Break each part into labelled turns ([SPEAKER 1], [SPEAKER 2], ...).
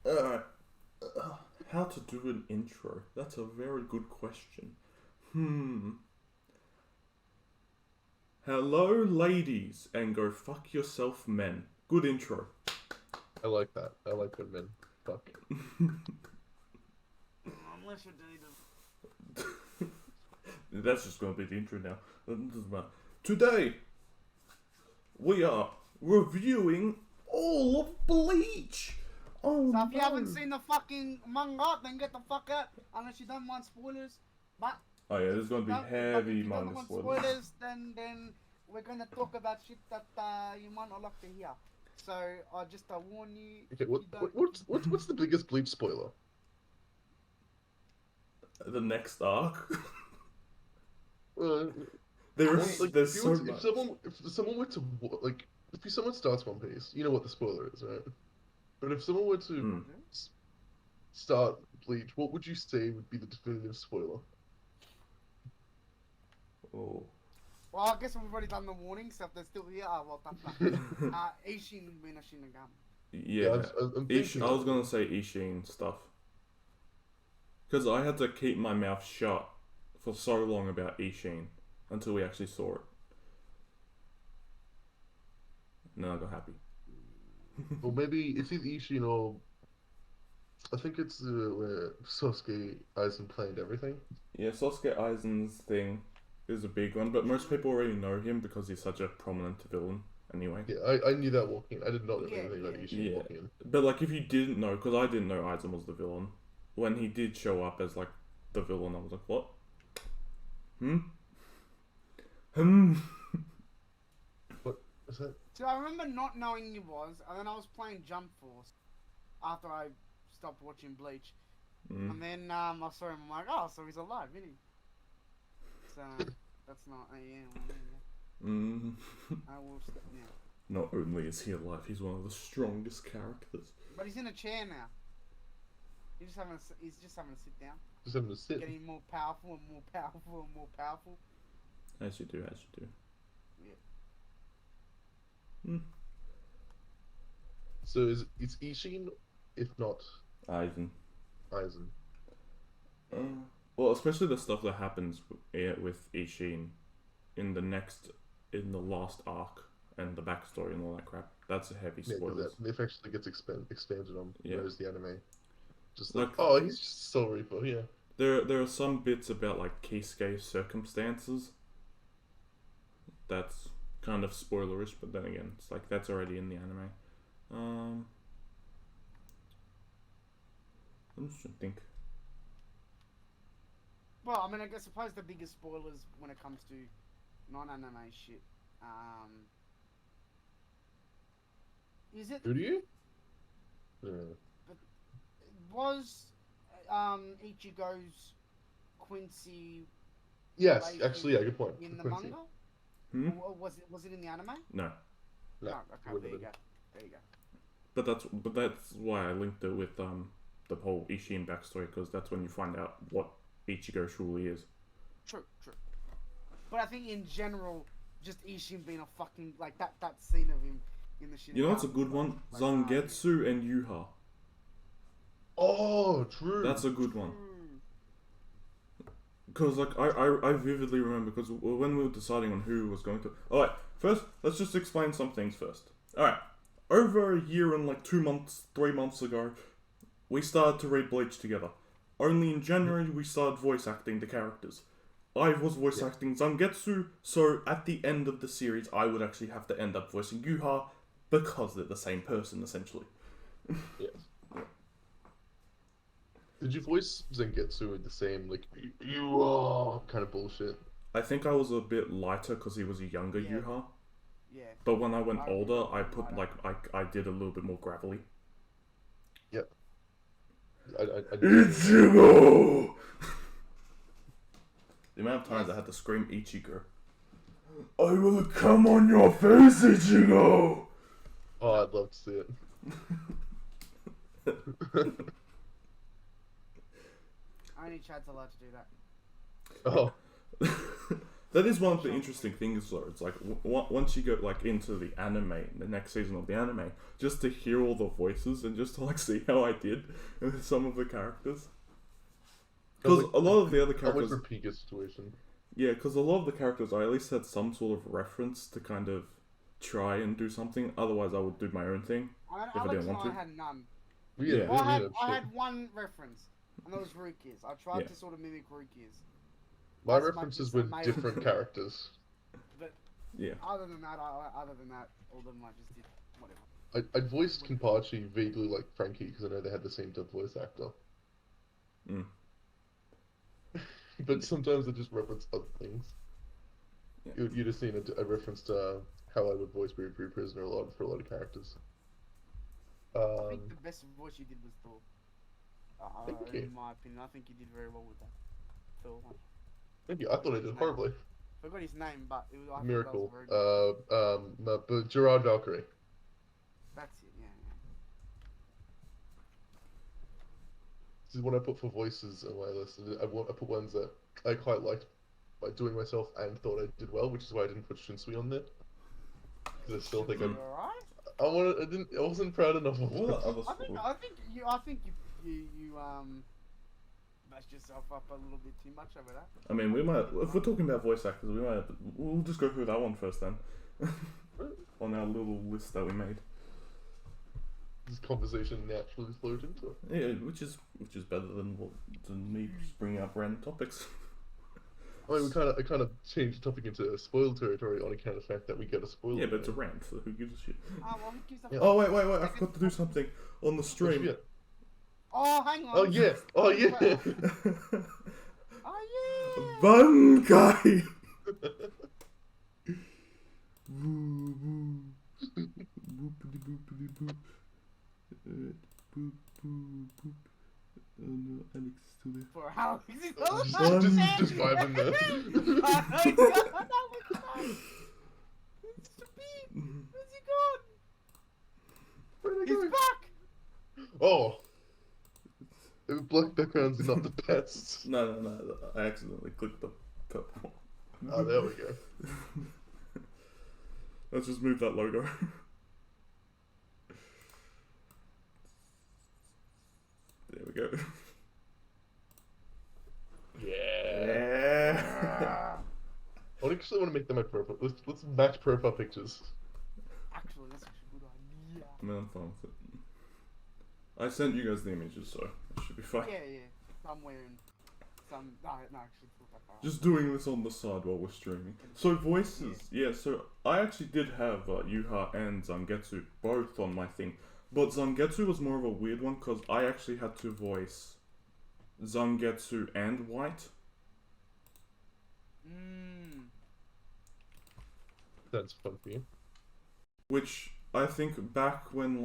[SPEAKER 1] Uh, how to do an intro? That's a very good question. Hello, ladies, and go fuck yourself, men. Good intro.
[SPEAKER 2] I like that. I like good men. Fuck.
[SPEAKER 3] Unless you're dating.
[SPEAKER 1] That's just gonna be the intro now. Today, we are reviewing all of Bleach. Oh
[SPEAKER 3] So if you
[SPEAKER 1] no.
[SPEAKER 3] haven't seen the fucking manga, then get the fuck out. Unless you don't want spoilers. But
[SPEAKER 1] Oh yeah, there's gonna be
[SPEAKER 3] but if
[SPEAKER 1] heavy
[SPEAKER 3] you don't
[SPEAKER 1] manga
[SPEAKER 3] want
[SPEAKER 1] spoilers.
[SPEAKER 3] then we're gonna talk about shit that you might not like to hear. So I just warn you.
[SPEAKER 2] Okay,
[SPEAKER 3] If
[SPEAKER 2] what,
[SPEAKER 3] you don't,
[SPEAKER 2] what what's the biggest Bleach spoiler?
[SPEAKER 1] The next arc.
[SPEAKER 2] Uh,
[SPEAKER 1] there's
[SPEAKER 2] like
[SPEAKER 1] there's so
[SPEAKER 2] if
[SPEAKER 1] much.
[SPEAKER 2] someone were to like if someone starts One Piece, you know what the spoiler is, right? But if someone were to
[SPEAKER 1] Hmm.
[SPEAKER 2] s- start Bleach, what would you say would be the definitive spoiler?
[SPEAKER 1] Oh.
[SPEAKER 3] well, I guess we've already done the warning. So if they're still here, well, tough luck. Ishin Mina Shinigami.
[SPEAKER 2] Yeah,
[SPEAKER 1] Yeah.
[SPEAKER 2] I'm
[SPEAKER 1] I
[SPEAKER 2] thinking
[SPEAKER 1] was
[SPEAKER 2] of
[SPEAKER 1] gonna say Ishin stuff. Because I had to keep my mouth shut for so long about Ishin until we actually saw it. And then I got happy.
[SPEAKER 2] well, maybe it's either Ishin or I think it's where Sasuke Aizen planned everything.
[SPEAKER 1] Yeah, Sasuke Aizen's thing is a big one, but most people already know him because he's such a prominent villain anyway.
[SPEAKER 2] Yeah, I knew that walking in. I did not know
[SPEAKER 3] Yeah,
[SPEAKER 2] anything about
[SPEAKER 3] yeah,
[SPEAKER 2] Ishin
[SPEAKER 3] yeah.
[SPEAKER 1] Yeah.
[SPEAKER 2] walking in.
[SPEAKER 1] But like if you didn't know, because I didn't know Aizen was the villain, when he did show up as like the villain, I was like, what? Hmm? Hmm?
[SPEAKER 2] What is that?
[SPEAKER 3] So I remember not knowing he was, and then I was playing Jump Force after I stopped watching Bleach, and then I saw him. I'm like, oh, so he's alive, isn't he? So that's not. Yeah, well, there you go. I will stop now.
[SPEAKER 1] Not only is he alive, he's one of the strongest characters.
[SPEAKER 3] But he's in a chair now. He's just having to sit down,
[SPEAKER 2] Just having to sit.
[SPEAKER 3] getting more powerful and more powerful and more powerful.
[SPEAKER 1] As you do, as you do.
[SPEAKER 3] Yeah.
[SPEAKER 2] So it's Ishin, if not
[SPEAKER 1] Aizen.
[SPEAKER 2] Aizen.
[SPEAKER 1] Well, especially the stuff that happens with Ishin in in the last arc and the backstory and all that crap. That's a heavy
[SPEAKER 2] Yeah, because
[SPEAKER 1] spoilers.
[SPEAKER 2] that if actually gets expanded on.
[SPEAKER 1] Yeah.
[SPEAKER 2] Whereas the anime, just like
[SPEAKER 1] Like
[SPEAKER 2] oh he's just Soul Reaper. Yeah.
[SPEAKER 1] there are some bits about like Kisuke's circumstances that's kind of spoilerish, but then again, it's like that's already in the anime. I'm just trying to think.
[SPEAKER 3] Well, I mean, I guess suppose the biggest spoilers when it comes to non-anime shit. Um, is it
[SPEAKER 2] Who do you? Yeah.
[SPEAKER 3] was Ichigo's Quincy
[SPEAKER 2] Yes, actually, yeah, good point.
[SPEAKER 3] in the
[SPEAKER 2] Quincy.
[SPEAKER 3] manga?
[SPEAKER 1] Hmm?
[SPEAKER 3] Or was it in the anime?
[SPEAKER 1] No,
[SPEAKER 2] No,
[SPEAKER 3] No, okay,
[SPEAKER 2] wouldn't
[SPEAKER 3] there you
[SPEAKER 2] have
[SPEAKER 3] go. There you go.
[SPEAKER 1] but that's why I linked it with the whole Ishin backstory because that's when you find out what Ichigo truly is.
[SPEAKER 3] True, true. But I think in general, just Ishin being a fucking like that scene of him in the Shinigami.
[SPEAKER 1] You know what's a good one?
[SPEAKER 3] Like,
[SPEAKER 1] Zangetsu and Yuha.
[SPEAKER 2] Oh, true.
[SPEAKER 1] That's a good one.
[SPEAKER 3] True.
[SPEAKER 1] Because like I vividly remember because when we were deciding on who was going to. All right, first let's just explain some things first. All right, over a year and like 2 months, 3 months ago, we started to read Bleach together. Only in January we started voice acting the characters. I was voice acting Zangetsu, so at the end of the series I would actually have to end up voicing Yuha because they're the same person essentially.
[SPEAKER 2] Yes. Did you voice Zangetsu with the same like you are kind of bullshit?
[SPEAKER 1] I think I was a bit lighter because he was a younger
[SPEAKER 3] Yeah.
[SPEAKER 1] Yuha.
[SPEAKER 3] Yeah.
[SPEAKER 1] But when I went
[SPEAKER 3] I
[SPEAKER 1] older,
[SPEAKER 3] remember
[SPEAKER 1] I put
[SPEAKER 3] lighter.
[SPEAKER 1] like I did a little bit more gravelly.
[SPEAKER 2] Yep. I
[SPEAKER 1] Ichigo! The amount of times I had to scream Ichigo. I will come on your face, Ichigo!
[SPEAKER 2] oh, I'd love to see it.
[SPEAKER 3] Only Chad's allowed to do that.
[SPEAKER 2] Oh,
[SPEAKER 1] That is one of the interesting things, though. It's like once you go like into the anime, the next season of the anime, just to hear all the voices and just to like see how I did with some of the characters. Because a lot of the other characters,
[SPEAKER 2] I went for Pika's situation.
[SPEAKER 1] yeah, because a lot of the characters I at least had some sort of reference to kind of try and do something. Otherwise, I would do my own thing if I didn't want to.
[SPEAKER 3] I had none.
[SPEAKER 1] Yeah.
[SPEAKER 3] Well, I had one reference, and that was Ruki's. I tried to sort of mimic Ruki's.
[SPEAKER 2] My references were different characters.
[SPEAKER 3] But
[SPEAKER 1] yeah.
[SPEAKER 3] Other than that, all of them I just did whatever.
[SPEAKER 2] I voiced Kenpachi vaguely like Frankie because I know they had the same dub voice actor.
[SPEAKER 1] Mm.
[SPEAKER 2] But sometimes I just reference other things.
[SPEAKER 1] Yeah.
[SPEAKER 2] You'd have seen a reference to how I would voice Brew Prisoner for a lot of characters.
[SPEAKER 3] I think the best voice you did was Thor. In my opinion, I think you did very well with that. Thor.
[SPEAKER 2] Thank you. I thought I did horribly.
[SPEAKER 3] I forgot his name, but it was
[SPEAKER 2] Miracle.
[SPEAKER 3] But
[SPEAKER 2] Gerard Valkyrie.
[SPEAKER 3] That's it. Yeah.
[SPEAKER 2] This is what I put for voices on my list. I put ones that I quite liked by doing myself and thought I did well, which is why I didn't put Shinsui on there. Because I still think I'm.
[SPEAKER 3] Alright?
[SPEAKER 2] I wasn't proud enough of it.
[SPEAKER 3] I think you messed yourself up a little bit too much over that.
[SPEAKER 1] I mean, we might, if we're talking about voice actors, we'll just go through that one first then. On our little list that we made.
[SPEAKER 2] This conversation naturally flowed into it.
[SPEAKER 1] Yeah, which is better than me just bringing up random topics.
[SPEAKER 2] I mean, I kind of changed the topic into spoil territory on account of the fact that we get a spoiler.
[SPEAKER 1] Yeah, but it's a rant, so who gives a shit?
[SPEAKER 3] Well, who gives a fuck?
[SPEAKER 1] Oh, wait, I forgot to do something on the stream.
[SPEAKER 3] Oh, hang on.
[SPEAKER 2] Oh, yeah. Oh, yeah.
[SPEAKER 3] Oh, yeah.
[SPEAKER 1] Bankai! Oh no, Alex is still there.
[SPEAKER 3] For how is it
[SPEAKER 2] just vibing there.
[SPEAKER 3] Oh my god, that was fun. Mr. B, where's he gone?
[SPEAKER 2] Where'd I
[SPEAKER 3] He's
[SPEAKER 2] go?
[SPEAKER 3] back.
[SPEAKER 2] Oh. Black backgrounds are not the best.
[SPEAKER 1] No, I accidentally clicked the purple.
[SPEAKER 2] Oh, there we go.
[SPEAKER 1] Let's just move that logo. There we go.
[SPEAKER 2] Yeah. I actually want to make them my profile. Let's match profile pictures.
[SPEAKER 3] Actually, that's actually a good idea.
[SPEAKER 1] I mean, I'm fine with it. I sent you guys the images, so it should be fine.
[SPEAKER 3] Yeah. Somewhere in some. No, actually, it's not that far.
[SPEAKER 1] Just doing this on the side while we're streaming. So voices, yeah. So I actually did have Yuha and Zangetsu both on my thing, but Zangetsu was more of a weird one because I actually had to voice Zangetsu and White.
[SPEAKER 2] That's fun for you.
[SPEAKER 1] Which I think back when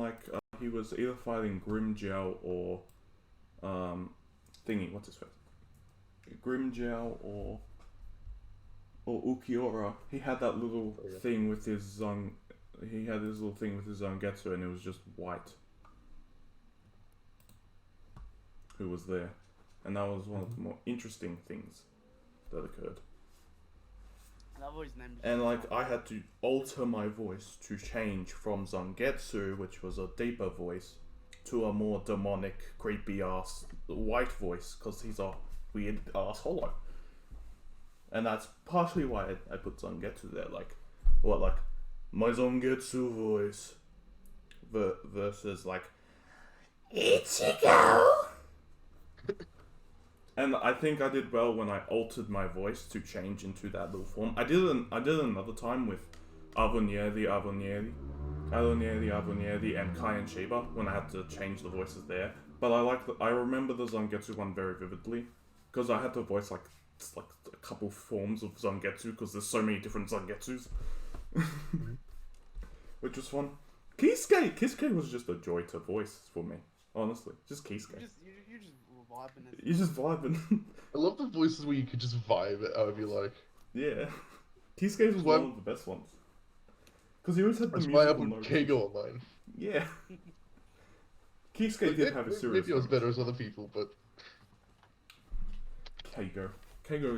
[SPEAKER 1] he was either fighting Grimjow or thingy, what's his face? Grimjow or Ukiora, he had that little thing with his Zangetsu, and it was just White who was there, and that was one of the more interesting things that occurred. And I had to alter my voice to change from Zangetsu, which was a deeper voice, to a more demonic, creepy ass White voice, because he's a weird ass hollow. And that's partially why I put Zangetsu there, my Zangetsu voice versus Ichigo. And I think I did well when I altered my voice to change into that little form. I did it another time with Avonieri, and Kai and Shiba when I had to change the voices there. But I remember the Zangetsu one very vividly because I had to voice like a couple forms of Zangetsu because there's so many different Zangetsus, which was fun. Kisuke was just a joy to voice for me, honestly. Just Kisuke. You're just vibing.
[SPEAKER 2] I love the voices where you could just vibe it however you like.
[SPEAKER 1] Yeah. Kisuke was one of the best ones. Because he always had the musical
[SPEAKER 2] notes.
[SPEAKER 1] notes.
[SPEAKER 2] Keigo online.
[SPEAKER 1] Yeah. Kisuke did have a serious
[SPEAKER 2] maybe I was better as other people, but...
[SPEAKER 1] Keigo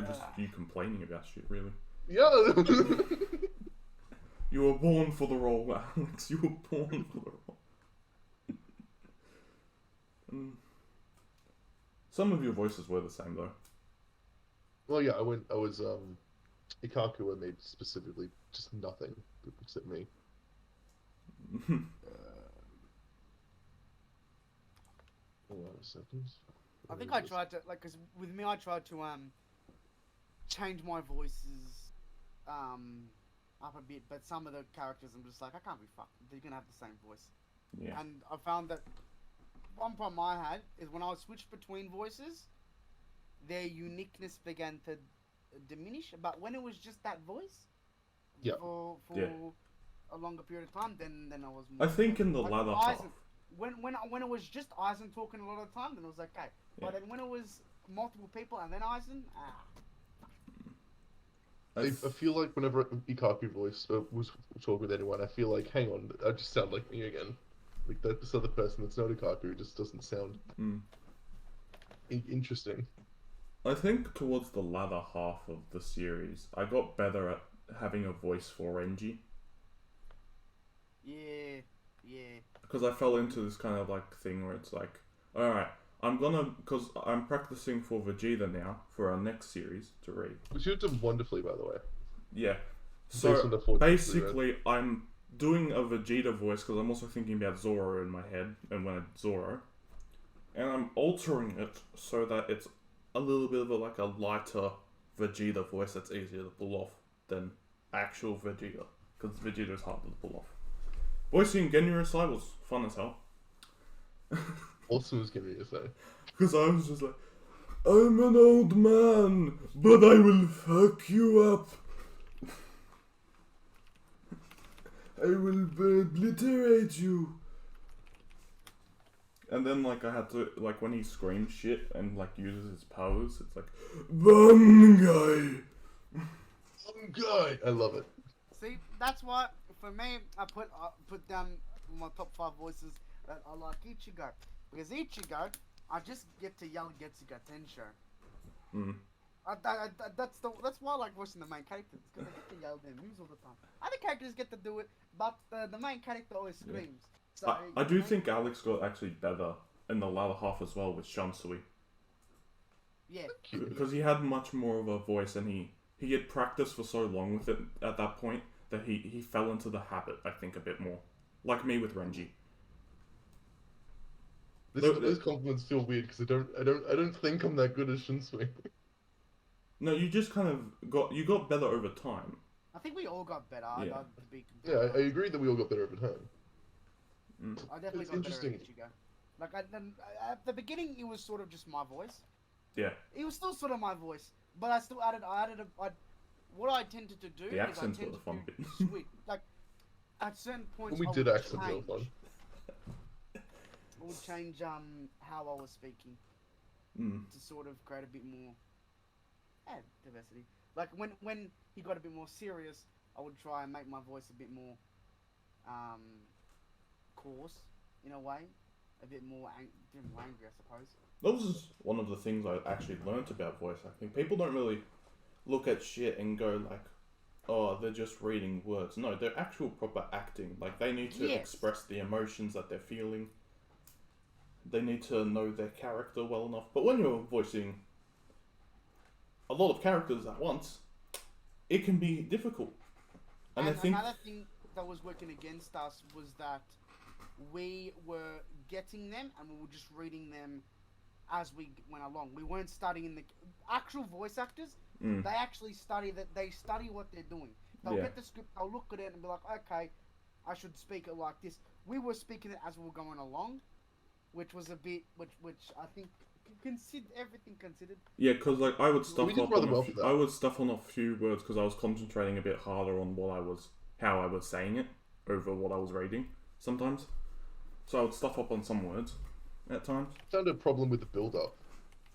[SPEAKER 1] just you complaining about shit, really.
[SPEAKER 2] Yeah.
[SPEAKER 1] You were born for the role, Alex. You were born for the role. Some of your voices were the same though.
[SPEAKER 2] Well, yeah, I was Ikaku, I made specifically just nothing except me. Hold on a second.
[SPEAKER 3] I think I tried to like, cause with me I tried to change my voices up a bit, but some of the characters I'm just like, I can't be fucked. They're gonna have the same voice.
[SPEAKER 1] Yeah.
[SPEAKER 3] And I found that one problem I had is when I switched between voices, their uniqueness began to diminish. But when it was just that voice,
[SPEAKER 2] Yeah.
[SPEAKER 3] for
[SPEAKER 1] Yeah.
[SPEAKER 3] a longer period of time, then I was more.
[SPEAKER 1] I think in the
[SPEAKER 3] Like,
[SPEAKER 1] latter
[SPEAKER 3] Eisen,
[SPEAKER 1] half.
[SPEAKER 3] when it was just Eisen talking a lot of the time, then it was okay. But then when it was multiple people and then Eisen,
[SPEAKER 2] I feel like whenever Ikaku voice was talking with anyone, I feel like, hang on, I just sound like me again. Like this other person that's not Ikaku just doesn't sound interesting.
[SPEAKER 1] I think towards the latter half of the series, I got better at having a voice for Renji.
[SPEAKER 3] yeah.
[SPEAKER 1] Because I fell into this kind of like thing where it's like, alright, because I'm practicing for Vegeta now for our next series to read.
[SPEAKER 2] Which you did wonderfully, by the way.
[SPEAKER 1] Yeah.
[SPEAKER 2] Based on
[SPEAKER 1] So
[SPEAKER 2] the 43
[SPEAKER 1] basically, I'm doing a Vegeta voice because I'm also thinking about Zoro in my head, and when it's Zoro, and I'm altering it so that it's a little bit of a lighter Vegeta voice that's easier to pull off than actual Vegeta, because Vegeta is harder to pull off. Voicing Genyu Sai was fun as hell.
[SPEAKER 2] Awesome was gonna say.
[SPEAKER 1] Because I was just like, I'm an old man, but I will fuck you up. I will obliterate you. And then I had to, when he screams shit and uses his powers, it's like, Bungai!
[SPEAKER 2] Guy, I love it.
[SPEAKER 3] See, that's why for me I put down my top 5 voices that I like Ichigo, because Ichigo I just get to yell Getsuga Tensho. That's why I like voicing the main characters, because I get to yell their moves all the time. Other characters get to do it, but the main character always screams. So,
[SPEAKER 1] I do think Alex got actually better in the latter half as well with Shansui.
[SPEAKER 3] Yeah.
[SPEAKER 1] Because he had much more of a voice, and he had practiced for so long with it at that point that he fell into the habit, I think, a bit more. Like me with Renji.
[SPEAKER 2] Those compliments feel weird because I don't think I'm that good as Shinsui.
[SPEAKER 1] No, you just kind of got better over time.
[SPEAKER 3] I think we all got better.
[SPEAKER 1] Yeah.
[SPEAKER 3] I'd be
[SPEAKER 2] Yeah, I agree that we all got better over time.
[SPEAKER 3] I definitely
[SPEAKER 2] It's
[SPEAKER 3] got
[SPEAKER 2] interesting.
[SPEAKER 3] better at Ichigo. At the beginning, it was sort of just my voice.
[SPEAKER 1] Yeah.
[SPEAKER 3] It was still sort of my voice, but I still added. What I tended to do
[SPEAKER 1] The
[SPEAKER 3] is
[SPEAKER 1] accents
[SPEAKER 3] I
[SPEAKER 1] were
[SPEAKER 3] tended
[SPEAKER 1] the fun
[SPEAKER 3] to
[SPEAKER 1] bit.
[SPEAKER 3] switch. Like at certain points,
[SPEAKER 2] We
[SPEAKER 3] I
[SPEAKER 2] did
[SPEAKER 3] would
[SPEAKER 2] accents a
[SPEAKER 3] change.
[SPEAKER 2] lot fun.
[SPEAKER 3] I would change how I was speaking to sort of create a bit more diversity. Like when he got a bit more serious, I would try and make my voice a bit more coarse in a way, a bit more angry, I suppose.
[SPEAKER 1] That was one of the things I actually learnt about voice acting. People don't really look at shit and go like, oh, they're just reading words. No, they're actual proper acting. Like, they need to express the emotions that they're feeling. They need to know their character well enough. But when you're voicing a lot of characters at once, it can be difficult. And I think
[SPEAKER 3] another thing that was working against us was that we were getting them and we were just reading them as we went along. We weren't studying the actual voice actors. They actually study that. They study what they're doing. They'll get the script. They'll look at it and be like, okay, I should speak it like this. We were speaking it as we were going along, which was a bit, which I think, everything considered.
[SPEAKER 1] yeah, because I would stuff
[SPEAKER 2] did
[SPEAKER 1] up
[SPEAKER 2] rather
[SPEAKER 1] on
[SPEAKER 2] well for that.
[SPEAKER 1] I would stuff on a few words because I was concentrating a bit harder on how I was saying it over what I was reading sometimes. So I would stuff up on some words at times.
[SPEAKER 2] I found a problem with the build up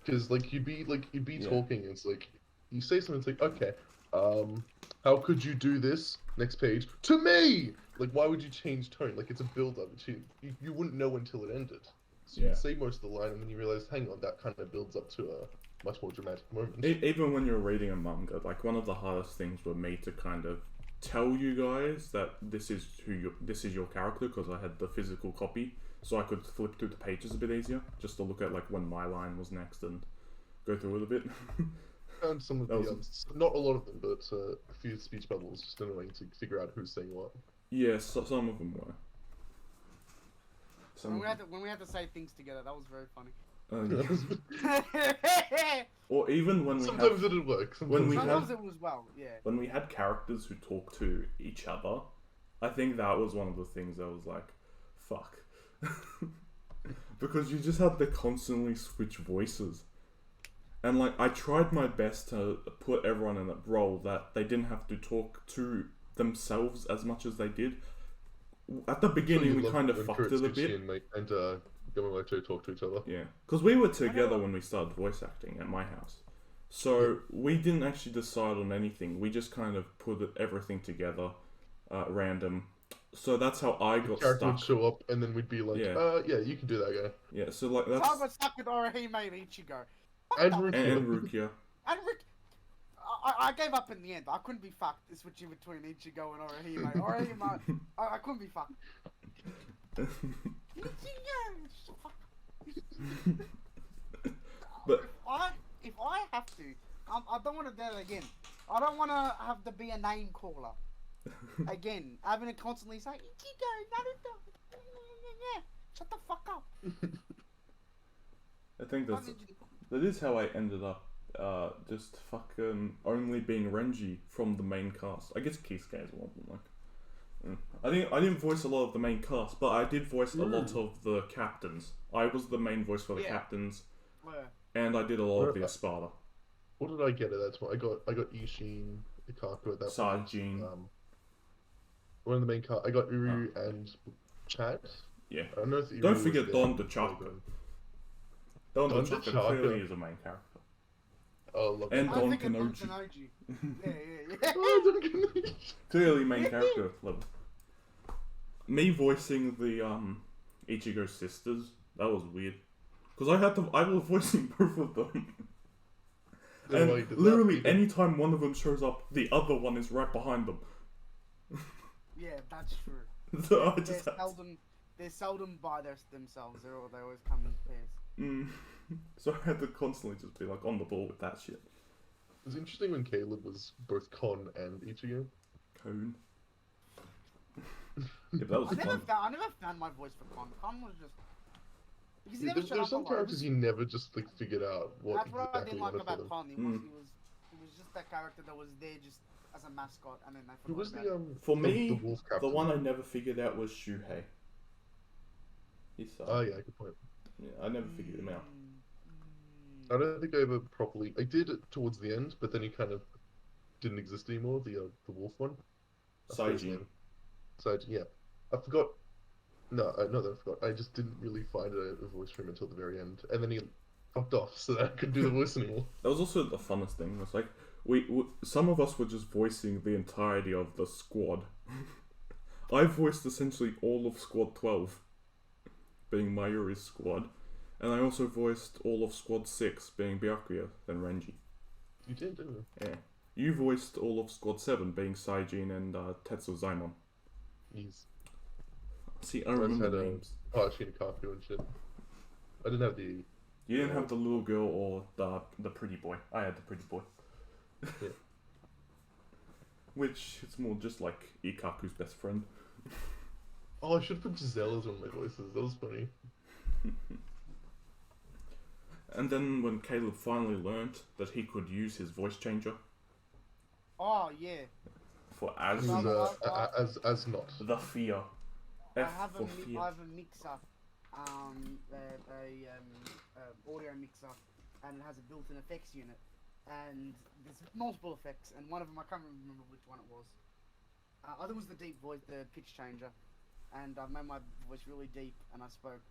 [SPEAKER 2] because you'd be talking and it's like you say something, it's like, okay, how could you do this next page to me? Like, why would you change tone? Like, it's a build up. You wouldn't know until it ended. So you'd say most of the line and then you realize, hang on, that kind of builds up to much more dramatic moment.
[SPEAKER 1] Even when you're reading a manga, like one of the hardest things for me to kind of tell you guys that this is your character, because I had the physical copy, so I could flip through the pages a bit easier, just to look at like when my line was next and go through it a bit.
[SPEAKER 2] Found some of the not a lot of them, but a few speech bubbles just annoying to figure out who's saying what.
[SPEAKER 1] Yeah, some of them were.
[SPEAKER 3] When we had to say things together, that was very funny.
[SPEAKER 1] Or even when we
[SPEAKER 2] sometimes it did work.
[SPEAKER 3] Sometimes it was yeah.
[SPEAKER 1] When we had characters who talk to each other, I think that was one of the things that was like, fuck. Because you just had to constantly switch voices. And like, I tried my best to put everyone in a role that they didn't have to talk to themselves as much as they did. At the beginning, we kind of fucked it a bit.
[SPEAKER 2] And Yamamoto talk to each other.
[SPEAKER 1] Yeah, because we were together when we started voice acting at my house. So we didn't actually decide on anything. We just kind of put everything together, random. So that's how I got
[SPEAKER 2] character
[SPEAKER 1] stuck.
[SPEAKER 2] Would show up, and then we'd be like, yeah, you can do that guy.
[SPEAKER 1] Yeah, so like that's.
[SPEAKER 3] I got stuck with Orihime and Ichigo.
[SPEAKER 2] And
[SPEAKER 1] Rukia.
[SPEAKER 3] And Rick. I gave up in the end. I couldn't be fucked switching between Ichigo and Orihime. Orihime, I couldn't be fucked.
[SPEAKER 1] But
[SPEAKER 3] if I have to, I don't want to do it again. I don't want to have to be a name caller again. Having to constantly say Ichigo, Naruto, shut the fuck up.
[SPEAKER 1] I think that is how I ended up. Just fucking only being Renji from the main cast. I guess Kisuke as well. Like, I didn't voice a lot of the main cast, but I did voice a lot of the captains. I was the main voice for the captains, and I did a lot of the Espada.
[SPEAKER 2] What did I get at that point? I got Ishin, Ikaku at that
[SPEAKER 1] Sajin.
[SPEAKER 2] point. One of the main cast. I got Uru and Chad.
[SPEAKER 1] Yeah.
[SPEAKER 2] I don't know if
[SPEAKER 1] Don't forget Don DeCharco. Don DeCharco clearly is a main character.
[SPEAKER 2] Oh,
[SPEAKER 1] and
[SPEAKER 3] Don
[SPEAKER 1] Kanoji.
[SPEAKER 3] Yeah.
[SPEAKER 2] Oh, Don Kanoji.
[SPEAKER 1] Clearly main character level. Me voicing the Ichigo sisters, that was weird. Because I was voicing both of them. And literally anytime one of them shows up, the other one is right behind them.
[SPEAKER 3] Yeah, that's true.
[SPEAKER 1] So
[SPEAKER 3] they're seldom by themselves. They always come in pairs.
[SPEAKER 1] So I had to constantly just be like on the ball with that shit.
[SPEAKER 2] It was interesting when Caleb was both Kon and Ichigo.
[SPEAKER 1] Cone. Yeah, that was fun.
[SPEAKER 3] I never found my voice for Kon. Kon was just because he never showed
[SPEAKER 2] There's
[SPEAKER 3] up
[SPEAKER 2] some characters you never just like figured out what
[SPEAKER 3] that's what
[SPEAKER 2] exactly
[SPEAKER 3] I didn't like
[SPEAKER 2] wanted for
[SPEAKER 3] about
[SPEAKER 2] them.
[SPEAKER 3] Kon. He was just that character that was there just as a mascot, and then they
[SPEAKER 2] Who was
[SPEAKER 3] forgot
[SPEAKER 2] the
[SPEAKER 1] For me,
[SPEAKER 2] the wolf captain?
[SPEAKER 1] the one I never figured out was Shuhei. He sucked.
[SPEAKER 2] Oh yeah, good point.
[SPEAKER 1] Yeah, I never figured him out.
[SPEAKER 2] I don't think I ever properly. I did it towards the end, but then he kind of didn't exist anymore. The wolf one.
[SPEAKER 1] Saijin.
[SPEAKER 2] Saijin, yeah. I forgot. No, not that I forgot. I just didn't really find a voice for him until the very end, and then he fucked off, so that I couldn't do the voice anymore.
[SPEAKER 1] That was also the funnest thing. Was like some of us were just voicing the entirety of the squad. I voiced essentially all of Squad 12, being Mayuri's squad. And I also voiced all of Squad 6, being Byakuya and Renji.
[SPEAKER 2] You did, didn't you?
[SPEAKER 1] Yeah. You voiced all of Squad 7, being Saijin and Tetsu Zaimon.
[SPEAKER 2] Yes.
[SPEAKER 1] See, I remember the names.
[SPEAKER 2] Archie and Kaku and shit. I didn't have the...
[SPEAKER 1] You didn't have the little girl or the pretty boy. I had the pretty boy.
[SPEAKER 2] Yeah.
[SPEAKER 1] Which, it's more just like Ikaku's best friend.
[SPEAKER 2] Oh, I should put Giselle as one of my voices. That was funny.
[SPEAKER 1] And then when Caleb finally learnt that he could use his voice changer.
[SPEAKER 3] Oh yeah.
[SPEAKER 1] For as
[SPEAKER 2] not.
[SPEAKER 1] The fear.
[SPEAKER 3] I have a mixer, audio mixer, and it has a built-in effects unit, and there's multiple effects, and one of them I can't remember which one it was. I think it was the deep voice, the pitch changer, and I made my voice really deep, and I spoke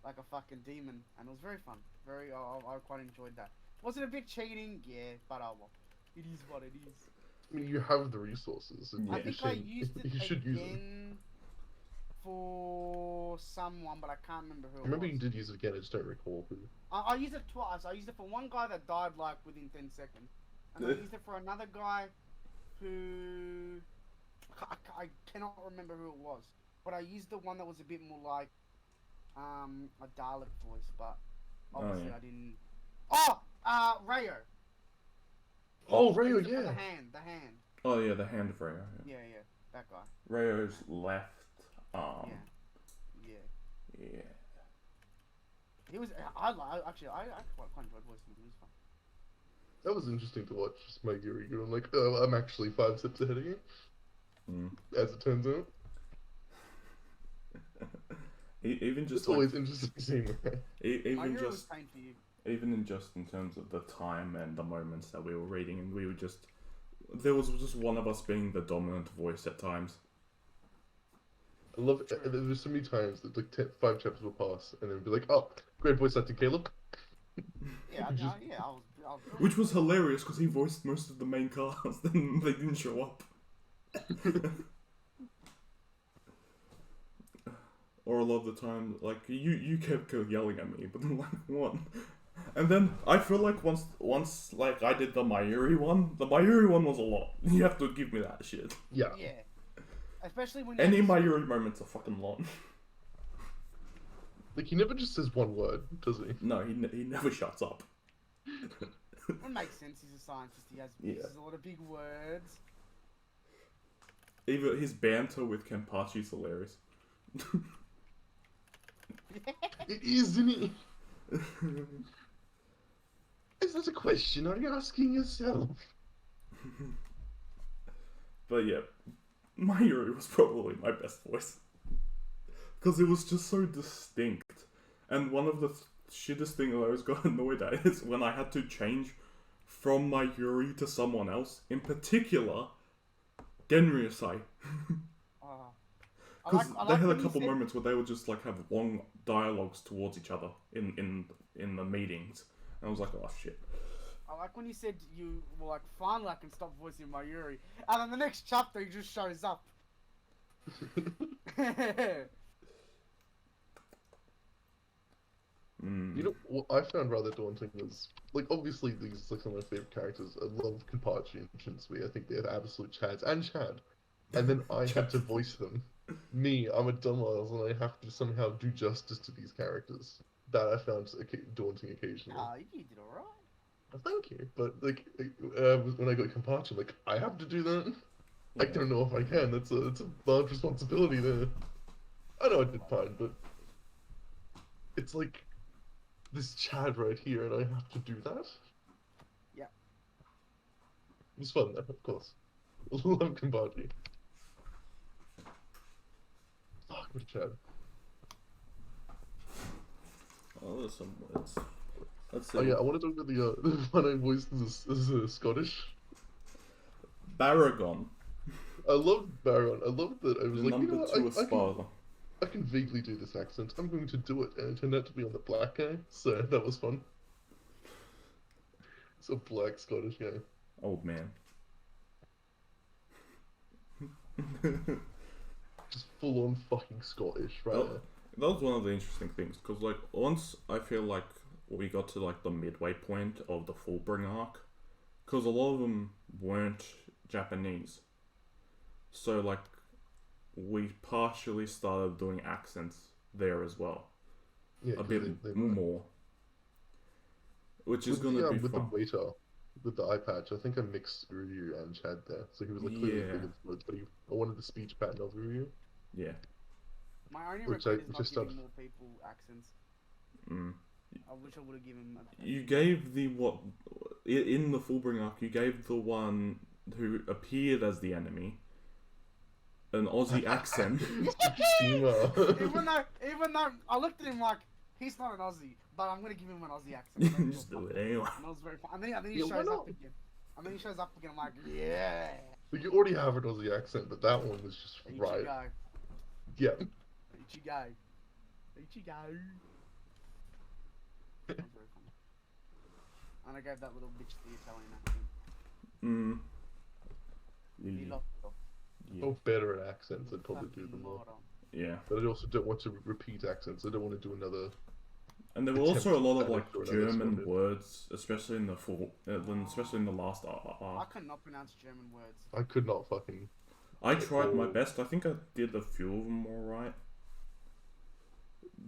[SPEAKER 3] like a fucking demon, and it was very fun. I quite enjoyed that. Was it a bit cheating? Yeah, but well, it is what it is.
[SPEAKER 2] I mean, you have the resources.
[SPEAKER 3] I think I used it
[SPEAKER 2] you should use them.
[SPEAKER 3] again for someone, but I can't remember who
[SPEAKER 2] I
[SPEAKER 3] it
[SPEAKER 2] remember
[SPEAKER 3] was.
[SPEAKER 2] you did use it again. I just don't recall who.
[SPEAKER 3] I used it twice. I used it for one guy that died like within 10 seconds, and I used it for another guy who I cannot remember who it was. But I used the one that was a bit more like a Dalek voice, but obviously
[SPEAKER 1] yeah.
[SPEAKER 3] I didn't. Oh, Rayo.
[SPEAKER 2] Oh,
[SPEAKER 3] I
[SPEAKER 2] Rayo,
[SPEAKER 3] used it for
[SPEAKER 2] yeah.
[SPEAKER 3] the hand.
[SPEAKER 1] Oh yeah, the hand of Rayo.
[SPEAKER 3] Yeah, that guy.
[SPEAKER 1] Rayo's left arm.
[SPEAKER 3] Yeah.
[SPEAKER 1] Yeah.
[SPEAKER 3] He was. I quite enjoyed voicing him. He was fun.
[SPEAKER 2] That was interesting to watch. Just my Yuri going like, oh, I'm actually 5 steps ahead of you. As it turns out.
[SPEAKER 1] Even just
[SPEAKER 2] It's always interesting seeing that.
[SPEAKER 1] even
[SPEAKER 3] Yuri was
[SPEAKER 1] just
[SPEAKER 3] pain for you.
[SPEAKER 1] even in just in terms of the time and the moments that we were reading, and we were just there was just one of us being the dominant voice at times.
[SPEAKER 2] I love it. There was so many times that like 5 chapters will pass, and then we'd be like, "Oh, great voice acting, Caleb."
[SPEAKER 3] Yeah, I was
[SPEAKER 1] Which was hilarious because he voiced most of the main cast, and they didn't show up. Or a lot of the time, like you kept yelling at me, but then like what? And then I feel like once like I did the Mayuri one was a lot. You have to give me that shit.
[SPEAKER 2] Yeah.
[SPEAKER 3] Yeah. Especially when you
[SPEAKER 1] Any
[SPEAKER 3] have to-
[SPEAKER 1] Mayuri moments are fucking long.
[SPEAKER 2] Like he never just says one word, does he?
[SPEAKER 1] No, he never shuts up.
[SPEAKER 3] It makes sense. He's a scientist. He uses a lot of big words.
[SPEAKER 1] Even his banter with Kenpachi is hilarious.
[SPEAKER 2] It is, isn't it? Is that a question? Are you asking yourself?
[SPEAKER 1] But yeah, Mayuri was probably my best voice. Because it was just so distinct. And one of the shittest things I always got annoyed at is when I had to change from Mayuri to someone else. In particular, Genryusai. Because they had a couple moments where they would just like have long dialogues towards each other in the meetings. And I was like, oh shit.
[SPEAKER 3] I like when you said you were like, finally I can stop voicing Mayuri. And then the next chapter he just shows up.
[SPEAKER 2] You know what I found rather daunting was, like, obviously these are like some of my favorite characters. I love Kenpachi and Shinsui. I think they have absolute chads and Chad. And then I had to voice them. Me, I'm a dumbass, and I have to somehow do justice to these characters. That I found daunting occasionally.
[SPEAKER 3] Oh, you did alright.
[SPEAKER 2] Thank you, but like when I got Kenpachi, I'm like, I have to do that. I don't know if I can. It's a large responsibility there. I know I did fine, but it's like this Chad right here, and I have to do that.
[SPEAKER 3] Yeah.
[SPEAKER 2] It was fun though, of course. Love Kenpachi. Fuck, what a Chad.
[SPEAKER 1] Oh, there's some words. Let's see.
[SPEAKER 2] Oh yeah, I want to talk about the one I voiced as Scottish.
[SPEAKER 1] Baragon.
[SPEAKER 2] I loved Baron. I loved that. I was
[SPEAKER 1] The
[SPEAKER 2] like, you
[SPEAKER 1] number
[SPEAKER 2] know,
[SPEAKER 1] 2 Espada.
[SPEAKER 2] I can vaguely do this accent. I'm going to do it, and it turned out to be on the black guy, so that was fun. It's a black Scottish guy.
[SPEAKER 1] Old man.
[SPEAKER 2] Just full on fucking Scottish, right?
[SPEAKER 1] Oh. That was one of the interesting things, because like once I feel like we got to like the midway point of the Fullbring arc, because a lot of them weren't Japanese, so like we partially started doing accents there as well,
[SPEAKER 2] Yeah,
[SPEAKER 1] a bit more, which is
[SPEAKER 2] with
[SPEAKER 1] gonna be
[SPEAKER 2] with
[SPEAKER 1] fun.
[SPEAKER 2] the waiter, with the eye patch. I think I mixed Ryu and Chad there, so he was like clearly big and smooth, but I wanted the speech pattern of Ryu.
[SPEAKER 1] Yeah.
[SPEAKER 3] My only
[SPEAKER 2] Which
[SPEAKER 3] regret
[SPEAKER 2] I-
[SPEAKER 3] is
[SPEAKER 2] which
[SPEAKER 3] not
[SPEAKER 2] I started-
[SPEAKER 3] giving more people accents. I wish I would have given him a
[SPEAKER 1] You gave the what in the Fullbring arc? You gave the one who appeared as the enemy an Aussie accent.
[SPEAKER 3] even though I looked at him like he's not an Aussie, but I'm gonna give him an Aussie accent.
[SPEAKER 1] Just do it anyway.
[SPEAKER 3] And that was very fun. And then he
[SPEAKER 2] Yeah, why
[SPEAKER 3] shows
[SPEAKER 2] not?
[SPEAKER 3] up again. And then he shows up again. I'm like, yeah.
[SPEAKER 2] Like, you already have an Aussie accent, but that one was just right.
[SPEAKER 3] Ichigo.
[SPEAKER 2] Yeah.
[SPEAKER 3] Ichigo. Ichigo. That was very funny. And I gave that little bitch the Italian accent.
[SPEAKER 1] Lily.
[SPEAKER 3] Filotto.
[SPEAKER 1] Yeah.
[SPEAKER 2] Oh, better at accents, I'd probably do them more.
[SPEAKER 3] Moron.
[SPEAKER 1] Yeah.
[SPEAKER 2] But I also don't want to repeat accents. I don't want to do another.
[SPEAKER 1] And there were
[SPEAKER 2] attempt
[SPEAKER 1] also a lot of
[SPEAKER 2] to
[SPEAKER 1] like
[SPEAKER 2] or another
[SPEAKER 1] German
[SPEAKER 2] sort of-
[SPEAKER 1] words, especially in the especially in the last
[SPEAKER 3] I
[SPEAKER 1] arc.
[SPEAKER 3] cannot pronounce German words.
[SPEAKER 2] I could not fucking.
[SPEAKER 1] I tried my
[SPEAKER 2] Oh.
[SPEAKER 1] best. I think I did a few of them all right.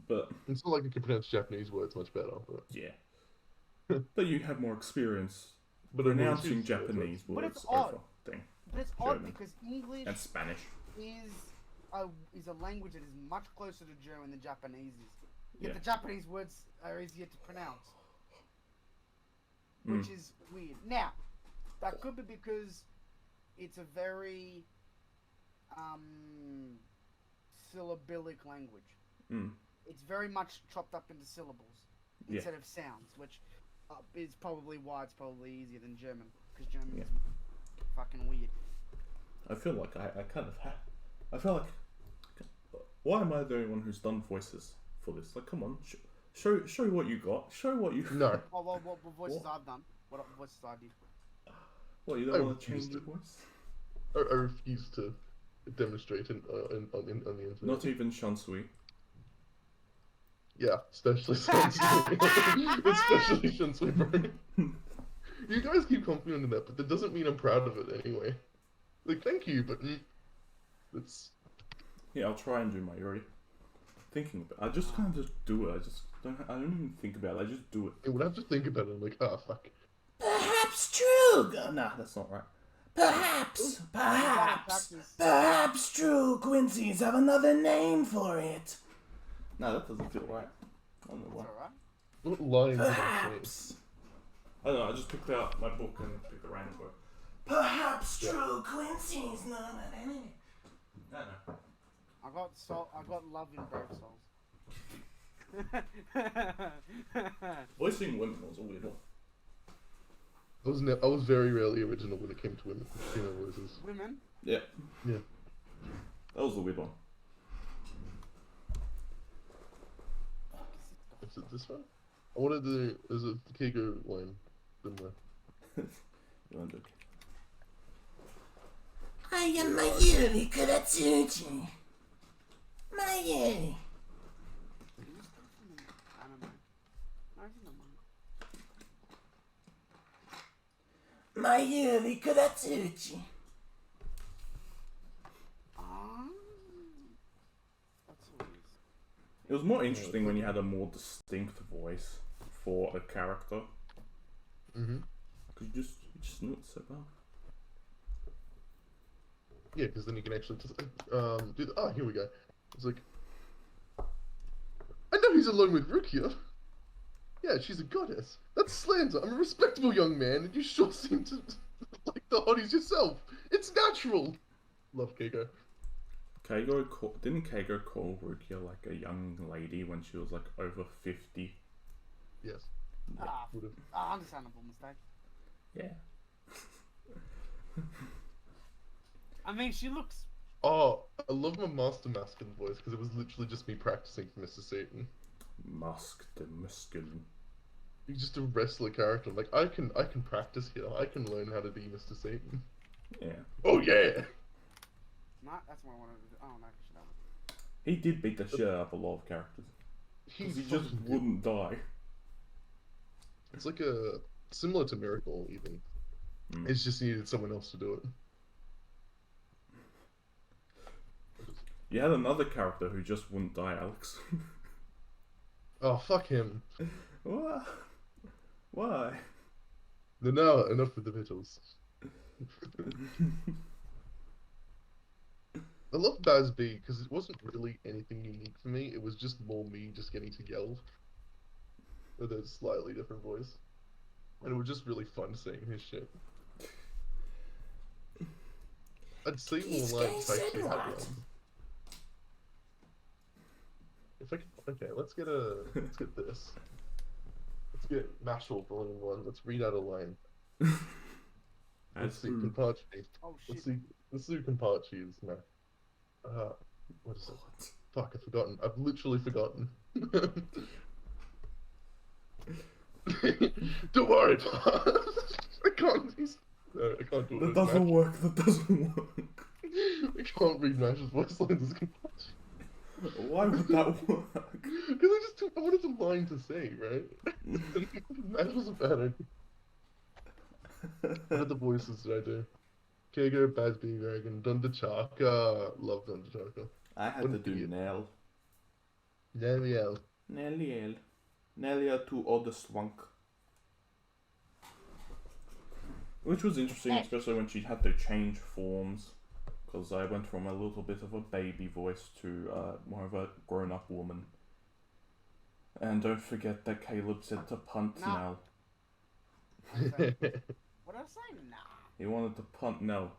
[SPEAKER 1] But
[SPEAKER 2] It's not like I can pronounce Japanese words much better. But
[SPEAKER 1] yeah. But you have more experience
[SPEAKER 2] but I'm more
[SPEAKER 1] pronouncing
[SPEAKER 2] used to it, so
[SPEAKER 1] Japanese
[SPEAKER 3] But
[SPEAKER 1] words
[SPEAKER 3] it's odd.
[SPEAKER 1] over thing
[SPEAKER 3] But it's odd
[SPEAKER 1] German.
[SPEAKER 3] because English
[SPEAKER 1] And Spanish.
[SPEAKER 3] is a language that is much closer to German than Japanese is. Yet
[SPEAKER 1] Yeah.
[SPEAKER 3] the Japanese words are easier to pronounce,
[SPEAKER 1] Mm.
[SPEAKER 3] which is weird. Now, that could be because it's a very syllabic language.
[SPEAKER 1] Mm.
[SPEAKER 3] It's very much chopped up into syllables
[SPEAKER 1] Yeah.
[SPEAKER 3] instead of sounds, which is probably why it's probably easier than German, because German
[SPEAKER 1] Yeah.
[SPEAKER 3] is fucking weird.
[SPEAKER 1] I feel like I kind of have. I feel like. Why am I the only one who's done voices for this? Like, come on, show what you got. Show what you.
[SPEAKER 2] No.
[SPEAKER 3] Oh, well, what voices
[SPEAKER 1] What?
[SPEAKER 3] I've done? What voices I did?
[SPEAKER 1] What, you
[SPEAKER 2] I
[SPEAKER 1] don't want to
[SPEAKER 2] refuse
[SPEAKER 1] change your
[SPEAKER 2] to.
[SPEAKER 1] voice?
[SPEAKER 2] I refuse to demonstrate on the internet.
[SPEAKER 1] Not even Shansui.
[SPEAKER 2] Yeah, especially Shansui. Especially Shansui, bro. You guys keep complimenting that, but that doesn't mean I'm proud of it anyway. Like, thank you, but it's.
[SPEAKER 1] Yeah, I'll try and do my Yuri. Thinking about, I just kind of just do it. I don't even think about it. I just do it.
[SPEAKER 2] When I have to think about it, I'm like, ah, fuck.
[SPEAKER 1] Perhaps true. Nah, that's not right. Perhaps true. Quincy's have another name for it. No, that doesn't feel right. I don't know
[SPEAKER 3] It's
[SPEAKER 1] why.
[SPEAKER 3] alright.
[SPEAKER 2] What line did I say?
[SPEAKER 1] Perhaps. I don't know. I just picked out my book and picked a random word. Perhaps true. Quincy's not an enemy. I don't know.
[SPEAKER 3] I got love in Brave Souls.
[SPEAKER 1] Voicing women was a weird one.
[SPEAKER 2] I was very rarely original when it came to women. Female voices.
[SPEAKER 3] Women.
[SPEAKER 1] Yeah.
[SPEAKER 2] Yeah.
[SPEAKER 1] That was a weird one.
[SPEAKER 2] Is it this one? I wanted to. There's a Keiko line somewhere.
[SPEAKER 1] You want to do it?
[SPEAKER 4] I am Mayuri Kuratsuchi. Mayuri.
[SPEAKER 3] Who's that from the anime? No, it's in the manga.
[SPEAKER 4] Mayuri Kuratsuchi.
[SPEAKER 3] Ah, that's what it is.
[SPEAKER 1] It was more interesting when you had a more distinct voice for a character.
[SPEAKER 2] Mm-hmm.
[SPEAKER 1] Because you just knew it so well.
[SPEAKER 2] Yeah, because then you can actually just do the, here we go. It's like, I know he's alone with Rukia. Yeah, she's a goddess. That's slander. I'm a respectable young man, and you sure seem to like the hotties yourself. It's natural. Love Keiko.
[SPEAKER 1] Didn't Keigo call Rukia like a young lady when she was like over 50?
[SPEAKER 2] Yes. Would've.
[SPEAKER 3] Understandable mistake.
[SPEAKER 1] Yeah.
[SPEAKER 3] I mean, she looks.
[SPEAKER 2] Oh, I love my Master Masculine voice because it was literally just me practicing for Mr. Satan.
[SPEAKER 1] Mask the masculine.
[SPEAKER 2] He's just a wrestler character. I'm like, I can practice here. I can learn how to be Mr. Satan.
[SPEAKER 1] Yeah.
[SPEAKER 2] Oh yeah.
[SPEAKER 3] No, that's what I wanted to do. Oh no, shut up.
[SPEAKER 1] He did beat the shit out of a lot of characters. Because he just
[SPEAKER 2] fucking did.
[SPEAKER 1] wouldn't die.
[SPEAKER 2] It's like a similar to Miracle even.
[SPEAKER 1] Mm.
[SPEAKER 2] It's just needed someone else to do it.
[SPEAKER 1] You had another character who just wouldn't die, Alex.
[SPEAKER 2] Oh fuck him.
[SPEAKER 1] What? Why?
[SPEAKER 2] No, enough with the Beatles. I love Baz B because it wasn't really anything unique for me. It was just more me just getting to yell with a slightly different voice, and it was just really fun seeing his shit. I'd see
[SPEAKER 4] These
[SPEAKER 2] more like
[SPEAKER 4] guys
[SPEAKER 2] if I actually
[SPEAKER 4] said
[SPEAKER 2] had
[SPEAKER 4] what?
[SPEAKER 2] one. If I could, okay, let's get this. Let's get Mashal Volume 1. Let's read out a line. Let's see, Kenpachi.
[SPEAKER 3] Oh shit.
[SPEAKER 2] Let's see who Kenpachi is now. What is it? Fuck, I've forgotten. I've literally forgotten. Don't worry, I can't. No, I can't do it.
[SPEAKER 1] That doesn't work.
[SPEAKER 2] I can't read Mash's voice lines as Kenpachi.
[SPEAKER 1] Why would that work?
[SPEAKER 2] Because I wanted some line to say, right? That was a bad idea. What other voices did I do? Kago, Bazby, Dragon, Dundachaka. Love Dundachaka.
[SPEAKER 1] I had to
[SPEAKER 2] Wouldn't
[SPEAKER 1] do
[SPEAKER 2] be it.
[SPEAKER 1] Nell.
[SPEAKER 2] Neliel.
[SPEAKER 1] Neliel. Nelia to Odeswank. Which was interesting, especially when she had to change forms. Because I went from a little bit of a baby voice to more of a grown-up woman. And don't forget that Caleb said to punt
[SPEAKER 3] No.
[SPEAKER 1] Nell.
[SPEAKER 3] What did I say? Nah.
[SPEAKER 1] He wanted to punt Nell.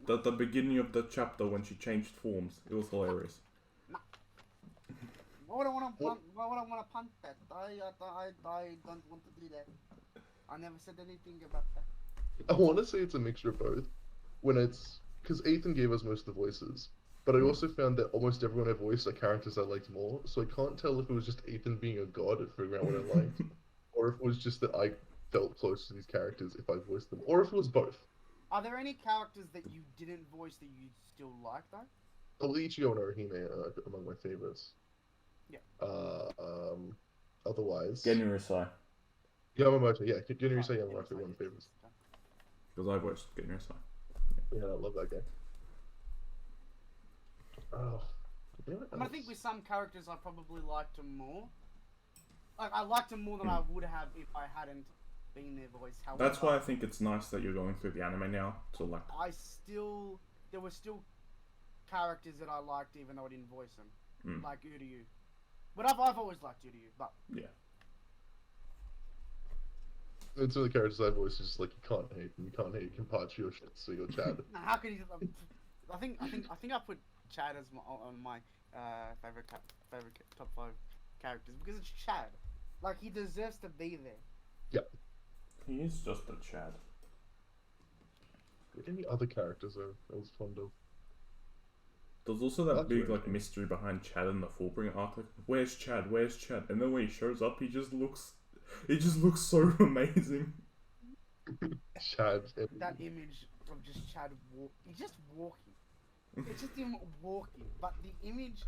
[SPEAKER 1] At the beginning of the chapter when she changed forms. It was hilarious.
[SPEAKER 3] Why would I want to punt? Why would I want to punt that? I don't want to do that. I never said anything about that.
[SPEAKER 2] I want to say it's a mixture of both. When it's because Ethan gave us most of the voices, but I also found that almost everyone I voiced are characters I liked more. So I can't tell if it was just Ethan being a god at figuring out what I liked, or if it was just that I felt close to these characters if I voiced them, or if it was both.
[SPEAKER 3] Are there any characters that you didn't voice that you still like though?
[SPEAKER 2] Bleach, and Orihime are among my favorites.
[SPEAKER 3] Yeah.
[SPEAKER 2] Otherwise,
[SPEAKER 1] Genurisai.
[SPEAKER 2] Yamamoto, yeah, Genurisai Yamamoto, one of my favorites.
[SPEAKER 1] Because I voiced Genurisai.
[SPEAKER 2] Yeah, I love that guy. Oh, you know what
[SPEAKER 3] I mean, I
[SPEAKER 2] else?
[SPEAKER 3] think with some characters I probably liked them more. Like I liked them more than I would have if I hadn't been their voice. However,
[SPEAKER 1] That's why I think it's nice that you're going through the anime now to like.
[SPEAKER 3] There were still characters that I liked even though I didn't voice them, like Uryu. But I've always liked Uryu. But
[SPEAKER 1] Yeah.
[SPEAKER 2] And some of the characters I voice is just like you can't hate them. You can't hate Kenpachi or Shitsu or Chad.
[SPEAKER 3] now, how could you? I think I put Chad as on my favorite top 5 characters because it's Chad. Like he deserves to be there.
[SPEAKER 2] Yep.
[SPEAKER 1] He is just a Chad.
[SPEAKER 2] Any other characters I was fond of?
[SPEAKER 1] There's also that
[SPEAKER 2] That's
[SPEAKER 1] big
[SPEAKER 2] really
[SPEAKER 1] like
[SPEAKER 2] cool.
[SPEAKER 1] mystery behind Chad in the Fullbringer arc. Like, where's Chad? Where's Chad? And then when he shows up, he just looks so amazing.
[SPEAKER 2] Chad.
[SPEAKER 3] That image of just Chad he's just walking. It's just him walking, but the image,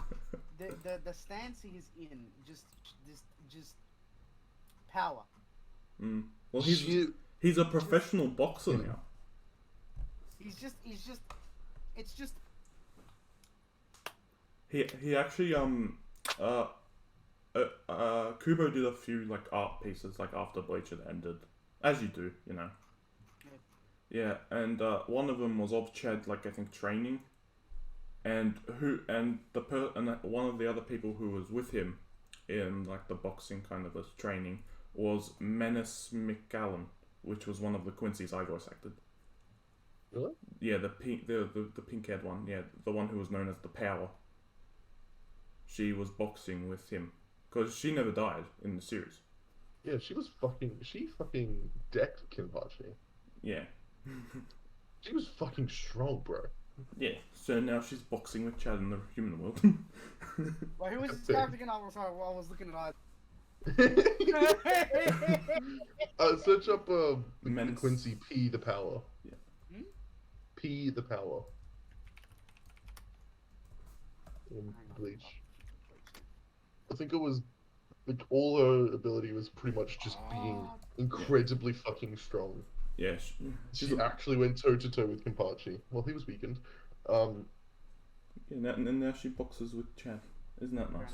[SPEAKER 3] the stance he's in, just power.
[SPEAKER 1] Well, he's a professional boxer now.
[SPEAKER 3] It's just.
[SPEAKER 1] He actually Kubo did a few like art pieces like after Bleach had ended, as you do, you know. Yeah, and one of them was of Chad, like I think training, and one of the other people who was with him in like the boxing kind of a training was Menace McCallum, which was one of the Quincy's I voice acted.
[SPEAKER 2] Really?
[SPEAKER 1] Yeah, the pink haired one. Yeah, the one who was known as the Power. She was boxing with him because she never died in the series.
[SPEAKER 2] Yeah, she fucking decked Kenpachi.
[SPEAKER 1] Yeah.
[SPEAKER 2] She was fucking strong, bro.
[SPEAKER 1] Yeah. So now she's boxing with Chad in the human world.
[SPEAKER 3] Well, who was this character again? I was looking at
[SPEAKER 2] Search up
[SPEAKER 1] Menace.
[SPEAKER 2] Quincy P the Power.
[SPEAKER 1] Yeah.
[SPEAKER 2] P the Power. In Bleach. I think it was like all her ability was pretty much just being incredibly fucking strong.
[SPEAKER 1] Yeah.
[SPEAKER 2] She actually went toe to toe with Kenpachi. Well, he was weakened.
[SPEAKER 1] Yeah, and now she boxes with Chad. Isn't that nice?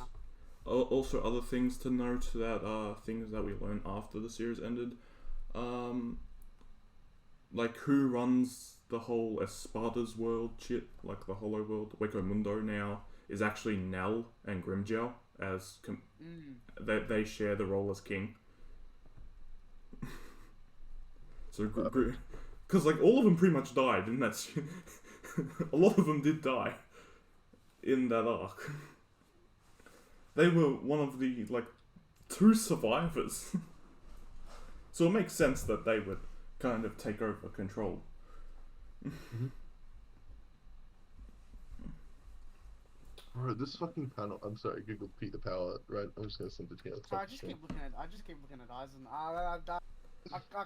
[SPEAKER 1] Also, other things to note that are things that we learned after the series ended. Like who runs the whole Esparta's world shit, like the Hollow World, Weko Mundo now, is actually Nell and Grimjow, as they share the role as king. So, because like all of them pretty much died in that. A lot of them did die in that arc. They were one of the like 2 survivors. So it makes sense that they would kind of take over control.
[SPEAKER 2] Bro, this fucking panel. I'm sorry, Google Pete the Power. Right, I'm just gonna send it to you.
[SPEAKER 3] So I just keep looking at eyes, and I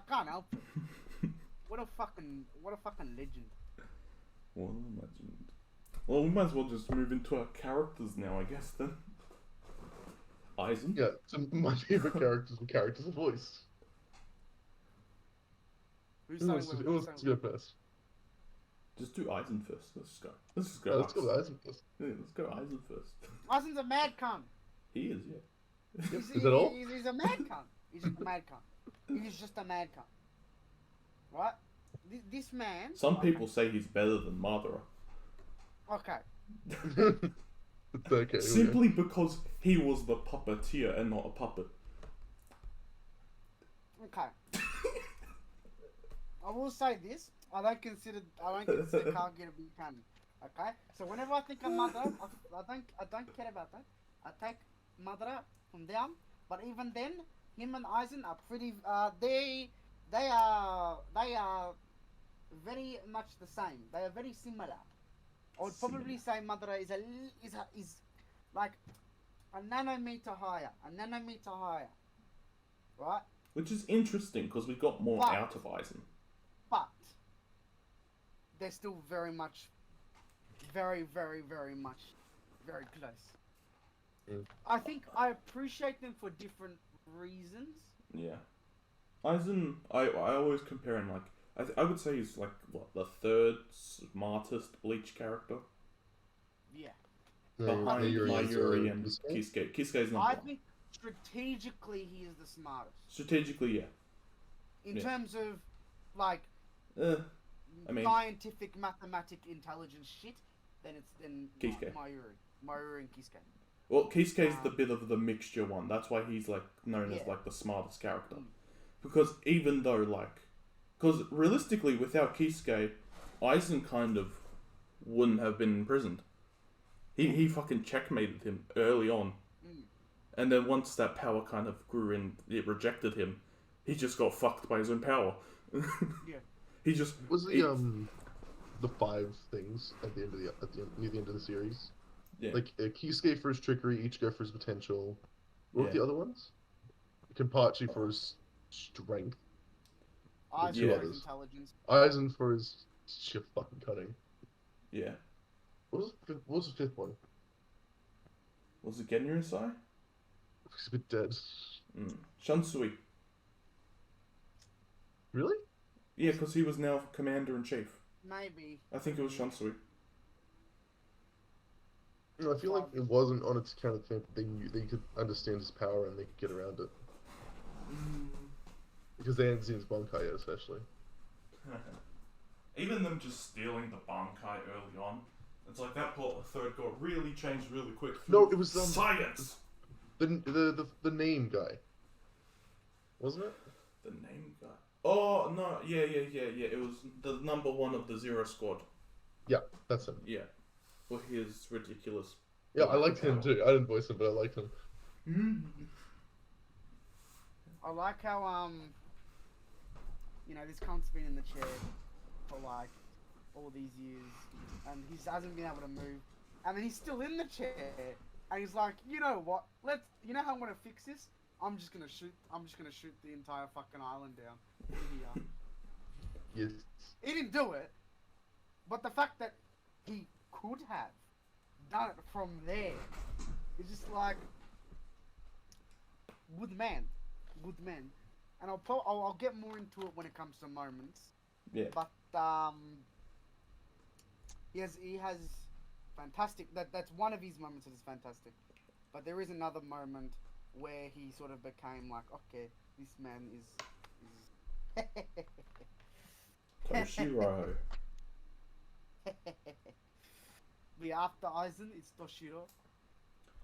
[SPEAKER 3] can't help it. What a fucking legend.
[SPEAKER 1] What a legend. Well, we might as well just move into our characters now, I guess, then. Aizen?
[SPEAKER 2] Yeah, so my favorite characters were characters of voice.
[SPEAKER 3] Who's
[SPEAKER 2] Who
[SPEAKER 3] starting
[SPEAKER 2] wants
[SPEAKER 3] with?
[SPEAKER 2] to, who wants to go first?
[SPEAKER 1] Just do Aizen first. Let's just go. Let's just go.
[SPEAKER 2] Let's go with Aizen first.
[SPEAKER 1] Yeah, let's go Aizen first.
[SPEAKER 3] Aizen's a mad cunt.
[SPEAKER 1] He is, yeah.
[SPEAKER 2] Is that all?
[SPEAKER 3] He's a mad cunt. He's just a mad cunt. He's just a mad cunt. Right? This man...
[SPEAKER 1] Some people say he's better than Madara.
[SPEAKER 3] Okay.
[SPEAKER 2] It's okay.
[SPEAKER 1] Simply because he was the puppeteer and not a puppet.
[SPEAKER 3] Okay. I will say this. I don't consider Kage to be canon. Okay? So whenever I think of Madara, I don't care about that. I take Madara from down. But even then, him and Aizen are pretty... They are very much the same. They are very similar. I would probably say Madara is like a nanometer higher. Right?
[SPEAKER 1] Which is interesting, because we got more
[SPEAKER 3] But-
[SPEAKER 1] out of Aizen.
[SPEAKER 3] But they're still very much, very, very, very much, very close.
[SPEAKER 2] Mm.
[SPEAKER 3] I think I appreciate them for different reasons.
[SPEAKER 1] Yeah. Aizen, I always compare him, like, I would say he's, like, what, the third smartest Bleach character?
[SPEAKER 3] Yeah.
[SPEAKER 1] Behind Mayuri and Kisuke. Kisuke's not
[SPEAKER 3] I
[SPEAKER 1] one.
[SPEAKER 3] think strategically he is the smartest.
[SPEAKER 1] Strategically, yeah.
[SPEAKER 3] In
[SPEAKER 1] Yeah.
[SPEAKER 3] terms of, like,
[SPEAKER 1] I mean-
[SPEAKER 3] scientific, mathematic intelligence shit, then it's
[SPEAKER 1] Kisuke.
[SPEAKER 3] Mayuri and Kisuke.
[SPEAKER 1] Well, Kisuke's the bit of the mixture one. That's why he's, like, known as,
[SPEAKER 3] Yeah.
[SPEAKER 1] like, the smartest character.
[SPEAKER 3] Mm.
[SPEAKER 1] Because even though, like... Because realistically, without Kisuke, Aizen kind of wouldn't have been imprisoned. He fucking checkmated him early on.
[SPEAKER 3] Mm.
[SPEAKER 1] And then once that power kind of grew and it rejected him, he just got fucked by his own power.
[SPEAKER 3] Yeah.
[SPEAKER 1] He just...
[SPEAKER 2] Was the 5 things at the end of near the end of the series?
[SPEAKER 1] Yeah.
[SPEAKER 2] Like Kisuke for his trickery, Ichigo for his potential. What were
[SPEAKER 1] Yeah.
[SPEAKER 2] the other ones? Kenpachi for his strength.
[SPEAKER 3] Aizen
[SPEAKER 2] two
[SPEAKER 3] for
[SPEAKER 2] others.
[SPEAKER 3] his intelligence.
[SPEAKER 2] Aizen for his sheer fucking cutting.
[SPEAKER 1] Yeah.
[SPEAKER 2] What was the 5th one?
[SPEAKER 1] Was it Genryusai?
[SPEAKER 2] He's a bit dead.
[SPEAKER 1] Shansui.
[SPEAKER 2] Really?
[SPEAKER 1] Yeah, because he was now Commander-in-Chief.
[SPEAKER 3] Maybe.
[SPEAKER 1] I think it was Shansui.
[SPEAKER 2] No, I feel like it wasn't on its kind of thing. They could understand his power and they could get around it. Because they hadn't seen his Bankai yet, especially.
[SPEAKER 1] Even them just stealing the Bankai early on, it's like that plot, the third got really changed really quick.
[SPEAKER 2] No, it was
[SPEAKER 1] science.
[SPEAKER 2] The name guy, wasn't it?
[SPEAKER 1] The name guy. Oh no, yeah. It was the number 1 of the Zero Squad.
[SPEAKER 2] Yeah, that's him.
[SPEAKER 1] Yeah, for his ridiculous.
[SPEAKER 2] Yeah, I liked him too. I didn't voice him, but I liked him.
[SPEAKER 3] I like how this cunt's been in the chair for like all these years, and he hasn't been able to move, and then he's still in the chair, and he's like, you know what? You know how I'm gonna fix this? I'm just gonna shoot the entire fucking island down. Here.
[SPEAKER 2] Yes.
[SPEAKER 3] He didn't do it, but the fact that he could have done it from there is just like good man. And I'll get more into it when it comes to moments.
[SPEAKER 1] Yeah.
[SPEAKER 3] But he has fantastic. That's one of his moments that is fantastic. But there is another moment where he sort of became like, okay, this man is
[SPEAKER 1] Toshiro.
[SPEAKER 3] The after Aizen, it's Toshiro.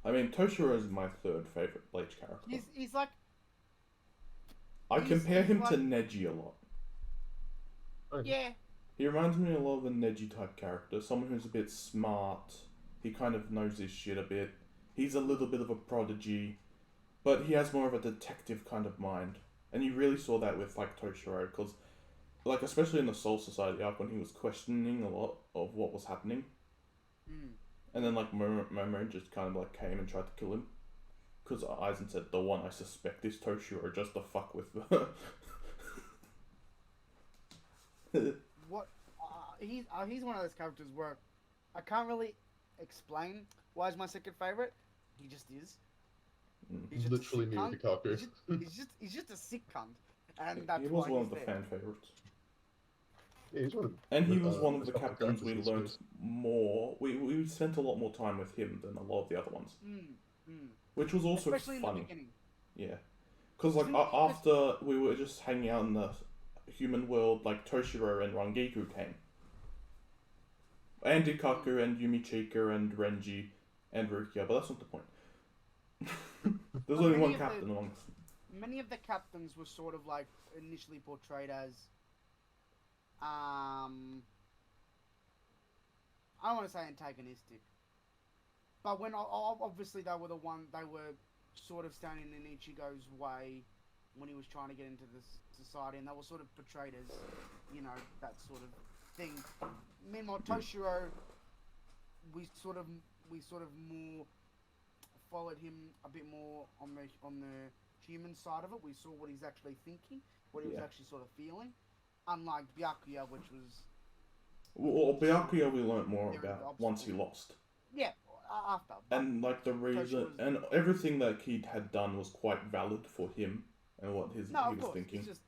[SPEAKER 1] I mean, Toshiro is my 3rd favorite Bleach character.
[SPEAKER 3] He's like,
[SPEAKER 1] I compare him
[SPEAKER 3] he's
[SPEAKER 1] to
[SPEAKER 3] like-
[SPEAKER 1] Neji a lot.
[SPEAKER 3] yeah,
[SPEAKER 1] He reminds me a lot of a Neji type character, someone who's a bit smart. He kind of knows his shit a bit. He's a little bit of a prodigy, but he has more of a detective kind of mind. And you really saw that with like Toshiro, because, like, especially in the Soul Society arc when he was questioning a lot of what was happening, and then like Momo just kind of like came and tried to kill him, because Aizen said the one I suspect is Toshiro just to fuck with.
[SPEAKER 3] what he's one of those characters where I can't really explain why he's my second favorite. He just is. He's just
[SPEAKER 2] Literally
[SPEAKER 3] a
[SPEAKER 2] me
[SPEAKER 3] sick
[SPEAKER 2] with
[SPEAKER 3] cunt.
[SPEAKER 2] Lukaku.
[SPEAKER 3] He's just a sick cunt, and that's
[SPEAKER 1] He was
[SPEAKER 3] why
[SPEAKER 1] one
[SPEAKER 3] he's
[SPEAKER 1] of the
[SPEAKER 3] there.
[SPEAKER 1] fan favorites.
[SPEAKER 2] Yeah, he's one of
[SPEAKER 1] And he
[SPEAKER 2] the
[SPEAKER 1] was one of
[SPEAKER 2] most
[SPEAKER 1] the
[SPEAKER 2] popular
[SPEAKER 1] captains
[SPEAKER 2] characters
[SPEAKER 1] we
[SPEAKER 2] in the
[SPEAKER 1] learnt
[SPEAKER 2] series.
[SPEAKER 1] more. We spent a lot more time with him than a lot of the other ones,
[SPEAKER 3] Mm.
[SPEAKER 1] which was also
[SPEAKER 3] Especially in the
[SPEAKER 1] funny.
[SPEAKER 3] beginning.
[SPEAKER 1] Yeah, because like
[SPEAKER 3] Isn't it-
[SPEAKER 1] after we were just hanging out in the human world, like Toshiro and Rangiku came, and Ikaku and Yumichika and Renji and Rukia, but that's not the point. There's only
[SPEAKER 3] Many
[SPEAKER 1] one
[SPEAKER 3] of the-
[SPEAKER 1] captain among us.
[SPEAKER 3] Many of the captains were sort of like initially portrayed as, I don't want to say antagonistic, but when obviously they were sort of standing in Ichigo's way when he was trying to get into this society, and they were sort of portrayed as, that sort of thing. Meanwhile, Toshiro, we sort of more followed him a bit more on the human side of it. We saw what he's actually thinking, what he was actually sort of feeling. Unlike Byakuya, which was
[SPEAKER 1] Well, Byakuya we learnt more
[SPEAKER 3] There is
[SPEAKER 1] about
[SPEAKER 3] obstacle.
[SPEAKER 1] once he lost.
[SPEAKER 3] after. But
[SPEAKER 1] And like the reason
[SPEAKER 3] Toshiro's-
[SPEAKER 1] and everything that he had done was quite valid for him and what he
[SPEAKER 3] of
[SPEAKER 1] was
[SPEAKER 3] course,
[SPEAKER 1] thinking.
[SPEAKER 3] it's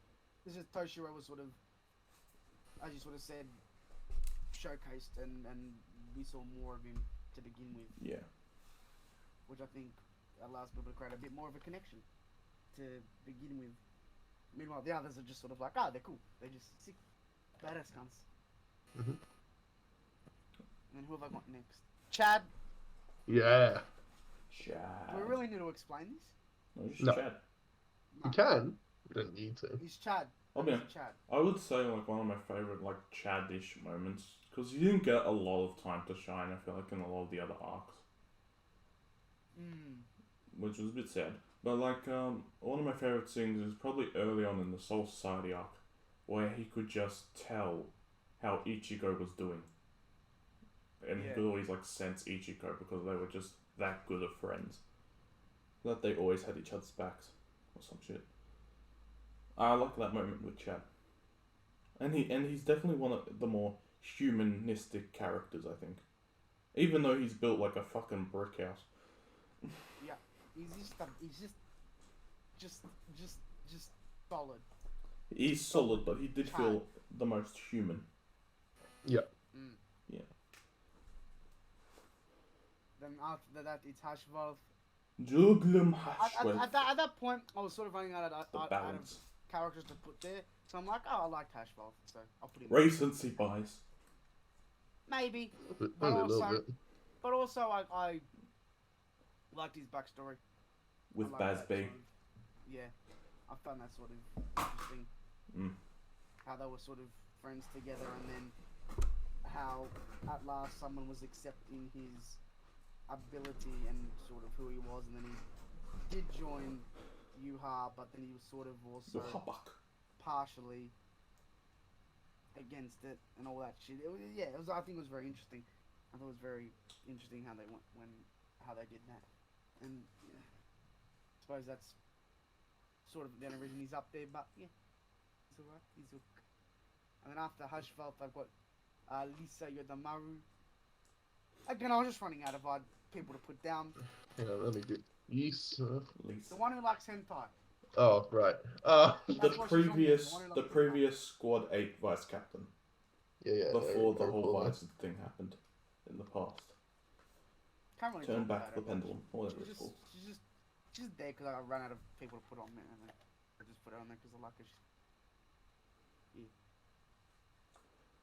[SPEAKER 3] just Toshiro was sort of, as you sort of said, showcased, and we saw more of him to begin with,
[SPEAKER 1] Yeah.
[SPEAKER 3] which I think allows people to create a bit more of a connection to begin with. Meanwhile, the others are just sort of like, they're cool. They're just sick, badass cunts.
[SPEAKER 2] Mhm.
[SPEAKER 3] And then who have I got next? Chad.
[SPEAKER 2] Yeah.
[SPEAKER 1] Chad.
[SPEAKER 3] Do we really need to explain this?
[SPEAKER 1] No, just
[SPEAKER 2] No.
[SPEAKER 1] Chad.
[SPEAKER 2] You can. You don't need to.
[SPEAKER 3] He's Chad.
[SPEAKER 1] I mean,
[SPEAKER 3] He's Chad.
[SPEAKER 1] I would say like one of my favorite like Chadish moments because he didn't get a lot of time to shine. I feel like in a lot of the other arcs, which was a bit sad. But like one of my favorite scenes is probably early on in the Soul Society arc, where he could just tell how Ichigo was doing, and he
[SPEAKER 3] Yeah.
[SPEAKER 1] could always like sense Ichigo because they were just that good of friends, that they always had each other's backs or some shit. I like that moment with Chad. And he's definitely one of the more humanistic characters, I think. Even though he's built like a fucking brick house.
[SPEAKER 3] He's just solid.
[SPEAKER 1] He's solid, but he did feel the most human.
[SPEAKER 2] Yeah.
[SPEAKER 1] Yeah.
[SPEAKER 3] Then after that, it's Hashvalth.
[SPEAKER 1] Juglum
[SPEAKER 3] At
[SPEAKER 1] Hashwell.
[SPEAKER 3] that point, I was sort of running out
[SPEAKER 1] The
[SPEAKER 3] of
[SPEAKER 1] balance.
[SPEAKER 3] characters to put there. So I'm like, I like Hashvalth, so I'll put him.
[SPEAKER 1] Recency bias.
[SPEAKER 3] Maybe.
[SPEAKER 2] But
[SPEAKER 3] But
[SPEAKER 2] only a little
[SPEAKER 3] also-
[SPEAKER 2] bit.
[SPEAKER 3] But also, I liked his backstory.
[SPEAKER 1] With
[SPEAKER 3] I like that
[SPEAKER 1] Bazby.
[SPEAKER 3] sort of- yeah, I found that sort of interesting.
[SPEAKER 1] Mm.
[SPEAKER 3] How they were sort of friends together, and then how at last someone was accepting his ability and sort of who he was, and then he did join Yuha, but then he was sort of also
[SPEAKER 1] Habak.
[SPEAKER 3] partially against it and all that shit. I think it was very interesting. I thought it was very interesting how they how they did that, and yeah, I suppose that's sort of the only reason he's up there. But yeah, it's alright. He's okay. And then after Hashvalth, I've got Lisa Yodamaru. Again, I was just running out of people to put down.
[SPEAKER 2] Yeah, let me get. Yes.
[SPEAKER 1] Lisa.
[SPEAKER 3] The one who likes hentai.
[SPEAKER 2] Oh, right.
[SPEAKER 1] The
[SPEAKER 3] That's what she's on there,
[SPEAKER 1] previous,
[SPEAKER 3] the one who
[SPEAKER 1] the
[SPEAKER 3] likes
[SPEAKER 1] previous Squad 8 vice captain.
[SPEAKER 2] Yeah.
[SPEAKER 1] Before the
[SPEAKER 2] I
[SPEAKER 1] whole
[SPEAKER 2] recall that.
[SPEAKER 1] vice thing happened in the past.
[SPEAKER 3] Can't really
[SPEAKER 1] Turn
[SPEAKER 3] talk
[SPEAKER 1] back
[SPEAKER 3] about
[SPEAKER 1] the
[SPEAKER 3] it, but
[SPEAKER 1] pendulum, or whatever
[SPEAKER 3] She's
[SPEAKER 1] it's
[SPEAKER 3] just,
[SPEAKER 1] called.
[SPEAKER 3] she's just there because I ran out of people to put on there, and then I just put it on there because I like her.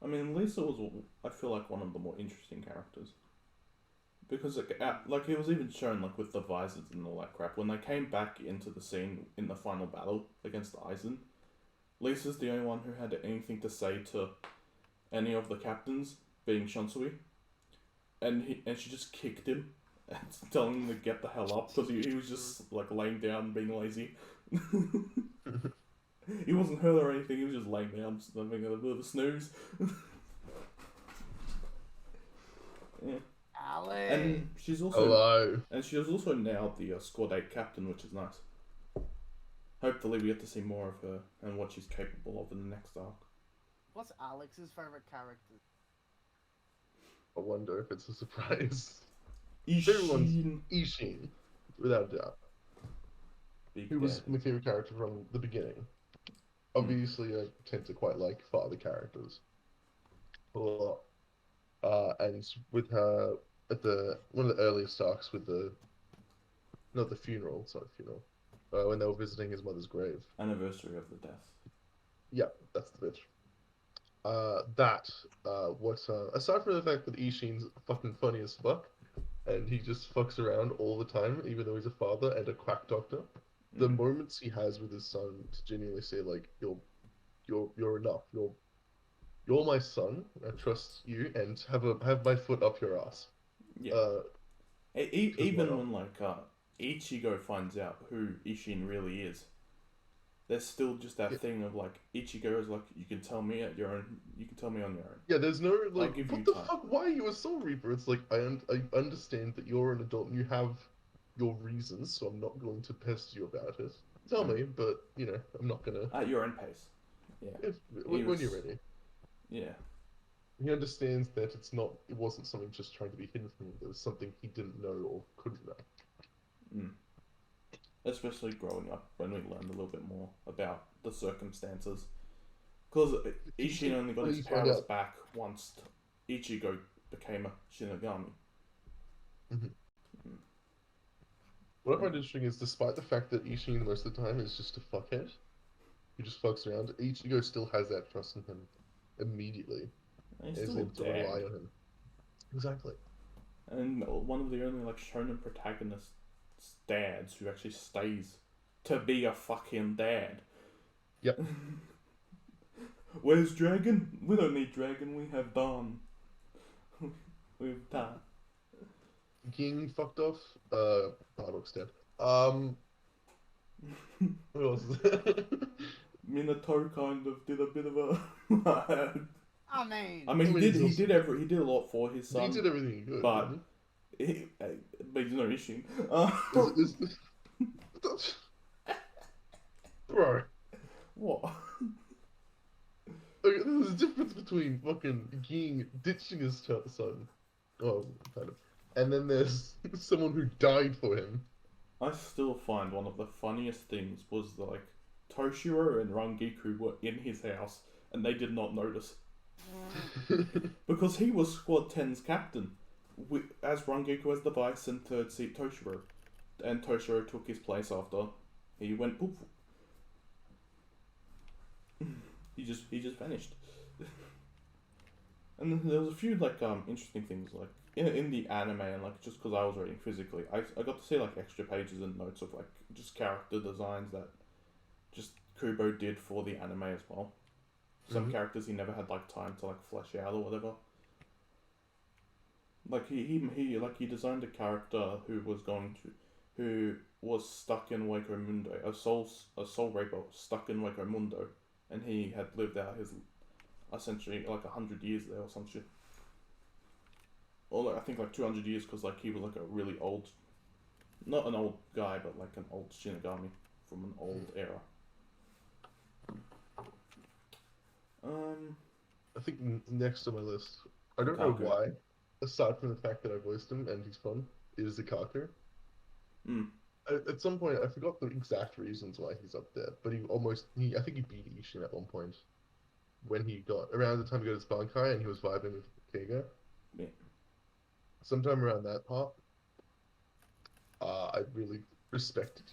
[SPEAKER 1] I mean, Lisa was, I feel like, one of the more interesting characters. Because, like, it was even shown, like, with the visors and all that crap. When they came back into the scene in the final battle against Aizen, Lisa's the only one who had anything to say to any of the captains, being Shansui. And she just kicked him, and telling him to get the hell up, because he was just, like, laying down, being lazy. He wasn't hurt or anything, he was just laying down, just having a bit of a snooze. Yeah.
[SPEAKER 3] Ali.
[SPEAKER 1] And she's also
[SPEAKER 2] Hello.
[SPEAKER 1] she is also now the Squad 8 captain, which is nice. Hopefully we get to see more of her and what she's capable of in the next arc.
[SPEAKER 3] What's Alex's favorite character?
[SPEAKER 2] I wonder if it's a surprise.
[SPEAKER 1] Ishin.
[SPEAKER 2] Ishin, without a doubt.
[SPEAKER 1] Big
[SPEAKER 2] Who was
[SPEAKER 1] Dad.
[SPEAKER 2] my favorite character from the beginning. Obviously, I tend to quite like father characters a lot. And with her at one of the earliest arcs with not the funeral, sorry, funeral. When they were visiting his mother's grave.
[SPEAKER 1] Anniversary of the death.
[SPEAKER 2] Yeah, that's the bitch. Aside from the fact that Ishin's fucking funny as fuck, and he just fucks around all the time, even though he's a father and a quack doctor. The moments he has with his son to genuinely say like, you're enough. You're my son. I trust you, and have my foot up your ass.
[SPEAKER 1] Yeah.
[SPEAKER 2] Why
[SPEAKER 1] Even
[SPEAKER 2] not?
[SPEAKER 1] when like Ichigo finds out who Ishin really is, there's still just that
[SPEAKER 2] Yeah.
[SPEAKER 1] thing of like Ichigo is like, you can tell me at your own. You can tell me on your own.
[SPEAKER 2] Yeah, there's no like,
[SPEAKER 1] give
[SPEAKER 2] what
[SPEAKER 1] you
[SPEAKER 2] the
[SPEAKER 1] time.
[SPEAKER 2] fuck? Why are you a Soul Reaper? It's like I understand that you're an adult and you have your reasons, so I'm not going to pester you about it. Tell me, but I'm not gonna.
[SPEAKER 1] At your own pace. Yeah.
[SPEAKER 2] When you're ready.
[SPEAKER 1] Yeah.
[SPEAKER 2] He understands that it wasn't something just trying to be hidden from him. There was something he didn't know or couldn't know.
[SPEAKER 1] Especially growing up when we learned a little bit more about the circumstances. Because Ishin only got his powers back once Ichigo became a Shinigami.
[SPEAKER 2] What I find interesting is, despite the fact that Ishin most of the time is just a fuckhead, he just fucks around, Ichigo still has that trust in him immediately.
[SPEAKER 1] And he's
[SPEAKER 2] Is
[SPEAKER 1] still a
[SPEAKER 2] able to
[SPEAKER 1] dad.
[SPEAKER 2] rely on him. Exactly.
[SPEAKER 1] And one of the only like shonen protagonists' dads who actually stays to be a fucking dad.
[SPEAKER 2] Yep.
[SPEAKER 1] Where's Dragon? We don't need Dragon, we have Dawn. We've done.
[SPEAKER 2] King fucked off. Bardock's dead. What else is there?
[SPEAKER 1] Minato kind of did a bit of a.
[SPEAKER 3] I
[SPEAKER 1] I mean, he
[SPEAKER 2] he's
[SPEAKER 1] did a lot for his son.
[SPEAKER 2] He did everything he could.
[SPEAKER 1] But
[SPEAKER 2] didn't
[SPEAKER 1] but he's no issue.
[SPEAKER 2] Bro.
[SPEAKER 1] What?
[SPEAKER 2] Okay, there's a difference between fucking Ging ditching his son. Oh, kind of. And then there's someone who died for him.
[SPEAKER 1] I still find one of the funniest things was like Toshiro and Rangiku were in his house and they did not notice. Because he was Squad 10's captain, as Rangiku as the vice and third seat Toshiro. And Toshiro took his place after he went poof. He just vanished. And there was a few like interesting things like in the anime, and like just because I was reading physically, I got to see like extra pages and notes of like just character designs that just Kubo did for the anime as well. Some characters he never had like time to like flesh out or whatever. Like he designed a character who was stuck in Waco Mundo, a soul raper stuck in Waco Mundo, and he had lived out his essentially like 100 years there or some shit. Or like, I think like 200 years because like he was like a really old, not an old guy, but like an old Shinigami from an old era.
[SPEAKER 2] I think next on my list, I don't know why, aside from the fact that I voiced him and he's fun, is Ikaku. At some point, I forgot the exact reasons why he's up there, but I think he beat Ishin at one point. When he got, around the time he got his Bankai and he was vibing with Keiga.
[SPEAKER 1] Yeah.
[SPEAKER 2] Sometime around that part, I really respected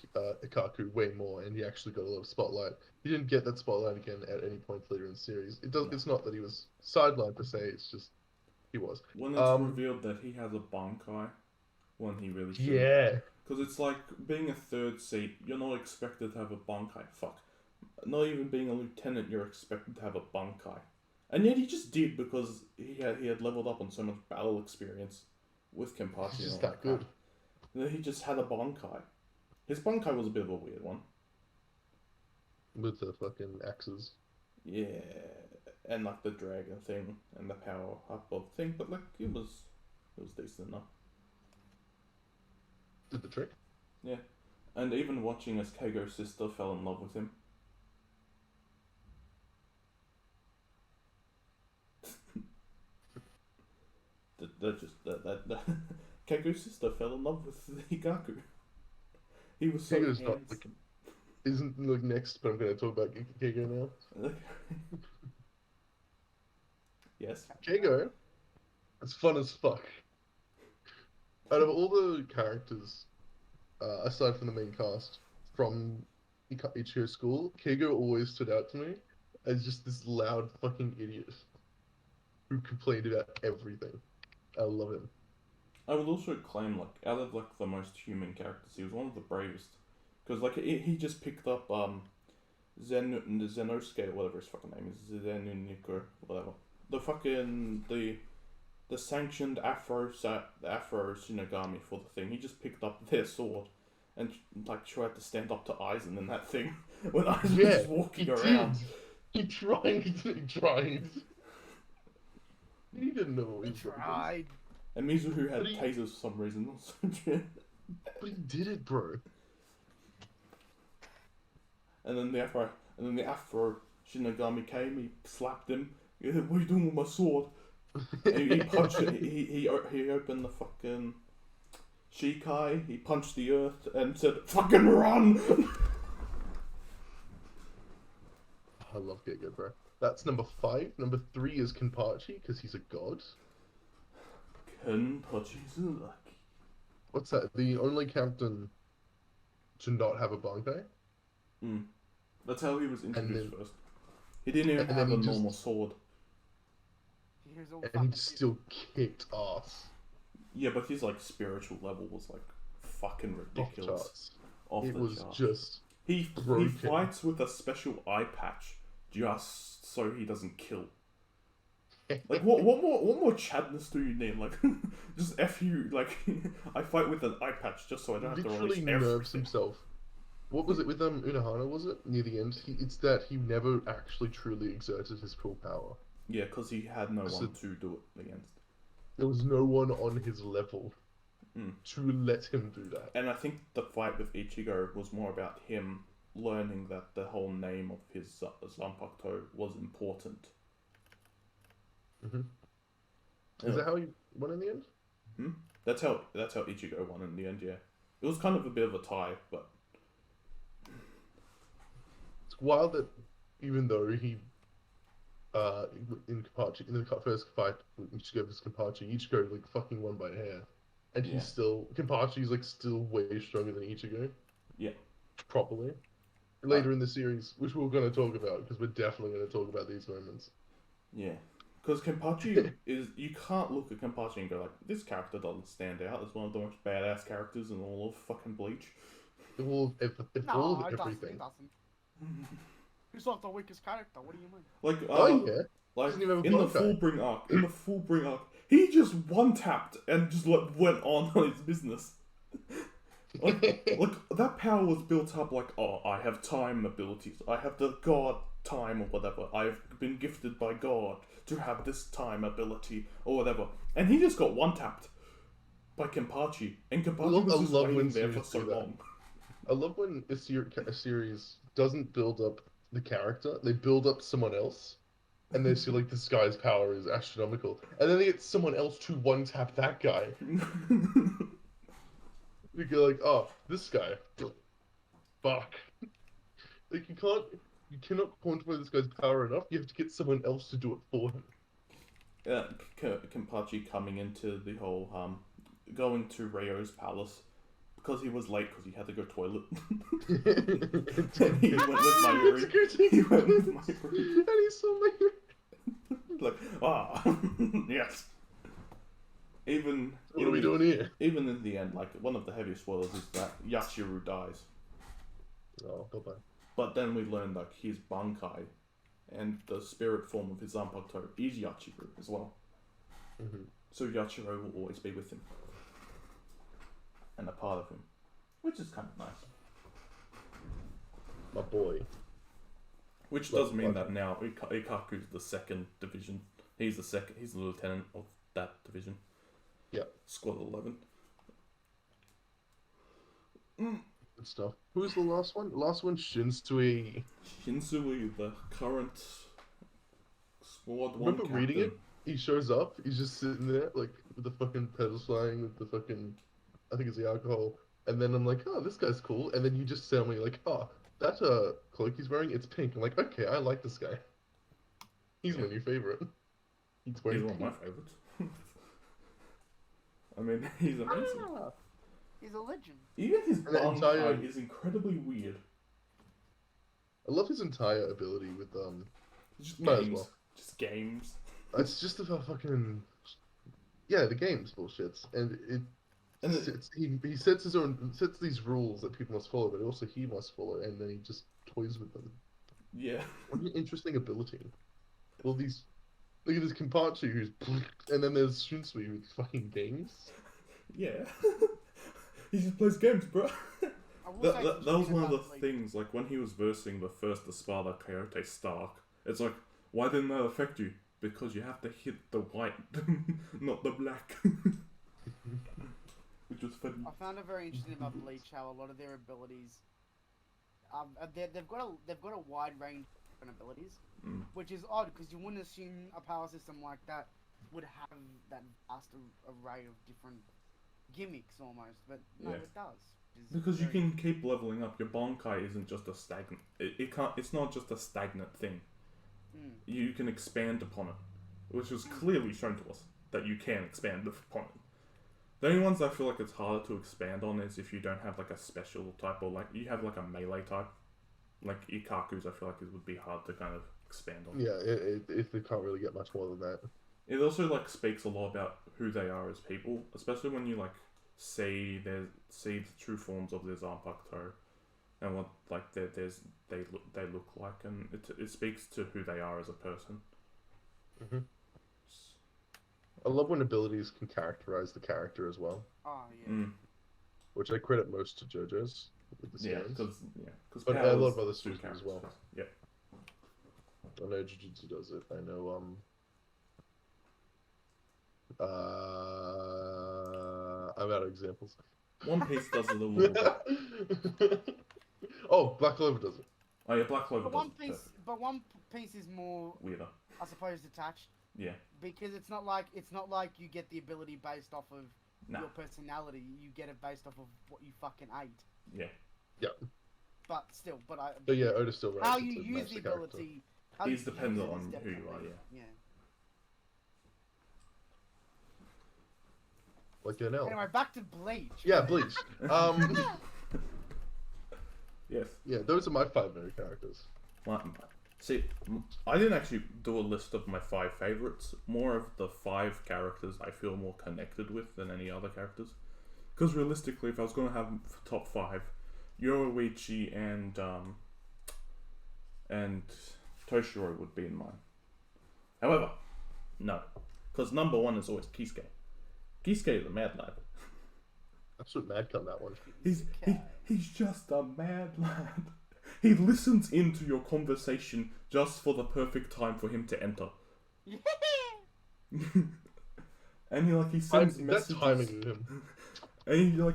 [SPEAKER 2] Ikaku way more, and he actually got a lot of spotlight. He didn't get that spotlight again at any point later in the series. It's not that he was sidelined per se, it's just he was.
[SPEAKER 1] When it's revealed that he has a Bankai, when he really should.
[SPEAKER 2] Yeah.
[SPEAKER 1] Because it's like being a third seat, you're not expected to have a Bankai. Fuck. Not even being a lieutenant, you're expected to have a Bankai. And yet he just did because he had leveled up on so much battle experience with Kenpachi.
[SPEAKER 2] He's just that good.
[SPEAKER 1] He just had a Bankai. His Bankai was a bit of a weird one.
[SPEAKER 2] With the fucking axes.
[SPEAKER 1] Yeah. And like the dragon thing and the power up of thing, but like it was decent enough.
[SPEAKER 2] Did the trick.
[SPEAKER 1] Yeah. And even watching as Keigo's sister fell in love with him. They're just Keiko's sister fell in love with Hikaku. He was so
[SPEAKER 2] Keigo's not,
[SPEAKER 1] handsome.
[SPEAKER 2] isn't like next, but I'm going to talk about Keigo now.
[SPEAKER 1] Yes.
[SPEAKER 2] Keigo, it's fun as fuck. Out of all the characters, aside from the main cast, from Ichigo School, Keigo always stood out to me as just this loud fucking idiot who complained about everything. I love him.
[SPEAKER 1] I would also claim, like, out of like the most human characters, he was one of the bravest. Because like he just picked up Zenosuke or whatever his fucking name is, Zenuniko, whatever. The fucking the sanctioned Afro Shinigami for the thing. He just picked up their sword and like tried to stand up to Aizen in that thing when Aizen was just walking around.
[SPEAKER 2] He tried. He didn't know what he was going to
[SPEAKER 3] Tried.
[SPEAKER 1] And Mizuho had
[SPEAKER 2] But he-
[SPEAKER 1] tasers for some reason.
[SPEAKER 2] do. But he did it, bro.
[SPEAKER 1] And then the Afro Shinigami came. He slapped him. He said, "What are you doing with my sword?" And he punched it. He opened the fucking Shikai. He punched the earth and said, "Fucking run!"
[SPEAKER 2] I love Giga, bro. That's number 5. Number 3 is Kenpachi, because he's a god.
[SPEAKER 1] Kenpachi's lucky.
[SPEAKER 2] What's that? The only captain to not have a Bankai?
[SPEAKER 1] That's how he was introduced
[SPEAKER 2] then-
[SPEAKER 1] first. He didn't even
[SPEAKER 2] and
[SPEAKER 1] have a
[SPEAKER 2] then he
[SPEAKER 1] normal
[SPEAKER 2] just-
[SPEAKER 1] sword.
[SPEAKER 3] He was all
[SPEAKER 2] And
[SPEAKER 3] fucking
[SPEAKER 2] he still kicked ass.
[SPEAKER 1] Yeah, but his like spiritual level was like fucking
[SPEAKER 2] Off
[SPEAKER 1] ridiculous.
[SPEAKER 2] charts.
[SPEAKER 1] Off
[SPEAKER 2] It
[SPEAKER 1] the
[SPEAKER 2] was
[SPEAKER 1] charts.
[SPEAKER 2] just...
[SPEAKER 1] He
[SPEAKER 2] broken.
[SPEAKER 1] fights with a special eye patch just so he doesn't kill. Like what more Chadness do you need? Like just F you, like I fight with an eye patch just so I don't have to
[SPEAKER 2] literally
[SPEAKER 1] release
[SPEAKER 2] nerves
[SPEAKER 1] everything.
[SPEAKER 2] himself. What was it with Unohana, was it? Near the end? It's that he never actually truly exerted his full power.
[SPEAKER 1] Yeah, because he had no
[SPEAKER 2] So-
[SPEAKER 1] one to do it against.
[SPEAKER 2] There was no one on his level
[SPEAKER 1] Mm.
[SPEAKER 2] to let him do that.
[SPEAKER 1] And I think the fight with Ichigo was more about him learning that the whole name of his Zanpakuto was important.
[SPEAKER 2] Mhm.
[SPEAKER 1] Yeah.
[SPEAKER 2] Is that how he won in the end?
[SPEAKER 1] That's how Ichigo won in the end. Yeah, it was kind of a bit of a tie, but
[SPEAKER 2] It's wild that even though he, in Kenpachi, in the first fight, Ichigo versus Kenpachi, Ichigo like fucking won by a hair, and
[SPEAKER 1] Yeah.
[SPEAKER 2] he's still Kenpachi's like still way stronger than Ichigo.
[SPEAKER 1] Yeah.
[SPEAKER 2] Properly. Later in the series, which we're going to talk about because we're definitely going to talk about these moments.
[SPEAKER 1] yeah, because Kenpachi is, you can't look at Kenpachi and go like, this character doesn't stand out as one of the most badass characters in all of fucking Bleach.
[SPEAKER 2] All of,
[SPEAKER 3] No,
[SPEAKER 2] all of
[SPEAKER 3] it doesn't.
[SPEAKER 2] everything.
[SPEAKER 3] It doesn't. He's not the weakest character. What do you mean?
[SPEAKER 1] Like,
[SPEAKER 2] Oh yeah.
[SPEAKER 1] like
[SPEAKER 2] Doesn't even have a
[SPEAKER 1] in the
[SPEAKER 2] Bankai.
[SPEAKER 1] full bring arc, he just one tapped and just like went on his business. Like that power was built up like, oh, I have time abilities. I have the god time or whatever. I've been gifted by God to have this time ability or whatever. And he just got one tapped by Kenpachi, and Kenpachi was
[SPEAKER 2] I
[SPEAKER 1] just
[SPEAKER 2] love
[SPEAKER 1] waiting
[SPEAKER 2] when
[SPEAKER 1] there for
[SPEAKER 2] series
[SPEAKER 1] so
[SPEAKER 2] do that.
[SPEAKER 1] long.
[SPEAKER 2] I love when a series doesn't build up the character; they build up someone else, and they see like this guy's power is astronomical, and then they get someone else to one tap that guy. You go like, oh, this guy, fuck. Like you cannot quantify this guy's power enough. You have to get someone else to do it for him.
[SPEAKER 1] Yeah, Kenpachi coming into the whole going to Ryo's palace because he was late because he had to go toilet. And he went with Mayuri. He went with Mayuri.
[SPEAKER 2] And he saw Mayuri.
[SPEAKER 1] Like, yes. Even
[SPEAKER 2] What are we doing here?
[SPEAKER 1] Even in the end, like one of the heaviest spoilers is that Yachiru dies.
[SPEAKER 2] Oh, bye-bye.
[SPEAKER 1] But then we learn like his Bankai and the spirit form of his Zanpakuto is Yachiru as well.
[SPEAKER 2] Mhm.
[SPEAKER 1] So Yachiru will always be with him. And a part of him. Which is kind of nice.
[SPEAKER 2] My boy.
[SPEAKER 1] Which
[SPEAKER 2] Well,
[SPEAKER 1] does mean
[SPEAKER 2] well-
[SPEAKER 1] that now Ikaku's the second division. He's the lieutenant of that division.
[SPEAKER 2] Yeah.
[SPEAKER 1] Squad 11.
[SPEAKER 2] Good stuff. Who's the last one? Last one, Shinsui.
[SPEAKER 1] Shinsui, the current squad one
[SPEAKER 2] Remember
[SPEAKER 1] captain.
[SPEAKER 2] reading it? he shows up. He's just sitting there, like with the fucking pedals flying, with the fucking, I think it's the alcohol. And then I'm like, oh, this guy's cool. And then you just tell me like, oh, that cloak he's wearing, it's pink. I'm like, okay, I like this guy. He's
[SPEAKER 1] Yeah.
[SPEAKER 2] my new favorite. He's
[SPEAKER 1] He's
[SPEAKER 2] wearing
[SPEAKER 1] one of my
[SPEAKER 2] pink.
[SPEAKER 1] favorites. I mean, he's amazing.
[SPEAKER 2] Ah.
[SPEAKER 3] He's a legend.
[SPEAKER 1] Even his
[SPEAKER 2] And that
[SPEAKER 1] bum
[SPEAKER 2] entire-
[SPEAKER 1] fight is incredibly weird.
[SPEAKER 2] I love his entire ability with
[SPEAKER 1] Just
[SPEAKER 2] Might as
[SPEAKER 1] games.
[SPEAKER 2] well.
[SPEAKER 1] Just games.
[SPEAKER 2] It's just about fucking, yeah, the game's bullshits, and
[SPEAKER 1] And
[SPEAKER 2] he sets sets these rules that people must follow, but also he must follow, and then he just toys with them.
[SPEAKER 1] yeah.
[SPEAKER 2] What an interesting ability. All these, look at this Kenpachi who's, and then there's Shunsui with fucking games.
[SPEAKER 1] Yeah. He just plays games, bro.
[SPEAKER 3] I will
[SPEAKER 1] That,
[SPEAKER 3] say
[SPEAKER 1] that, that was
[SPEAKER 3] something
[SPEAKER 1] one of the
[SPEAKER 3] about Bleach.
[SPEAKER 1] things, like, when he was versing the first Espada Coyote Stark, it's like, why didn't that affect you? Because you have to hit the white, not the black. Which was funny.
[SPEAKER 3] I found it very interesting about Bleach how a lot of their abilities, they've got a wide range of different abilities, which is odd because you wouldn't assume a power system like that would have that vast array of different gimmicks almost, but no,
[SPEAKER 1] Yeah.
[SPEAKER 3] it does. which is
[SPEAKER 1] Because you
[SPEAKER 3] very-
[SPEAKER 1] can keep leveling up. Your Bankai isn't just a stagnant. It can't. It's not just a stagnant thing.
[SPEAKER 3] Mm.
[SPEAKER 1] You can expand upon it, which was clearly shown to us that you can expand upon it. The only ones I feel like it's harder to expand on is if you don't have like a special type, or like you have like a melee type, like Ikaku's. I feel like it would be hard to kind of expand on.
[SPEAKER 2] Yeah, they can't really get much more than that.
[SPEAKER 1] It also like speaks a lot about who they are as people, especially when you like see the true forms of their Zanpakuto and what like they look like, and it speaks to who they are as a person.
[SPEAKER 2] Mhm. I love when abilities can characterize the character as well,
[SPEAKER 3] Oh yeah.
[SPEAKER 1] Mm.
[SPEAKER 2] which I credit most to JoJo's with the
[SPEAKER 1] Yeah,
[SPEAKER 2] scans.
[SPEAKER 1] because
[SPEAKER 2] But a lot of other studios as well.
[SPEAKER 1] Yeah,
[SPEAKER 2] I know Jujutsu does it. I know I'm out of examples.
[SPEAKER 1] One Piece does a little bit.
[SPEAKER 2] Oh, Black Clover does it.
[SPEAKER 1] Oh yeah, Black Clover
[SPEAKER 3] But
[SPEAKER 1] does
[SPEAKER 3] One
[SPEAKER 1] it
[SPEAKER 3] Piece,
[SPEAKER 1] perfect.
[SPEAKER 3] but One Piece is more,
[SPEAKER 1] Weirder.
[SPEAKER 3] I suppose, detached
[SPEAKER 1] Yeah,
[SPEAKER 3] because it's not like you get the ability based off of
[SPEAKER 1] nah,
[SPEAKER 3] your personality. You get it based off of what you fucking ate.
[SPEAKER 1] yeah.
[SPEAKER 3] But still,
[SPEAKER 2] But yeah, Oda still writes
[SPEAKER 3] how
[SPEAKER 2] it
[SPEAKER 3] you
[SPEAKER 2] to
[SPEAKER 3] use
[SPEAKER 2] match
[SPEAKER 3] the
[SPEAKER 2] the character.
[SPEAKER 3] ability. How
[SPEAKER 1] It's
[SPEAKER 3] you
[SPEAKER 1] dependent
[SPEAKER 3] use it is
[SPEAKER 1] on who you are,
[SPEAKER 3] definitely-
[SPEAKER 1] yeah.
[SPEAKER 2] Like an L.
[SPEAKER 3] Anyway, back to Bleach.
[SPEAKER 2] Yeah, Bleach.
[SPEAKER 1] Yes.
[SPEAKER 2] Yeah, those are my 5 main characters.
[SPEAKER 1] See, I didn't actually do a list of my 5 favorites. More of the 5 characters I feel more connected with than any other characters. Because realistically, if I was going to have top 5, Yoruichi and Toshiro would be in mine. However, no, because number 1 is always Kisuke. Kisuke is a mad lad.
[SPEAKER 2] Absolute mad cunt, that one.
[SPEAKER 1] He's just a mad lad. He listens into your conversation just for the perfect time for him to enter. And he sends
[SPEAKER 2] That
[SPEAKER 1] messages.
[SPEAKER 2] timing of him.
[SPEAKER 1] And he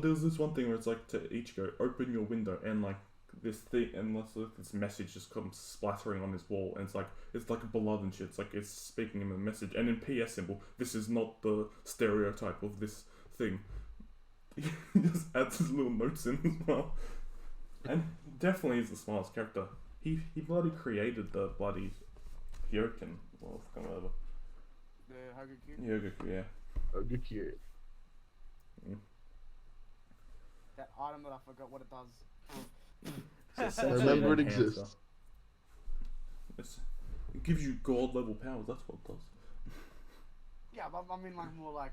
[SPEAKER 1] there's this one thing where it's like to Ichigo, open your window, and like this thing, and this message just comes splattering on his wall, and it's like blood and shit. It's like it's speaking him a message, and in PS symbol, this is not the stereotype of this thing. He just adds his little notes in as well, and he definitely is the smartest character. He bloody created the bloody Hyokin, or whatever.
[SPEAKER 3] The Hagakure.
[SPEAKER 1] Hyogoku, yeah.
[SPEAKER 2] Oh, good kid.
[SPEAKER 3] That item that I forgot what it does.
[SPEAKER 1] It's
[SPEAKER 2] I
[SPEAKER 1] essentially
[SPEAKER 2] remember
[SPEAKER 1] an
[SPEAKER 2] it
[SPEAKER 1] enhancer.
[SPEAKER 2] exists.
[SPEAKER 1] It gives you god level powers. That's what it does.
[SPEAKER 3] Yeah, but I mean like more like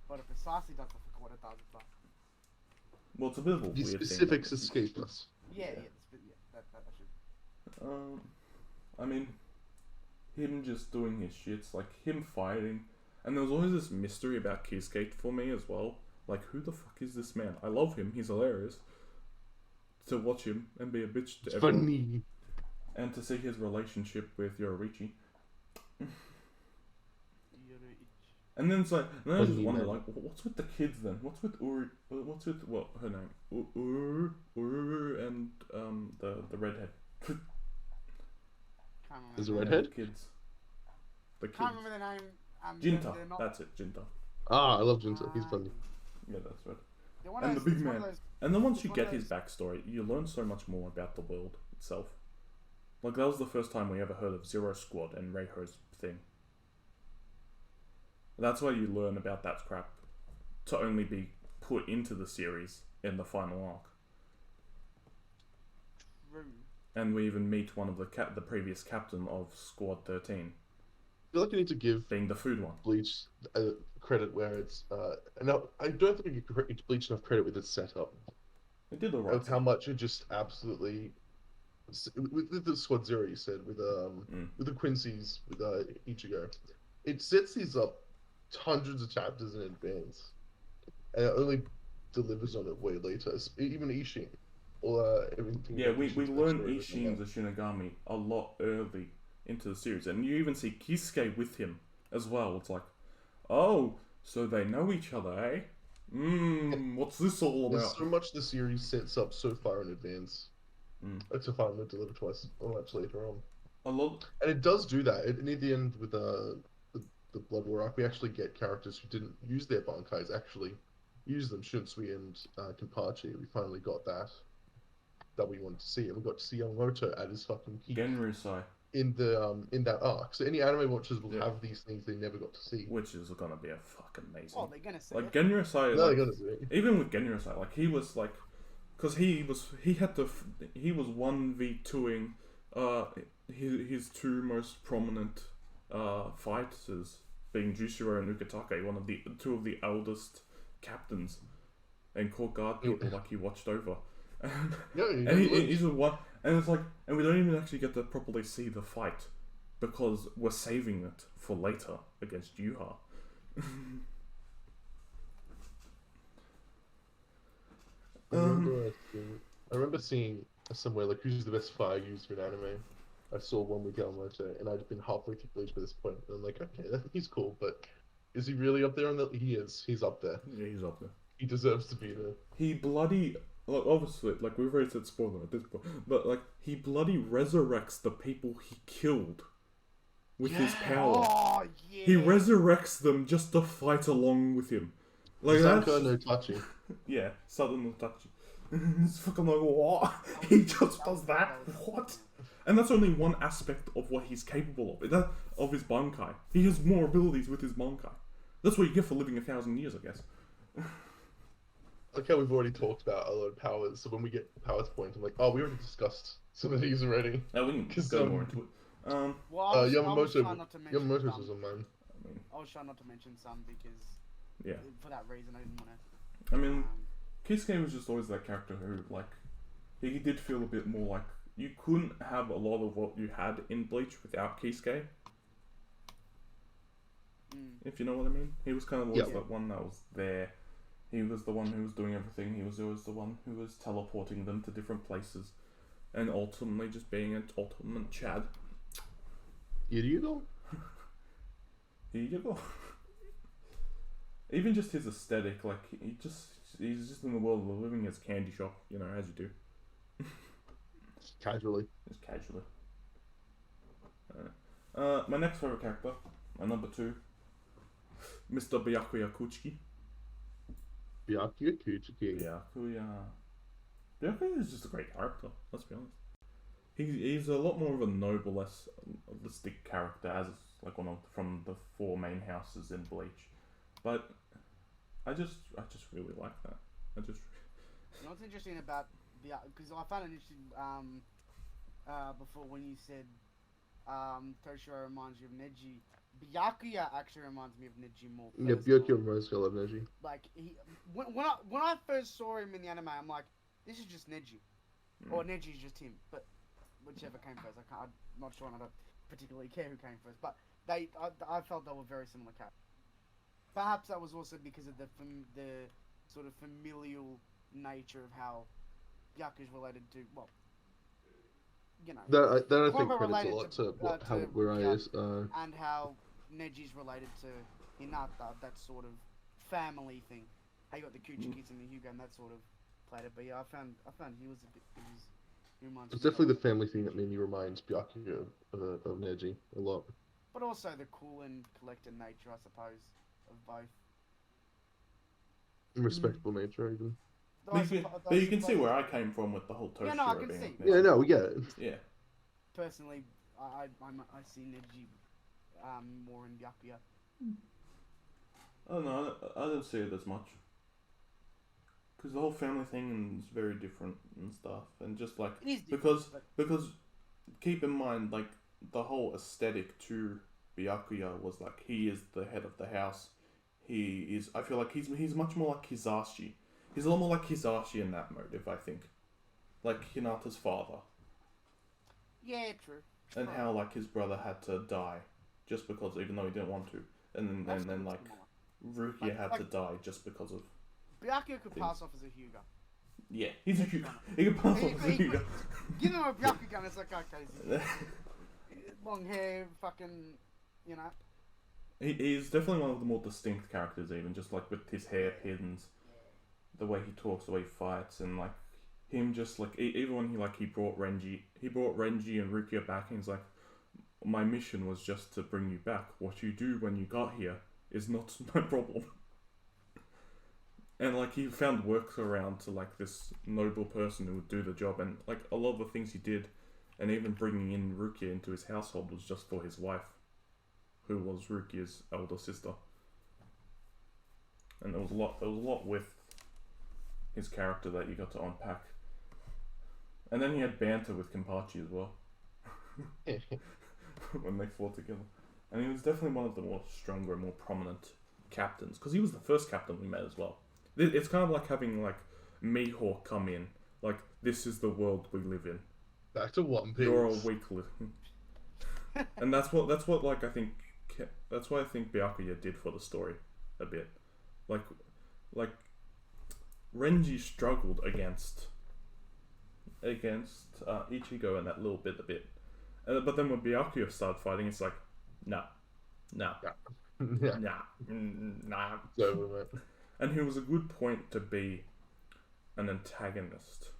[SPEAKER 3] what it precisely does. I forgot what it does. But
[SPEAKER 1] Well, it's a bit of a
[SPEAKER 2] The
[SPEAKER 1] weird
[SPEAKER 2] specifics
[SPEAKER 1] thing.
[SPEAKER 2] escape us.
[SPEAKER 3] yeah, that I should.
[SPEAKER 1] I mean, him just doing his shits, like him fighting, and there was always this mystery about Kisuke for me as well. Like, who the fuck is this man? I love him. He's hilarious. To watch him and be a bitch to
[SPEAKER 2] It's
[SPEAKER 1] everyone,
[SPEAKER 2] funny.
[SPEAKER 1] and to see his relationship with Yoruichi. And then it's like, and then I just
[SPEAKER 2] Funny
[SPEAKER 1] wonder,
[SPEAKER 2] man.
[SPEAKER 1] like, what's with the kids then? What's with Uri? What's with what her name? Uru and the redhead.
[SPEAKER 3] Can't remember.
[SPEAKER 2] Is it
[SPEAKER 1] They have
[SPEAKER 2] redhead?
[SPEAKER 1] Kids. The kids.
[SPEAKER 3] Can't remember the name.
[SPEAKER 1] Jinta.
[SPEAKER 3] They're not.
[SPEAKER 1] That's it, Jinta.
[SPEAKER 2] Ah, I love Jinta. He's funny.
[SPEAKER 1] Yeah, that's right.
[SPEAKER 3] They're one
[SPEAKER 1] And
[SPEAKER 3] of
[SPEAKER 1] the
[SPEAKER 3] those,
[SPEAKER 1] big
[SPEAKER 3] it's one of
[SPEAKER 1] man.
[SPEAKER 3] those-
[SPEAKER 1] And then once
[SPEAKER 3] it's
[SPEAKER 1] you
[SPEAKER 3] one of
[SPEAKER 1] get his
[SPEAKER 3] those-
[SPEAKER 1] backstory, you learn so much more about the world itself. Like, that was the first time we ever heard of Zero Squad and Reiho's thing. That's why you learn about that crap to only be put into the series in the final arc.
[SPEAKER 3] True.
[SPEAKER 1] And we even meet one of the previous captain of Squad 13,
[SPEAKER 2] I feel like you need to give
[SPEAKER 1] being the food one.
[SPEAKER 2] Bleach credit where it's. No, I don't think you give Bleach enough credit with its setup.
[SPEAKER 1] It did alright.
[SPEAKER 2] Of how much it just absolutely. With the Squad Zero, you said, with the Quincy's, with Ichigo, it sets these up hundreds of chapters in advance, and it only delivers on it way later. Even Ishin, or everything.
[SPEAKER 1] Yeah, we
[SPEAKER 2] Ishin's
[SPEAKER 1] learn
[SPEAKER 2] backstory,
[SPEAKER 1] Ishin the Shinigami a lot early into the series, and you even see Kisuke with him as well. It's like, oh, so they know each other, eh? What's this all
[SPEAKER 2] There's
[SPEAKER 1] about?
[SPEAKER 2] so much the series sets up so far in advance. To finally deliver twice or much later on.
[SPEAKER 1] A lot.
[SPEAKER 2] And it does do that. Near the end with the Blood War arc, we actually get characters who didn't use their Bankais actually use them. Shunsui and Kenpachi. We finally got that we wanted to see, and we got to see Yamamoto at his fucking peak
[SPEAKER 1] Genryusai,
[SPEAKER 2] in that arc. So any anime watchers will have these things they never got to see.
[SPEAKER 1] which is gonna be a fucking amazing.
[SPEAKER 3] Oh, they're gonna say
[SPEAKER 1] Like
[SPEAKER 3] it.
[SPEAKER 1] Genryusai,
[SPEAKER 2] No,
[SPEAKER 1] like,
[SPEAKER 2] they're gonna see it.
[SPEAKER 1] even with Genryusai, like he was like, because he was 1v2ing his two most prominent fighters, being Jushiro and Ukitake, two of the eldest captains and court guard people, like he watched over.
[SPEAKER 2] Yeah,
[SPEAKER 1] And he's the one, and it's like, and we don't even actually get to properly see the fight because we're saving it for later against Yuha.
[SPEAKER 2] I remember seeing somewhere like who's the best fire user in anime. I saw one with Yamamoto, and I'd been halfway through Bleach by this point, and I'm like, okay, he's cool, but is he really up there on the? He is. He's up there.
[SPEAKER 1] Yeah, he's up there.
[SPEAKER 2] He deserves to be there.
[SPEAKER 1] He bloody, like, obviously, like we've already said spoiler at this point, but like he bloody resurrects the people he killed with his power.
[SPEAKER 3] Oh yeah.
[SPEAKER 1] He resurrects them just to fight along with him. Like
[SPEAKER 2] Sanka
[SPEAKER 1] that's
[SPEAKER 2] no Tachi.
[SPEAKER 1] yeah, Southern Itachi. It's fucking like what? He just does that? What? And that's only one aspect of what he's capable of his Bankai. He has more abilities with his Bankai. That's what you get for living 1,000 years, I guess.
[SPEAKER 2] Like how we've already talked about a lot of powers, so when we get powers point, I'm like, oh, we already discussed some of these already.
[SPEAKER 1] We can go more into it.
[SPEAKER 3] Well, I was
[SPEAKER 2] Yamamoto.
[SPEAKER 3] trying not to mention
[SPEAKER 2] Yamamoto's
[SPEAKER 3] some.
[SPEAKER 2] was on mine.
[SPEAKER 1] I mean,
[SPEAKER 3] I was trying not to mention some because
[SPEAKER 1] yeah.
[SPEAKER 3] for that reason I didn't want to.
[SPEAKER 1] I mean, Kisuke was just always that character who, like, he did feel a bit more like you couldn't have a lot of what you had in Bleach without Kisuke. If you know what I mean. He was kind of always that one that was there. He was the one who was doing everything. He was always the one who was teleporting them to different places. And ultimately just being an ultimate Chad.
[SPEAKER 2] Here you go.
[SPEAKER 1] Here you go. Even just his aesthetic, like, he's just in the world of living his candy shop, you know, as you do.
[SPEAKER 2] Casually.
[SPEAKER 1] Just casually. My next favorite character, my number 2, Mr. Byakuya Kuchiki.
[SPEAKER 2] Byakuya Kuchiki.
[SPEAKER 1] Byakuya is just a great character, let's be honest. He's a lot more of a nobilistic character, as like one of from the 4 main houses in Bleach. But I just really like that.
[SPEAKER 3] You know what's interesting about because I found it interesting before when you said Toshiro reminds you of Neji. Byakuya actually reminds me of Neji more.
[SPEAKER 2] Yeah, Byakuya reminds me of Neji.
[SPEAKER 3] Like when I first saw him in the anime, I'm like, this is just Neji, or Neji's just him. But whichever came first, I'm not sure. And I don't particularly care who came first. But I felt they were very similar characters. Perhaps that was also because of the sort of familial nature of how Byakuya's related to, well, you know.
[SPEAKER 2] That I
[SPEAKER 3] quite
[SPEAKER 2] think credits a
[SPEAKER 3] related
[SPEAKER 2] lot to how
[SPEAKER 3] to
[SPEAKER 2] where I is.
[SPEAKER 3] and how Neji's related to Hinata, that sort of family thing. How you got the Kuchikis and the Hyuga and that sort of played it. But yeah, I found he was a bit. He reminds
[SPEAKER 2] It's
[SPEAKER 3] me
[SPEAKER 2] definitely
[SPEAKER 3] of-
[SPEAKER 2] the family thing that mainly reminds Byakuya of Neji a lot.
[SPEAKER 3] but also the cool and collected nature, I suppose, of both.
[SPEAKER 2] Respectable nature, even.
[SPEAKER 1] But you can see where I came from with the whole Toshiro
[SPEAKER 3] Yeah, no, I can
[SPEAKER 1] being
[SPEAKER 3] see.
[SPEAKER 2] Yeah, no, we get it.
[SPEAKER 1] Yeah.
[SPEAKER 3] Personally, I see Neji more in Byakuya.
[SPEAKER 1] I don't know. I don't see it as much. Because the whole family thing is very different and stuff, and just like
[SPEAKER 3] It is different,
[SPEAKER 1] because keep in mind like the whole aesthetic to Byakuya was like he is the head of the house. He is. I feel like he's much more like Hisashi. He's a lot more like Hisashi in that motive. I think, like Hinata's father,
[SPEAKER 3] yeah, true.
[SPEAKER 1] and how like his brother had to die just because, even though he didn't want to, and then like Rukia had to die just because of.
[SPEAKER 3] Byakuya could pass off as a Hyuga.
[SPEAKER 1] Yeah, he's a Hyuga. He could pass off as a Hyuga.
[SPEAKER 3] Give him a Byakugan, it's like, okay, long hair, fucking, you know.
[SPEAKER 1] He's definitely one of the more distinct characters, even just like with his hair pins, the way he talks, the way he fights, and like him just like even when he brought Renji and Rukia back, and he's like, my mission was just to bring you back. What you do when you got here is not my problem. And like he found work around to like this noble person who would do the job, and like a lot of the things he did, and even bringing in Rukia into his household was just for his wife, who was Rukia's elder sister. And there was a lot with his character that you got to unpack. And then he had banter with Kenpachi as well when they fought together. And he was definitely one of the more stronger, more prominent captains, because he was the first captain we met as well. It's kind of like having like Mihawk come in, like this is the world we live in.
[SPEAKER 2] Back to One Piece.
[SPEAKER 1] You're a weakling, and that's what like I think that's what I think Byakuya did for the story a bit, like Renji struggled against Ichigo in that little bit a bit, but then when Byakuya started fighting, it's like nah.
[SPEAKER 2] Yeah.
[SPEAKER 1] Nah.
[SPEAKER 2] It's over, mate.
[SPEAKER 1] And he was a good point to be an antagonist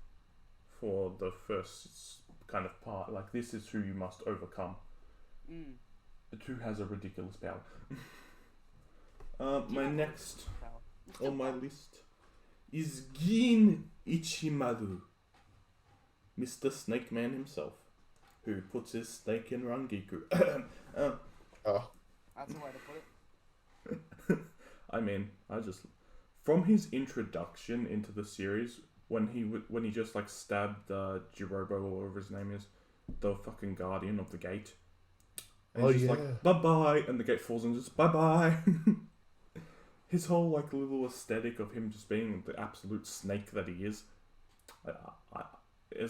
[SPEAKER 1] for the first kind of part. Like, this is who you must overcome. But who has a ridiculous power. My next on my list is Gin Ichimaru, Mr. Snake Man himself, who puts his snake in Rangiku.
[SPEAKER 2] Oh.
[SPEAKER 3] That's the way to put it.
[SPEAKER 1] I mean, from his introduction into the series, when he just like stabbed Jirobo or whatever his name is, the fucking guardian of the gate, and he's just like bye bye, and the gate falls and just bye bye. His whole like little aesthetic of him just being the absolute snake that he is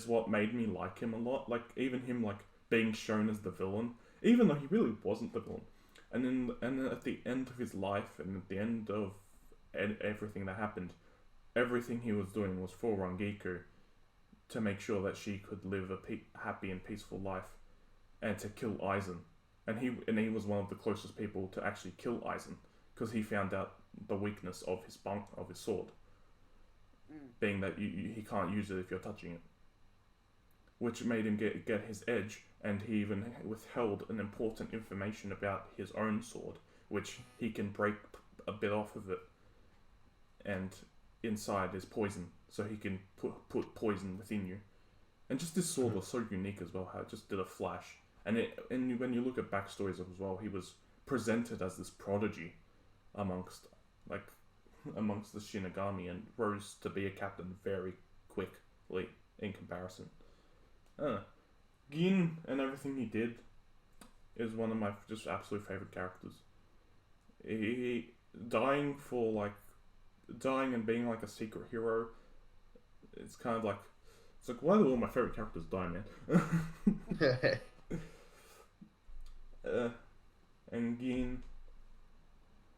[SPEAKER 1] what made me like him a lot. Like even him like being shown as the villain, even though he really wasn't the villain. And then at the end of his life, and at the end of everything that happened, everything he was doing was for Rangiku, to make sure that she could live a happy and peaceful life, and to kill Aizen. And he was one of the closest people to actually kill Aizen, because he found out the weakness of his sword, being that he can't use it if you're touching it, which made him get his edge. And he even withheld an important information about his own sword, which he can break a bit off of it, and inside is poison, so he can put poison within you. And just this sword was so unique as well, how it just did a flash. And when you look at backstories as well, he was presented as this prodigy amongst the Shinigami, and rose to be a captain very quickly in comparison. Gin and everything he did is one of my just absolute favorite characters. He dying and being like a secret hero. It's kind of like, it's like, why do all my favorite characters die, man? And Gin,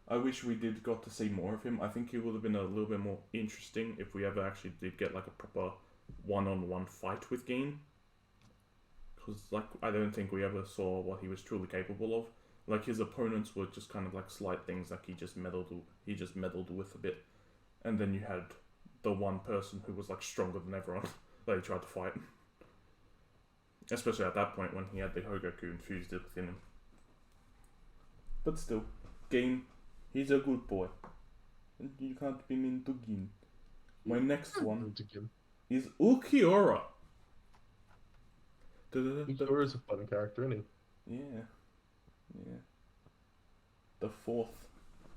[SPEAKER 1] I wish we got to see more of him. I think he would have been a little bit more interesting if we ever actually did get like a proper one-on-one fight with Gin. Because like I don't think we ever saw what he was truly capable of. Like his opponents were just kind of like slight things, like he just meddled with a bit, and then you had the one person who was like stronger than everyone that he tried to fight. Especially at that point when he had the Hogoku infused within him. But still, Gin, he's a good boy. And you can't be mean to Gin. My next one is Ukiura.
[SPEAKER 2] Ukiura's a fun character, isn't he?
[SPEAKER 1] Yeah. The fourth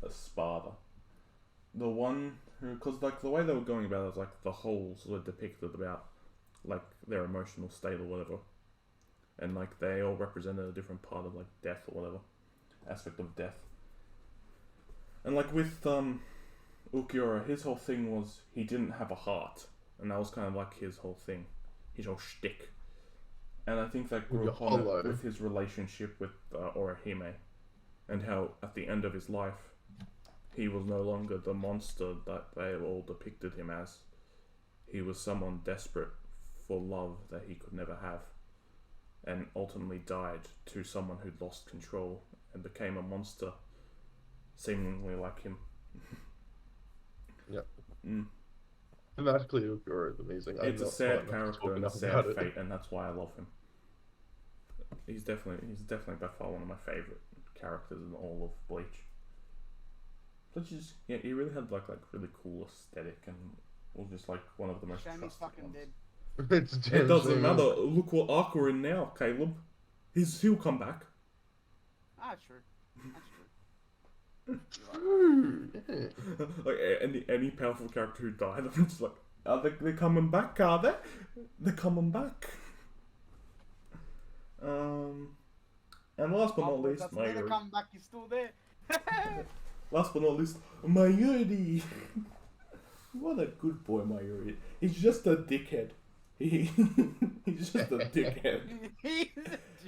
[SPEAKER 1] Espada. The one who, because like the way they were going about it was like the holes were depicted about like their emotional state or whatever, and like they all represented a different part of like death or whatever aspect of death. And like with Ukiura, his whole thing was he didn't have a heart, and that was kind of like his whole thing, his whole shtick. And I think that grew upon it with his relationship with Orihime, and how at the end of his life, he was no longer the monster that they all depicted him as. He was someone desperate for love that he could never have, and ultimately died to someone who'd lost control and became a monster, seemingly like him.
[SPEAKER 2] Yep.
[SPEAKER 1] Mm.
[SPEAKER 2] Thematically, Ukiura is amazing.
[SPEAKER 1] It's a sad character and a sad fate, and that's why I love him. He's definitely by far one of my favorite characters in all of Bleach. But he really had like really cool aesthetic and was just like one of the most
[SPEAKER 3] Shame he's
[SPEAKER 1] trusted
[SPEAKER 3] fucking
[SPEAKER 1] ones.
[SPEAKER 3] dead.
[SPEAKER 1] It doesn't matter. Look what arc we're in now, Caleb. He'll come back.
[SPEAKER 3] Ah, true. That's true.
[SPEAKER 1] Like any powerful character who died, I'm just like, are they coming back? Are they? They're coming back. And last but not least,
[SPEAKER 3] Mayuri. They're coming back. You're still there.
[SPEAKER 1] Last but not least, Mayuri. What a good boy, Mayuri. He's just a dickhead. He's just a dickhead.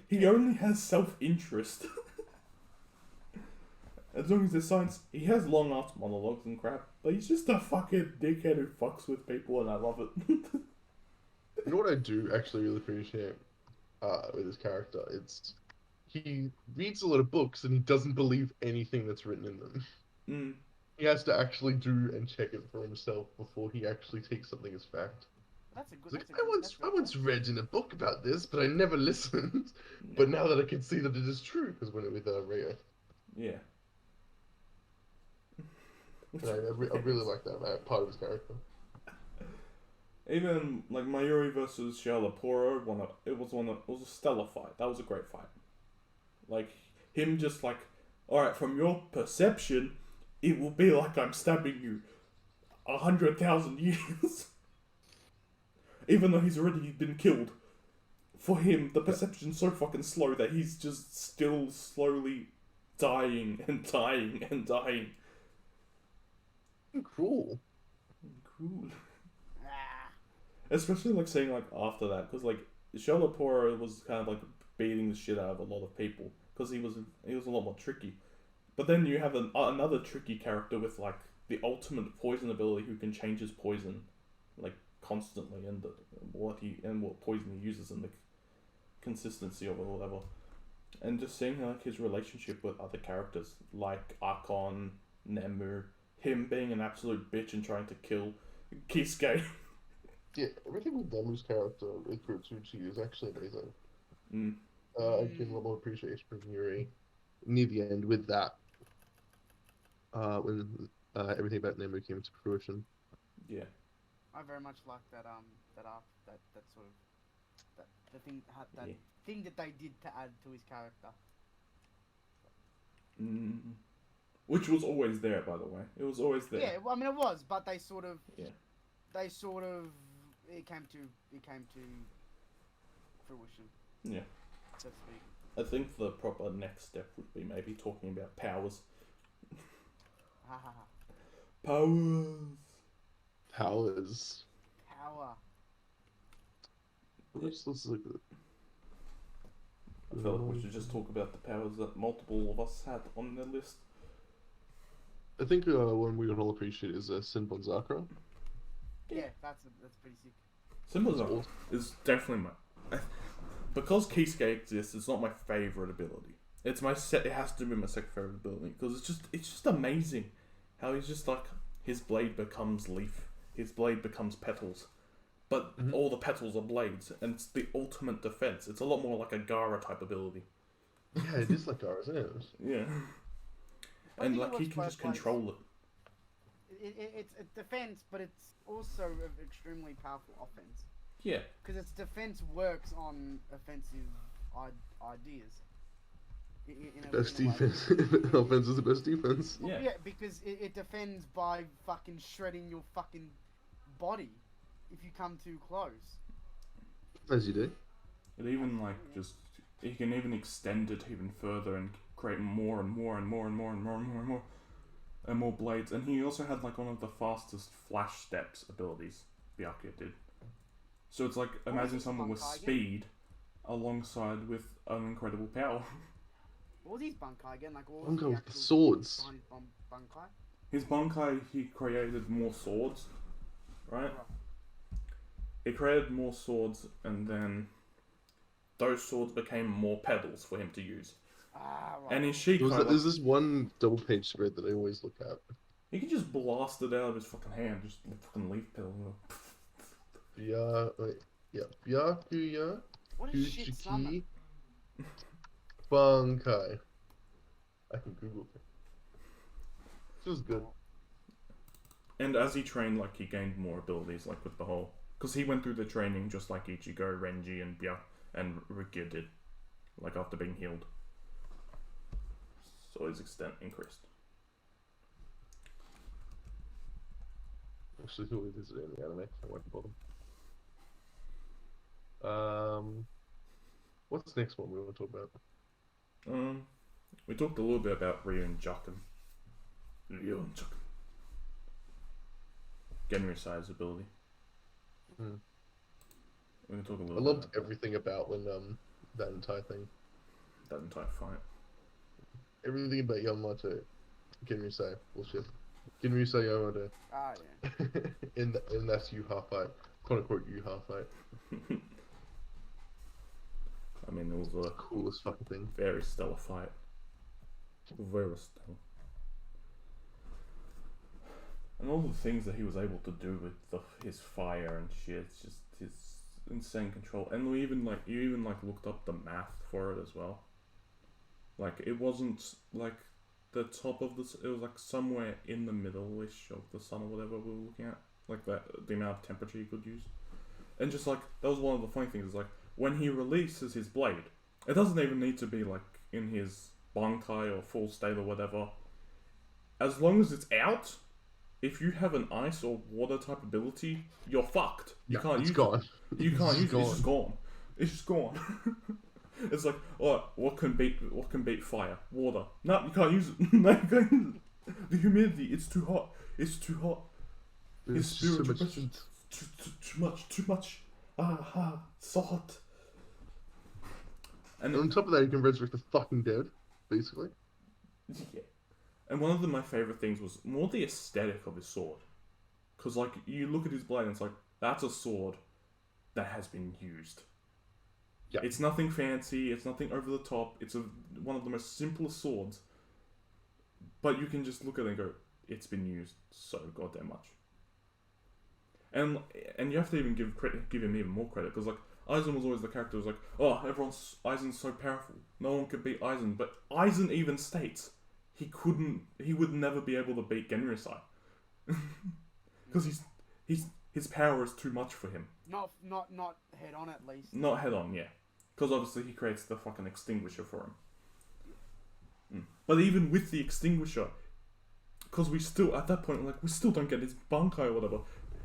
[SPEAKER 1] He only has self-interest. As long as there's science, he has long ass monologues and crap, but he's just a fucking dickhead who fucks with people, and I love it.
[SPEAKER 2] You know what I do actually really appreciate with his character? It's he reads a lot of books and he doesn't believe anything that's written in them.
[SPEAKER 1] Mm.
[SPEAKER 2] He has to actually do and check it for himself before he actually takes something as fact.
[SPEAKER 3] That's a good.
[SPEAKER 2] Like, I once read in a book about this, but I never listened. But now that I can see that it is true, because when it with Rio.
[SPEAKER 1] Yeah.
[SPEAKER 2] And I really like that part of his character.
[SPEAKER 1] Even like Mayuri versus Shialapuro, it was a stellar fight. That was a great fight. Like him just like, alright, from your perception, it will be like I'm stabbing you 100,000 years. Even though he's already been killed. For him, the perception's so fucking slow that he's just still slowly dying and dying and dying.
[SPEAKER 2] Cruel.
[SPEAKER 1] Especially like seeing like after that, because like Shialapuro was kind of like beating the shit out of a lot of people because he was a lot more tricky. But then you have another tricky character with like the ultimate poison ability who can change his poison like constantly, and what poison he uses and the consistency of it or whatever. And just seeing like his relationship with other characters like Akon, Nemu, him being an absolute bitch and trying to kill Kisuke.
[SPEAKER 2] Yeah, everything with Nemu's character with Kurotsuchi is actually amazing.
[SPEAKER 1] Mm.
[SPEAKER 2] I gained a lot more appreciation for Yuri near the end with that. When everything about Nemu came to fruition.
[SPEAKER 1] Yeah.
[SPEAKER 3] I very much like that that sort of thing that they did to add to his character.
[SPEAKER 1] Mm. Which was always there, by the way. It was always there.
[SPEAKER 3] Yeah, well, I mean it was, but they sort of it came to fruition.
[SPEAKER 1] Yeah.
[SPEAKER 3] So to speak.
[SPEAKER 1] I think the proper next step would be maybe talking about powers. Powers.
[SPEAKER 3] Power.
[SPEAKER 2] Let's look at it.
[SPEAKER 1] I feel like we should just talk about the powers that multiple of us had on the list.
[SPEAKER 2] I think one we would all appreciate is Sinbon Zakura.
[SPEAKER 3] Yeah, that's pretty sick.
[SPEAKER 1] Sinbon is definitely my... Because Kisuke exists, it's not my favourite ability. It has to be my second favourite ability, because it's just amazing how he's just like, his blade becomes leaf, his blade becomes petals, but all the petals are blades, and it's the ultimate defense. It's a lot more like a Gaara type ability.
[SPEAKER 2] Yeah, it is like Gaara, isn't it?
[SPEAKER 1] Yeah.
[SPEAKER 3] I
[SPEAKER 1] And
[SPEAKER 3] think it
[SPEAKER 1] like he
[SPEAKER 3] works
[SPEAKER 1] can
[SPEAKER 3] both
[SPEAKER 1] just
[SPEAKER 3] ways.
[SPEAKER 1] control it.
[SPEAKER 3] It's a defense, but it's also an extremely powerful offense.
[SPEAKER 1] Yeah.
[SPEAKER 3] Because its defense works on offensive ideas.
[SPEAKER 2] Best
[SPEAKER 3] in a way.
[SPEAKER 2] defense. Offense is the best defense.
[SPEAKER 3] Well,
[SPEAKER 1] Yeah.
[SPEAKER 3] yeah, because it defends by fucking shredding your fucking body if you come too close.
[SPEAKER 2] As you do.
[SPEAKER 1] It even like just he can even extend it even further and create more and more and more and more and more and more and more and more blades. And he also had like one of the fastest flash steps abilities Byakuya did. So it's like imagine someone with speed alongside with an incredible power.
[SPEAKER 3] What was his Bunkai again? Like what was
[SPEAKER 2] Bunkai
[SPEAKER 3] the
[SPEAKER 2] with the
[SPEAKER 3] actual
[SPEAKER 2] swords.
[SPEAKER 3] behind his Bunkai?
[SPEAKER 1] His Bunkai, he created more swords, right? He created more swords, and then those swords became more pedals for him to use.
[SPEAKER 3] Ah, right.
[SPEAKER 1] And his Shikai,
[SPEAKER 2] There's this one double page spread that I always look at.
[SPEAKER 1] he can just blast it out of his fucking hand, just fucking leaf pedal.
[SPEAKER 2] Byakuya
[SPEAKER 3] What a shit summon.
[SPEAKER 2] Kuchiki Bunkai. I can Google it. Feels good.
[SPEAKER 1] And as he trained, like he gained more abilities, like with the whole, because he went through the training just like Ichigo, Renji, and Rukia did, like after being healed. So his extent increased.
[SPEAKER 2] Actually, who is it in the anime? I won't bother. What's the next one we want to talk about?
[SPEAKER 1] We talked a little bit about Ryu and Jaken. Ryu and Jaken. Genryusai's ability.
[SPEAKER 2] Hmm.
[SPEAKER 1] We can talk a little
[SPEAKER 2] I
[SPEAKER 1] bit
[SPEAKER 2] loved
[SPEAKER 1] about
[SPEAKER 2] everything about when that entire thing.
[SPEAKER 1] that entire fight.
[SPEAKER 2] Everything about Yamato, Genryusai, bullshit. Genryusai Yamato.
[SPEAKER 3] Ah, yeah.
[SPEAKER 2] in that Yuha fight, quote unquote Yuha fight.
[SPEAKER 1] I mean, it was a
[SPEAKER 2] Coolest fucking thing.
[SPEAKER 1] very stellar fight. Very stellar. And all the things that he was able to do with his fire and shit, it's just his insane control. And you even looked up the math for it as well. Like it wasn't like the top of this; it was like somewhere in the middle-ish of the sun or whatever we were looking at. Like the amount of temperature you could use. And just like that was one of the funny things. Is like when he releases his blade, it doesn't even need to be like in his Bankai or full state or whatever. As long as it's out, if you have an ice or water type ability, you're fucked. You can't use
[SPEAKER 2] gone.
[SPEAKER 1] it. You can't use it. It's just gone. It's just gone. It's like, oh, what can beat fire? Water. No, you can't use it. No, you can't use it. The humidity. It's too hot. It's too hot.
[SPEAKER 2] There's
[SPEAKER 1] His
[SPEAKER 2] just so
[SPEAKER 1] spiritual
[SPEAKER 2] much
[SPEAKER 1] pressure.
[SPEAKER 2] heat.
[SPEAKER 1] Too much. So hot. And
[SPEAKER 2] And on top of that, you can resurrect the fucking dead, basically.
[SPEAKER 1] yeah. And one of my favorite things was more the aesthetic of his sword. Because, like, you look at his blade and it's like, that's a sword that has been used.
[SPEAKER 2] Yeah.
[SPEAKER 1] It's nothing fancy, it's nothing over the top, it's one of the most simplest swords. But you can just look at it and go, it's been used so goddamn much. And you have to even give him even more credit, because, like, Aizen was always the character who was like, oh, Aizen's so powerful, no one could beat Aizen. But Aizen even states, he would never be able to beat Genryusai. Because his power is too much for him.
[SPEAKER 3] Not head on at least.
[SPEAKER 1] Not head on, yeah. Because obviously he creates the fucking extinguisher for him. But even with the extinguisher, because we still, at that point, like, we still don't get his Bankai or whatever,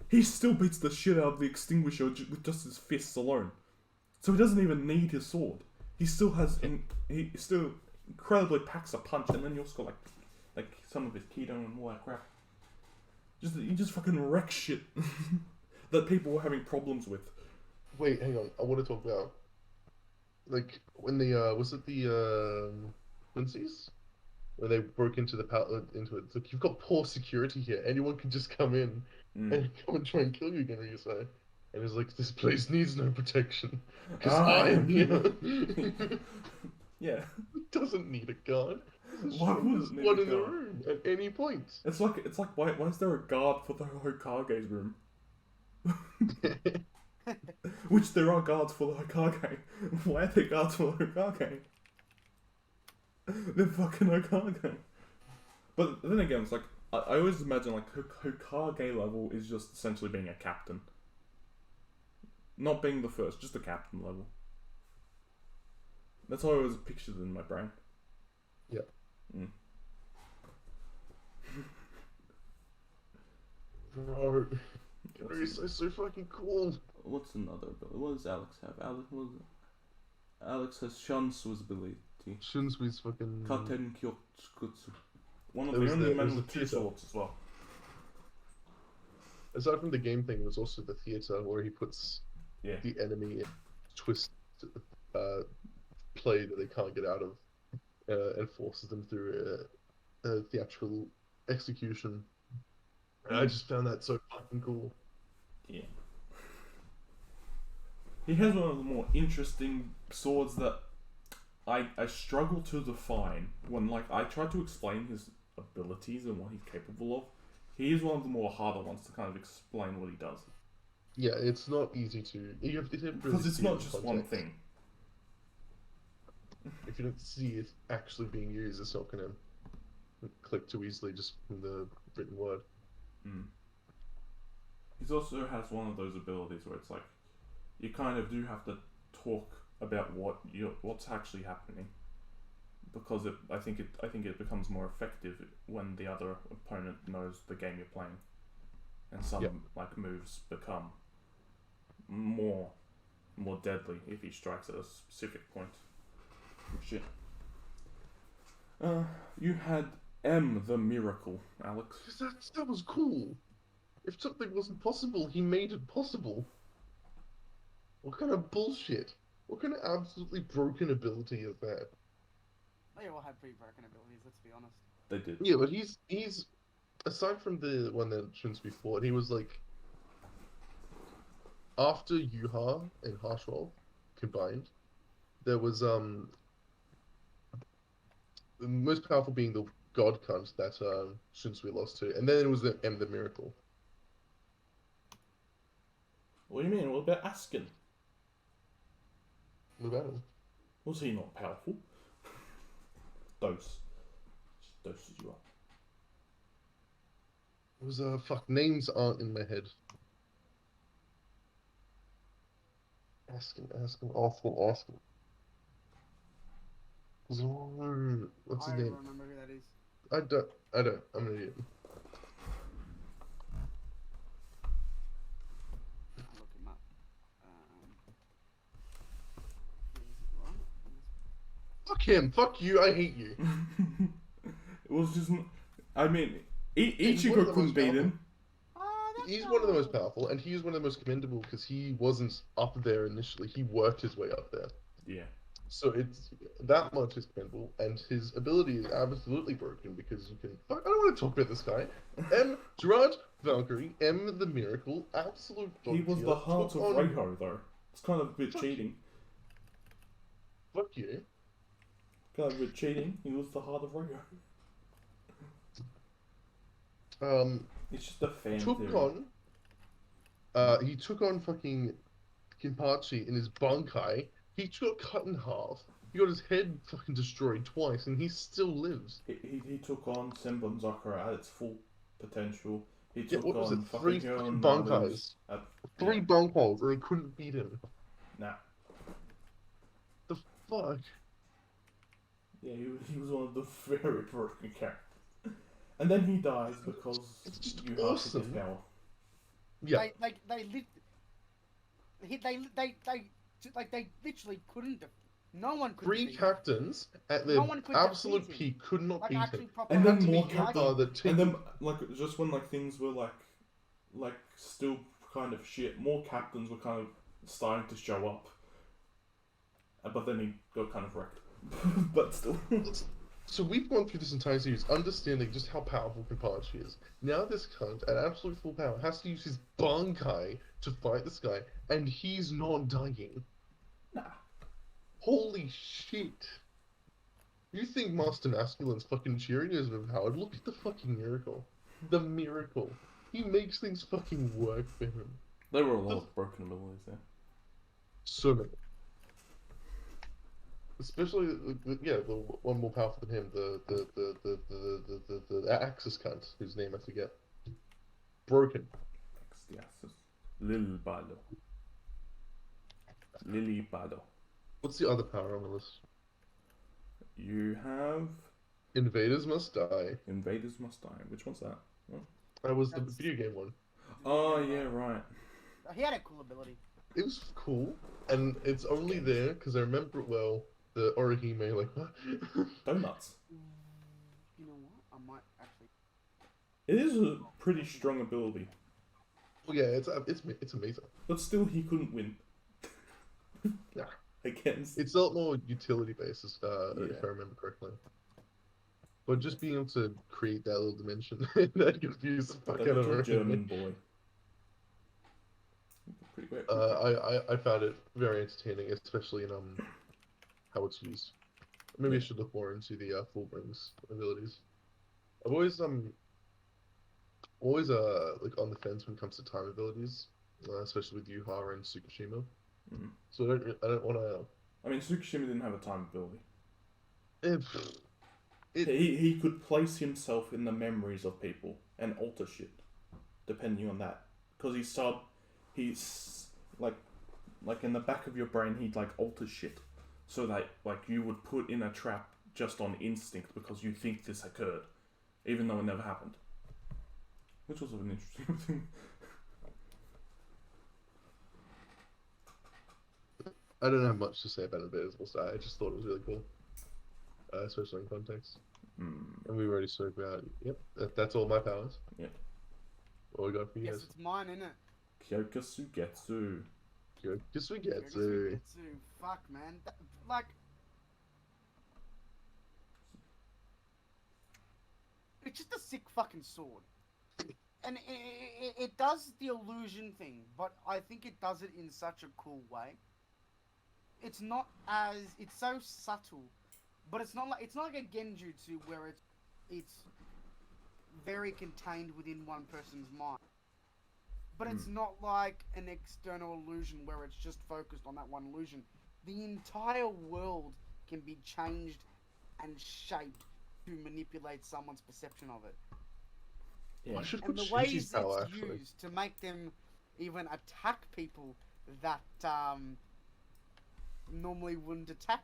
[SPEAKER 1] he still beats the shit out of the extinguisher with just his fists alone. So he doesn't even need his sword. He still incredibly packs a punch, and then you also got like some of his keto and all that crap. He just fucking wrecks shit that people were having problems with.
[SPEAKER 2] Wait, hang on. I want to talk about, like, when was it the Quincy's? Where they broke into into it. It's like, you've got poor security here. Anyone can just come in and come and try and kill you again, you say. And it's like, this place needs no protection. Because I am here.
[SPEAKER 1] Yeah.
[SPEAKER 2] It doesn't need a guard.
[SPEAKER 1] Why would it need
[SPEAKER 2] one
[SPEAKER 1] a
[SPEAKER 2] in the
[SPEAKER 1] guard?
[SPEAKER 2] room at any point.
[SPEAKER 1] It's like why is there a guard for the Hokage's room? Which there are guards for the Hokage. Why are there guards for the Hokage? They're fucking Hokage. But then again, it's like I always imagine like Hokage level is just essentially being a captain, not being the first, just the captain level. That's how I always pictured it in my brain.
[SPEAKER 2] Yeah.
[SPEAKER 1] Mm.
[SPEAKER 2] Bro, Genryu's so fucking cool.
[SPEAKER 1] What's another ability? What does Alex have? Alex has Shansu's ability.
[SPEAKER 2] Shinsui's fucking...
[SPEAKER 1] Katen Kyokutsu. One of
[SPEAKER 2] It
[SPEAKER 1] the
[SPEAKER 2] was
[SPEAKER 1] only
[SPEAKER 2] the- it
[SPEAKER 1] men
[SPEAKER 2] was
[SPEAKER 1] with
[SPEAKER 2] the
[SPEAKER 1] two
[SPEAKER 2] theater.
[SPEAKER 1] swords as well.
[SPEAKER 2] Aside from the game thing, it was also the theater where he puts
[SPEAKER 1] Yeah.
[SPEAKER 2] the enemy in twist play that they can't get out of and forces them through a theatrical execution. And I just found that so fucking cool.
[SPEAKER 1] Yeah. He has one of the more interesting swords that I struggle to define when like I try to explain his abilities and what he's capable of. He is one of the more harder ones to kind of explain what he does.
[SPEAKER 2] Yeah, it's not easy to... You have to really
[SPEAKER 1] Because it's
[SPEAKER 2] see
[SPEAKER 1] not
[SPEAKER 2] it in
[SPEAKER 1] just one
[SPEAKER 2] context.
[SPEAKER 1] thing.
[SPEAKER 2] If you don't see it actually being used, it's not going to click too easily just from the written word.
[SPEAKER 1] Mm. He also has one of those abilities where it's like you kind of do have to talk about what's actually happening, because I think it becomes more effective when the other opponent knows the game you're playing, and some like moves become more deadly if he strikes at a specific point. Shit. You had M the Miracle, Alex.
[SPEAKER 2] Because that was cool. If something wasn't possible, he made it possible. What kind of bullshit? What kind of absolutely broken ability is that?
[SPEAKER 3] They all had pretty broken abilities, let's be honest.
[SPEAKER 1] They did.
[SPEAKER 2] Yeah, but he's aside from the one that Shun's before, he was like after Yuha and Harshwell combined, there was the most powerful being the God cunt that Shunsui lost to, and then it was the M the Miracle.
[SPEAKER 1] What do you mean? What about Askin?
[SPEAKER 2] What about him?
[SPEAKER 1] Was he not powerful? Doses you up.
[SPEAKER 2] It was fuck, names aren't in my head. Ask him. Zorn. What's his
[SPEAKER 3] I
[SPEAKER 2] name?
[SPEAKER 3] remember who that is.
[SPEAKER 2] I don't. I'm an idiot.
[SPEAKER 3] I'll look him up.
[SPEAKER 2] Fuck him. Fuck you. I hate you.
[SPEAKER 1] It was just. I mean,
[SPEAKER 2] He's one of
[SPEAKER 1] Ichigo
[SPEAKER 2] the
[SPEAKER 1] couldn't
[SPEAKER 2] most
[SPEAKER 1] beat
[SPEAKER 2] powerful.
[SPEAKER 1] him.
[SPEAKER 2] He's one of the most powerful, and he is one of the most commendable because he wasn't up there initially. He worked his way up there.
[SPEAKER 1] Yeah.
[SPEAKER 2] So it's that much is commendable, and his ability is absolutely broken because you can. Fuck, I don't want to talk about this guy. M. Gerard Valkyrie, M. the Miracle, absolute.
[SPEAKER 1] He was the heart of Reiho, though. It's kind of a bit cheating.
[SPEAKER 2] Fuck you.
[SPEAKER 1] Kind of a bit cheating. He was the heart of Reiho. It's just a fan
[SPEAKER 2] Took
[SPEAKER 1] theory.
[SPEAKER 2] on. He took on fucking Kinpachi in his Bankai. He got cut in half. He got his head fucking destroyed twice, and he still lives.
[SPEAKER 1] He took on Senbon Zakura at its full potential. He
[SPEAKER 2] Yeah,
[SPEAKER 1] took
[SPEAKER 2] what was
[SPEAKER 1] on
[SPEAKER 2] it?
[SPEAKER 1] fucking
[SPEAKER 2] Three
[SPEAKER 1] Hero
[SPEAKER 2] fucking
[SPEAKER 1] and
[SPEAKER 2] Bankais.
[SPEAKER 1] at,
[SPEAKER 2] Three
[SPEAKER 1] yeah.
[SPEAKER 2] Bankais, and they couldn't beat him.
[SPEAKER 1] Nah.
[SPEAKER 2] The fuck?
[SPEAKER 1] Yeah, he was one of the very broken characters. And then he dies because
[SPEAKER 2] It's just
[SPEAKER 1] you have to
[SPEAKER 2] awesome.
[SPEAKER 1] his power.
[SPEAKER 2] Yeah.
[SPEAKER 3] They literally couldn't. No one could.
[SPEAKER 2] Three
[SPEAKER 3] defeat him.
[SPEAKER 2] captains at
[SPEAKER 3] No
[SPEAKER 2] their
[SPEAKER 3] one could
[SPEAKER 2] absolute
[SPEAKER 3] defeat him.
[SPEAKER 2] peak could not
[SPEAKER 3] Like
[SPEAKER 2] beat
[SPEAKER 3] actually
[SPEAKER 2] him.
[SPEAKER 3] proper.
[SPEAKER 1] And then
[SPEAKER 2] Had to be
[SPEAKER 1] more
[SPEAKER 2] Yuha
[SPEAKER 1] captains.
[SPEAKER 2] that take
[SPEAKER 1] And then, like, just when like things were like still kind of shit, more captains were kind of starting to show up. But then he got kind of wrecked. But still.
[SPEAKER 2] So we've gone through this entire series understanding just how powerful Kenpachi is. Now this cunt, at absolute full power, has to use his Bankai to fight this guy, and he's not dying.
[SPEAKER 1] Nah.
[SPEAKER 2] Holy shit. You think Master Masculine's fucking cheering is overpowered? Look at the fucking miracle. The miracle. He makes things fucking work for him.
[SPEAKER 1] There were a lot of broken abilities there.
[SPEAKER 2] So many. Especially, the one more powerful than him, the Axis cunt, whose name I forget. Broken.
[SPEAKER 1] Yes. Lil Balo. Lily Balo.
[SPEAKER 2] What's the other power on the list?
[SPEAKER 1] You have
[SPEAKER 2] Invaders Must Die.
[SPEAKER 1] Invaders Must Die. Which one's that? Oh,
[SPEAKER 2] That was the
[SPEAKER 3] That's-
[SPEAKER 2] video game one.
[SPEAKER 1] yeah, right.
[SPEAKER 3] He had a cool ability.
[SPEAKER 2] It was cool, and it's only there because I remember it well. The Orihime, like, what?
[SPEAKER 1] Donuts.
[SPEAKER 3] You know what? I might actually.
[SPEAKER 1] It is a pretty strong ability,
[SPEAKER 2] Well, yeah, it's amazing.
[SPEAKER 1] but still he couldn't win.
[SPEAKER 2] Nah.
[SPEAKER 1] Against.
[SPEAKER 2] It's a lot more utility based, if
[SPEAKER 1] Yeah.
[SPEAKER 2] I remember correctly. But just being able to create that little dimension that confused the fuck
[SPEAKER 1] That
[SPEAKER 2] out of
[SPEAKER 1] little
[SPEAKER 2] her.
[SPEAKER 1] German boy. Pretty great.
[SPEAKER 2] I found it very entertaining, especially in how it's used. Maybe I should look more into the Fullbring's abilities. I've always like on the fence when it comes to time abilities, especially with Yuhara and Tsukushima.
[SPEAKER 1] Mhm.
[SPEAKER 2] So I don't want to.
[SPEAKER 1] I mean, Tsukushima didn't have a time ability.
[SPEAKER 2] It
[SPEAKER 1] He could place himself in the memories of people and alter shit, depending on that. Because he's like in the back of your brain, he'd like alter shit, so that like you would put in a trap just on instinct because you think this occurred, even though it never happened. Which was an interesting thing.
[SPEAKER 2] I don't have much to say about Invaders Must Die. I just thought it was really cool, especially in context. And we already spoke about. Yep, that's all my powers.
[SPEAKER 1] Yep.
[SPEAKER 2] What we got for you
[SPEAKER 3] Yes,
[SPEAKER 2] guys?
[SPEAKER 3] it's mine, innit?
[SPEAKER 1] Kyokusugetsu.
[SPEAKER 2] Kyokusugetsu.
[SPEAKER 3] Fuck, man. Like. It's just a sick fucking sword. And it does the illusion thing, but I think it does it in such a cool way. It's not as it's so subtle, but it's not like a genjutsu where it's very contained within one person's mind. But it's not like an external illusion where it's just focused on that one illusion. The entire world can be changed and shaped to manipulate someone's perception of it.
[SPEAKER 2] I should
[SPEAKER 3] And
[SPEAKER 2] put
[SPEAKER 3] the ways
[SPEAKER 2] Shinji's
[SPEAKER 3] it's
[SPEAKER 2] power actually.
[SPEAKER 3] used to make them even attack people that normally wouldn't attack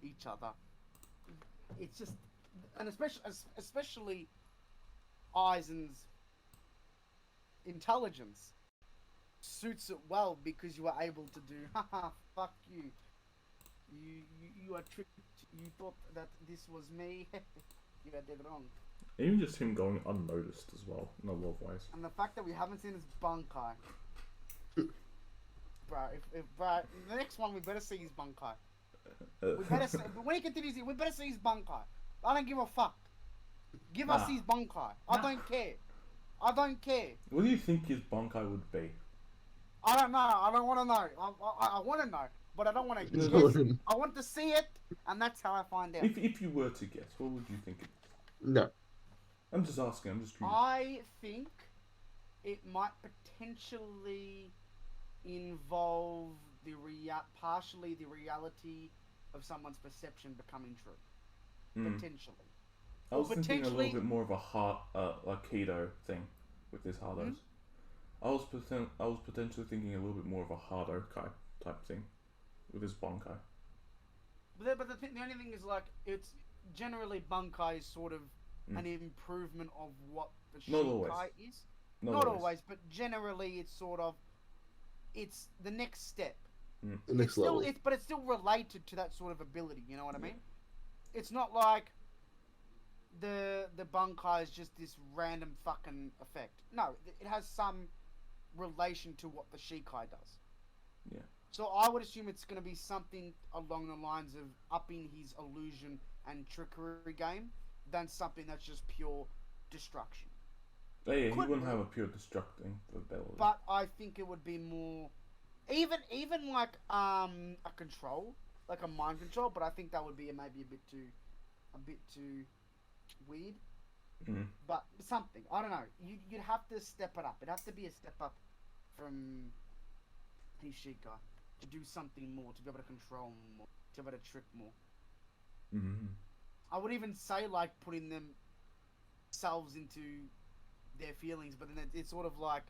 [SPEAKER 3] each other. It's just, and especially Aizen's intelligence suits it well because you are able to do, haha, fuck you. You are tricked. You thought that this was me. You are dead wrong.
[SPEAKER 1] Even just him going unnoticed as well, in a lot of ways.
[SPEAKER 3] And the fact that we haven't seen his Bunkai. Bro, the next one we better see his Bunkai. We better see, but when he continues, we better see his Bunkai. I don't give a fuck. Give us his Bunkai. I don't care. I don't care.
[SPEAKER 1] What do you think his Bankai would be?
[SPEAKER 3] I don't know. I don't want to know. I want to know, but I don't want to
[SPEAKER 2] No.
[SPEAKER 3] guess. I want to see it, and that's how I find out.
[SPEAKER 1] If you were to guess, what would you think it is?
[SPEAKER 2] No.
[SPEAKER 1] I'm just asking, I'm just curious.
[SPEAKER 3] I think it might potentially involve partially the reality of someone's perception becoming true. Potentially.
[SPEAKER 1] I was thinking a
[SPEAKER 3] potentially-
[SPEAKER 1] little bit more of a heart, like keto thing with this hardos. I was potentially thinking a little bit more of a hardo type thing with this Bankai.
[SPEAKER 3] But the only thing is, like, it's generally Bunkai is sort of an improvement of what the
[SPEAKER 1] Not always.
[SPEAKER 3] Shikai is.
[SPEAKER 1] Not
[SPEAKER 3] always, but generally it's sort of, it's the next step.
[SPEAKER 2] The next level.
[SPEAKER 3] But it's still related to that sort of ability, you know what I mean? It's not like the Bunkai is just this random fucking effect. No, it has some relation to what the Shikai does.
[SPEAKER 1] Yeah.
[SPEAKER 3] So I would assume it's going to be something along the lines of upping his illusion and trickery game than something that's just pure destruction.
[SPEAKER 1] Oh, yeah, he
[SPEAKER 3] Could
[SPEAKER 1] wouldn't
[SPEAKER 3] be.
[SPEAKER 1] have a pure destructing ability.
[SPEAKER 3] But I think it would be more, even like a control, like a mind control. But I think that would be maybe a bit too weird. But something, I don't know. You'd have to step it up. It'd have to be a step up from Hishika to do something more, to be able to control more. to be able to trick more.
[SPEAKER 1] Mm-hmm.
[SPEAKER 3] I would even say like putting themselves into their feelings, but then it's sort of like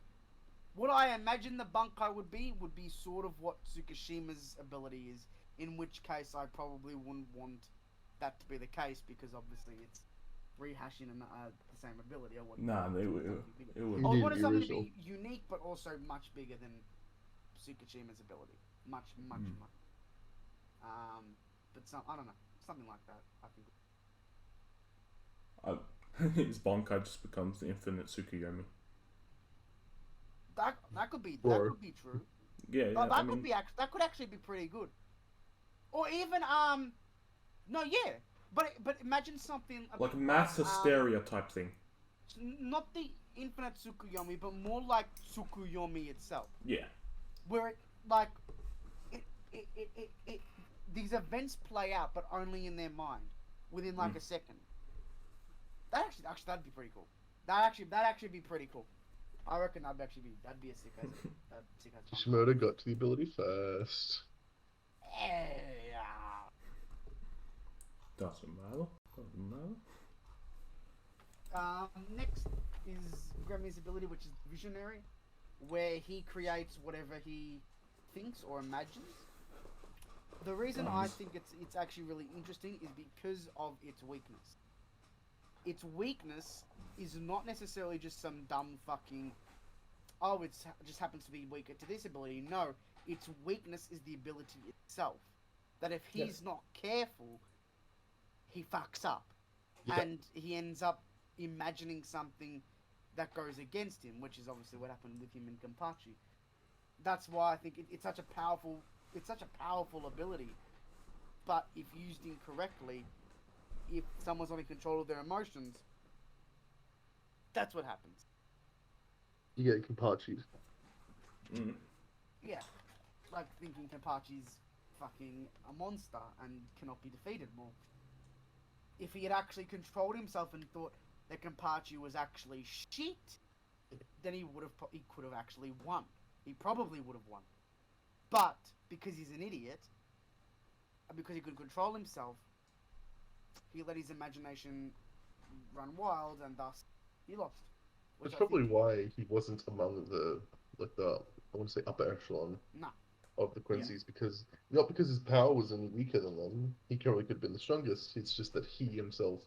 [SPEAKER 3] what I imagine the Bunkai would be sort of what Tsukishima's ability is. In which case, I probably wouldn't want that to be the case because obviously it's rehashing the same ability. I wouldn't.
[SPEAKER 1] Nah,
[SPEAKER 3] want
[SPEAKER 1] it
[SPEAKER 3] something
[SPEAKER 1] would.
[SPEAKER 3] bigger.
[SPEAKER 1] It would.
[SPEAKER 3] I
[SPEAKER 2] Indeed,
[SPEAKER 3] wanted something to
[SPEAKER 2] original.
[SPEAKER 3] be unique, but also much bigger than Tsukishima's ability. Much. But I don't know, something like that. I think.
[SPEAKER 1] His Bankai just becomes the infinite Tsukuyomi.
[SPEAKER 3] That could be
[SPEAKER 2] Or-
[SPEAKER 3] true.
[SPEAKER 1] Yeah, yeah.
[SPEAKER 3] That could actually be pretty good. Or even but imagine something
[SPEAKER 1] like mass hysteria type thing.
[SPEAKER 3] not the infinite Tsukuyomi, but more like Tsukuyomi itself,
[SPEAKER 1] Yeah.
[SPEAKER 3] where it these events play out, but only in their mind within like a second. That'd be pretty cool. That'd actually be pretty cool. I reckon that'd be a sick as
[SPEAKER 2] Kishimoto got to the ability first.
[SPEAKER 3] Yeah.
[SPEAKER 1] Doesn't matter.
[SPEAKER 3] Next is Gremmy's ability, which is Visionary, where he creates whatever he thinks or imagines. The reason I think it's actually really interesting is because of its weakness. Its weakness is not necessarily just some dumb fucking, it just happens to be weaker to this ability. No, its weakness is the ability itself. That if he's not careful, he fucks up.
[SPEAKER 2] Yeah.
[SPEAKER 3] And he ends up imagining something that goes against him, which is obviously what happened with him in Kenpachi. That's why I think it's such a powerful ability. But if used incorrectly, if someone's not in control of their emotions, that's what happens.
[SPEAKER 2] You get Kenpachi'd.
[SPEAKER 3] Yeah, like thinking Kenpachi's fucking a monster and cannot be defeated. Well, if he had actually controlled himself and thought that Kenpachi was actually shit, then he could have actually won. He probably would have won. But because he's an idiot, and because he could control himself, he let his imagination run wild, and thus he lost.
[SPEAKER 2] That's probably why he wasn't among the I want to say upper echelon of the Quincy's, because not because his power was any weaker than them. He probably could have been the strongest. It's just that he himself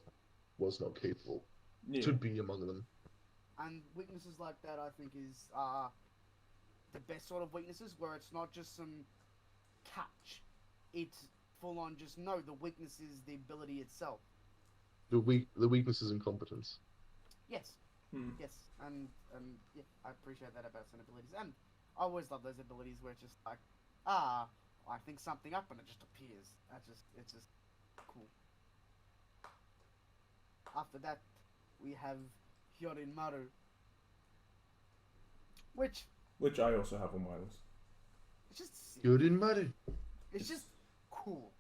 [SPEAKER 2] was not capable to be among them.
[SPEAKER 3] And weaknesses like that, I think, is the best sort of weaknesses, where it's not just some catch. It's full on just, no, the weakness is the ability itself.
[SPEAKER 2] The weakness is incompetence.
[SPEAKER 3] Yes. Yes. And yeah, I appreciate that about some abilities. And I always love those abilities where it's just like, I think something up and it just appears. It's just cool. After that, we have Hyorin Maru. Which
[SPEAKER 1] I also have on my list.
[SPEAKER 3] it's just sick.
[SPEAKER 2] Good in Maru.
[SPEAKER 3] It's just cool.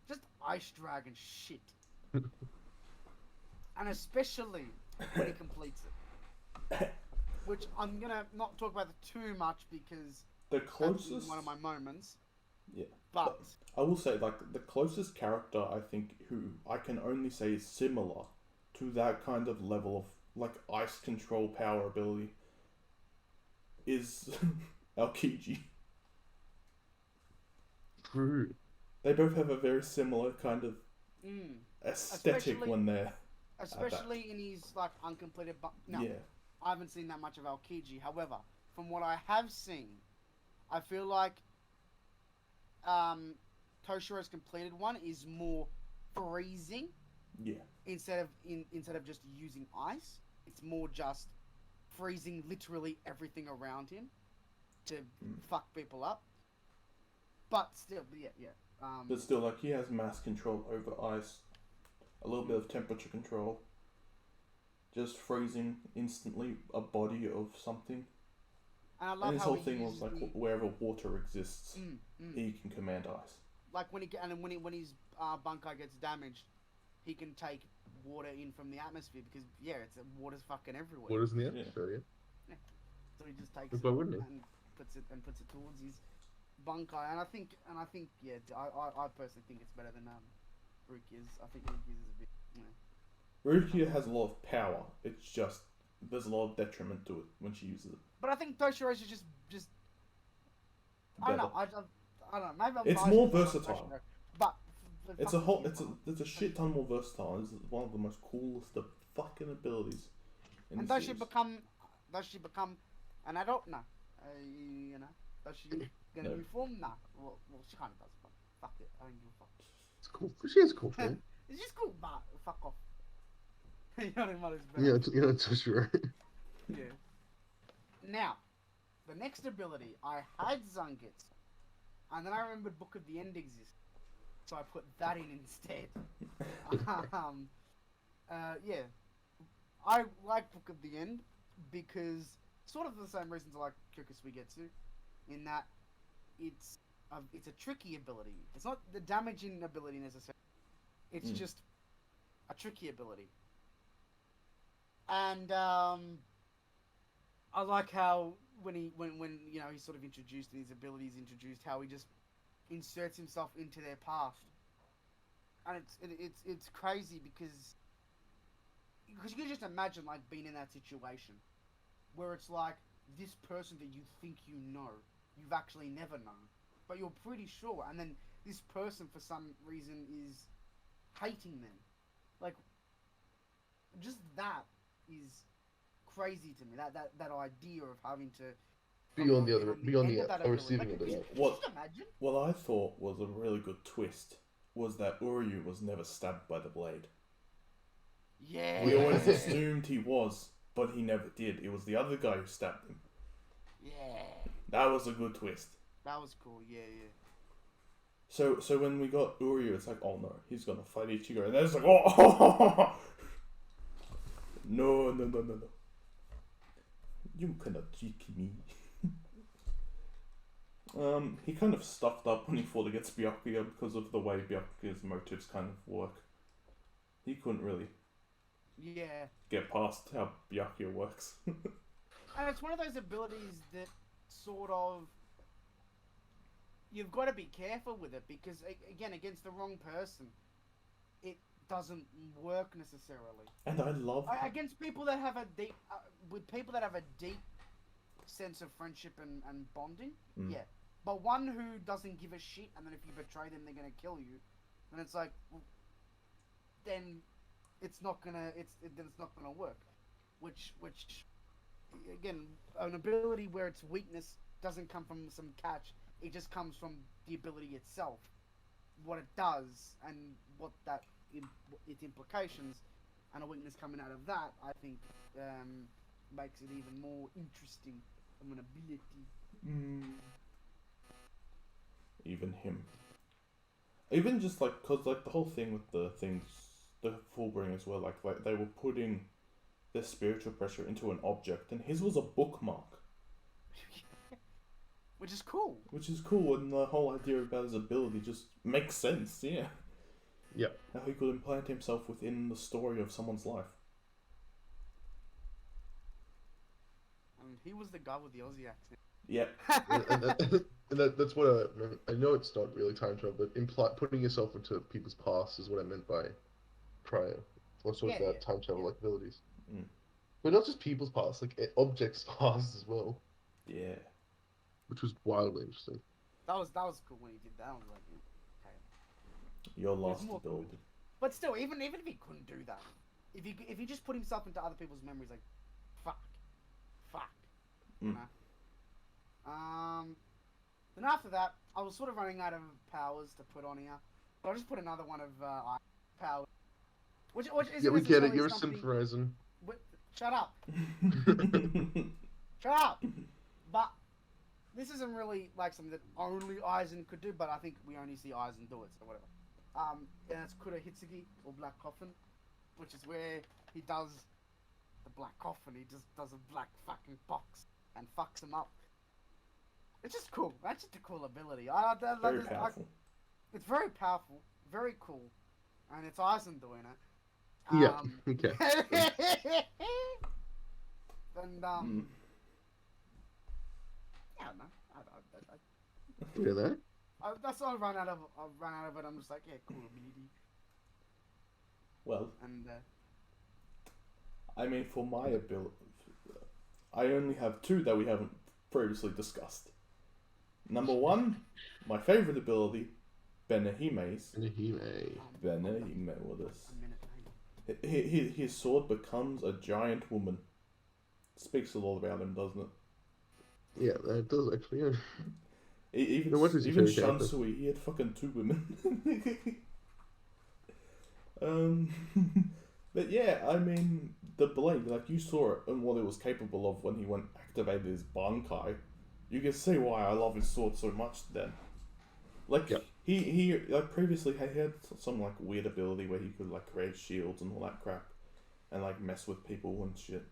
[SPEAKER 3] Just ice dragon shit. And especially when he completes it. Which I'm gonna not talk about it too much because
[SPEAKER 1] The
[SPEAKER 3] that's
[SPEAKER 1] closest
[SPEAKER 3] one of my moments.
[SPEAKER 1] Yeah.
[SPEAKER 3] But
[SPEAKER 1] I will say, like, the closest character I think who I can only say is similar to that kind of level of, like, ice control power ability is Aokiji.
[SPEAKER 2] True.
[SPEAKER 1] They both have a very similar kind of aesthetic
[SPEAKER 3] Especially-
[SPEAKER 1] when they're...
[SPEAKER 3] especially in his like uncompleted no,
[SPEAKER 1] Yeah.
[SPEAKER 3] I haven't seen that much of Aokiji. However, from what I have seen, I feel like Toshiro's completed one is more freezing
[SPEAKER 1] Yeah.
[SPEAKER 3] instead of just using ice. It's more just freezing literally everything around him to fuck people up. But still, yeah.
[SPEAKER 1] But still, like, he has mass control over ice, a little bit of temperature control, just freezing instantly a body of something.
[SPEAKER 3] And I love
[SPEAKER 1] And his
[SPEAKER 3] how
[SPEAKER 1] whole
[SPEAKER 3] he
[SPEAKER 1] thing was
[SPEAKER 3] uses
[SPEAKER 1] like,
[SPEAKER 3] the-
[SPEAKER 1] wherever water exists, he can command ice.
[SPEAKER 3] like when his Bunkai gets damaged, he can take water in from the atmosphere because water's fucking everywhere.
[SPEAKER 2] What is in the atmosphere?
[SPEAKER 3] So he just takes
[SPEAKER 2] Why
[SPEAKER 3] it
[SPEAKER 2] wouldn't he?
[SPEAKER 3] and puts it towards his Bunkai, and I think, yeah, I personally think it's better than Rukia's. I think Rukia's is a bit.
[SPEAKER 1] Rukia has a lot of power. It's just there's a lot of detriment to it when she uses it.
[SPEAKER 3] But I think Toshirose is just. I don't know. I don't know. Maybe I'm
[SPEAKER 1] It's
[SPEAKER 3] biased
[SPEAKER 1] more
[SPEAKER 3] because I like
[SPEAKER 1] versatile.
[SPEAKER 3] Toshirose, but
[SPEAKER 1] It's a shit ton more versatile. It's one of the most coolest of fucking abilities.
[SPEAKER 3] And does she become an adult? No. You know, does she gonna
[SPEAKER 1] No.
[SPEAKER 3] be formed? Nah. Well, she kind of does, but fuck it. I don't give a fuck.
[SPEAKER 2] It's cool. She is cool. Thing.
[SPEAKER 3] It's just cool, but fuck off. You know what I mean?
[SPEAKER 2] Yeah, it's for sure.
[SPEAKER 3] Yeah. Now, the next ability, I had Zungits, and then I remembered Book of the End exists, so I put that in instead. Yeah. I like Book of the End because sort of the same reasons I like Kyokusuigetsu, in that it's a tricky ability. It's not the damaging ability necessarily. It's just a tricky ability. And I like how when you know he's sort of introduced and his abilities introduced, how he just inserts himself into their past, and it's crazy because you can just imagine like being in that situation where it's like this person that you think you know, you've actually never known, but you're pretty sure, and then this person for some reason is hating them. Like, just that is crazy to me. That idea of having to
[SPEAKER 2] Beyond
[SPEAKER 3] on
[SPEAKER 2] the receiving
[SPEAKER 3] like,
[SPEAKER 2] ability.
[SPEAKER 1] What?
[SPEAKER 3] Just imagine.
[SPEAKER 1] What I thought was a really good twist was that Uryu was never stabbed by the blade.
[SPEAKER 3] Yeah.
[SPEAKER 1] We always assumed he was, but he never did. It was the other guy who stabbed him.
[SPEAKER 3] Yeah.
[SPEAKER 1] That was a good twist.
[SPEAKER 3] That was cool. Yeah.
[SPEAKER 1] So when we got Uryu, it's like, oh no, he's gonna fight Ichigo, and then it's like, oh, no. You cannot cheat me. He kind of stuffed up when he fought against Byakuya because of the way Byakuya's motives kind of work. He couldn't really get past how Byakuya works.
[SPEAKER 3] And it's one of those abilities that sort of you've got to be careful with it because again, against the wrong person, it doesn't work necessarily.
[SPEAKER 1] And I love
[SPEAKER 3] against people that have a deep with people that have a deep sense of friendship and bonding. Yeah. But one who doesn't give a shit, and then if you betray them, they're gonna kill you. And it's like, well, then it's not gonna work. Which again, an ability where its weakness doesn't come from some catch. It just comes from the ability itself, what it does, and what its implications, and a weakness coming out of that. I think makes it even more interesting from an ability.
[SPEAKER 1] Even him. Even just like, cause like the whole thing with the Fullbringers were like they were putting their spiritual pressure into an object, and his was a bookmark.
[SPEAKER 3] Which is cool.
[SPEAKER 1] And the whole idea about his ability just makes sense, yeah.
[SPEAKER 2] Yeah.
[SPEAKER 1] How he could implant himself within the story of someone's life.
[SPEAKER 3] And he was the guy with the Aussie accent.
[SPEAKER 1] Yeah.
[SPEAKER 2] and that's what I know it's not really time travel, but putting yourself into people's past is what I meant by prior. Or sort of time travel like abilities. But not just people's past, like objects' past as well.
[SPEAKER 1] Yeah.
[SPEAKER 2] Which was wildly interesting.
[SPEAKER 3] That was cool when he did that. I was like, okay.
[SPEAKER 1] Your last
[SPEAKER 3] more
[SPEAKER 1] ability.
[SPEAKER 3] cool. But still, even if he couldn't do that, if he just put himself into other people's memories, like, fuck, you know. Then after that, I was sort of running out of powers to put on here, so I just put another one of powers. Which isn't
[SPEAKER 2] we get it.
[SPEAKER 3] necessarily
[SPEAKER 2] You're a
[SPEAKER 3] something...
[SPEAKER 2] Sim Horizon.
[SPEAKER 3] Shut up. Shut up. But this isn't really like something that only Aizen could do, but I think we only see Aizen do it, so whatever. And it's Kura Hitsugi, or Black Coffin, which is where he does the Black Coffin. He just does a black fucking box and fucks him up. It's just cool. That's just a cool ability.
[SPEAKER 1] Very powerful.
[SPEAKER 3] It's very powerful, very cool, and it's Aizen doing it.
[SPEAKER 2] Yeah. Okay.
[SPEAKER 3] And yeah, I don't know.
[SPEAKER 2] Really?
[SPEAKER 3] That's all I've run out of. I've run out of it. I'm just like, yeah, cool ability.
[SPEAKER 1] Well,
[SPEAKER 3] And
[SPEAKER 1] I mean, for my ability, I only have two that we haven't previously discussed. Number one, my favorite ability, Benehime's.
[SPEAKER 2] Benihime.
[SPEAKER 1] Benehime, what is?
[SPEAKER 3] a minute.
[SPEAKER 1] His sword becomes a giant woman. Speaks a lot about him, doesn't it?
[SPEAKER 2] Yeah, that does actually. Yeah.
[SPEAKER 1] Even
[SPEAKER 2] Now, what is your
[SPEAKER 1] even
[SPEAKER 2] favorite character?
[SPEAKER 1] Shansui, he had fucking two women. But yeah, I mean, the blade, like you saw it and what it was capable of when he went activated his Bankai. You can see why I love his sword so much then. Like,
[SPEAKER 2] Yeah.
[SPEAKER 1] he like previously he had some like weird ability where he could like create shields and all that crap and like mess with people and shit.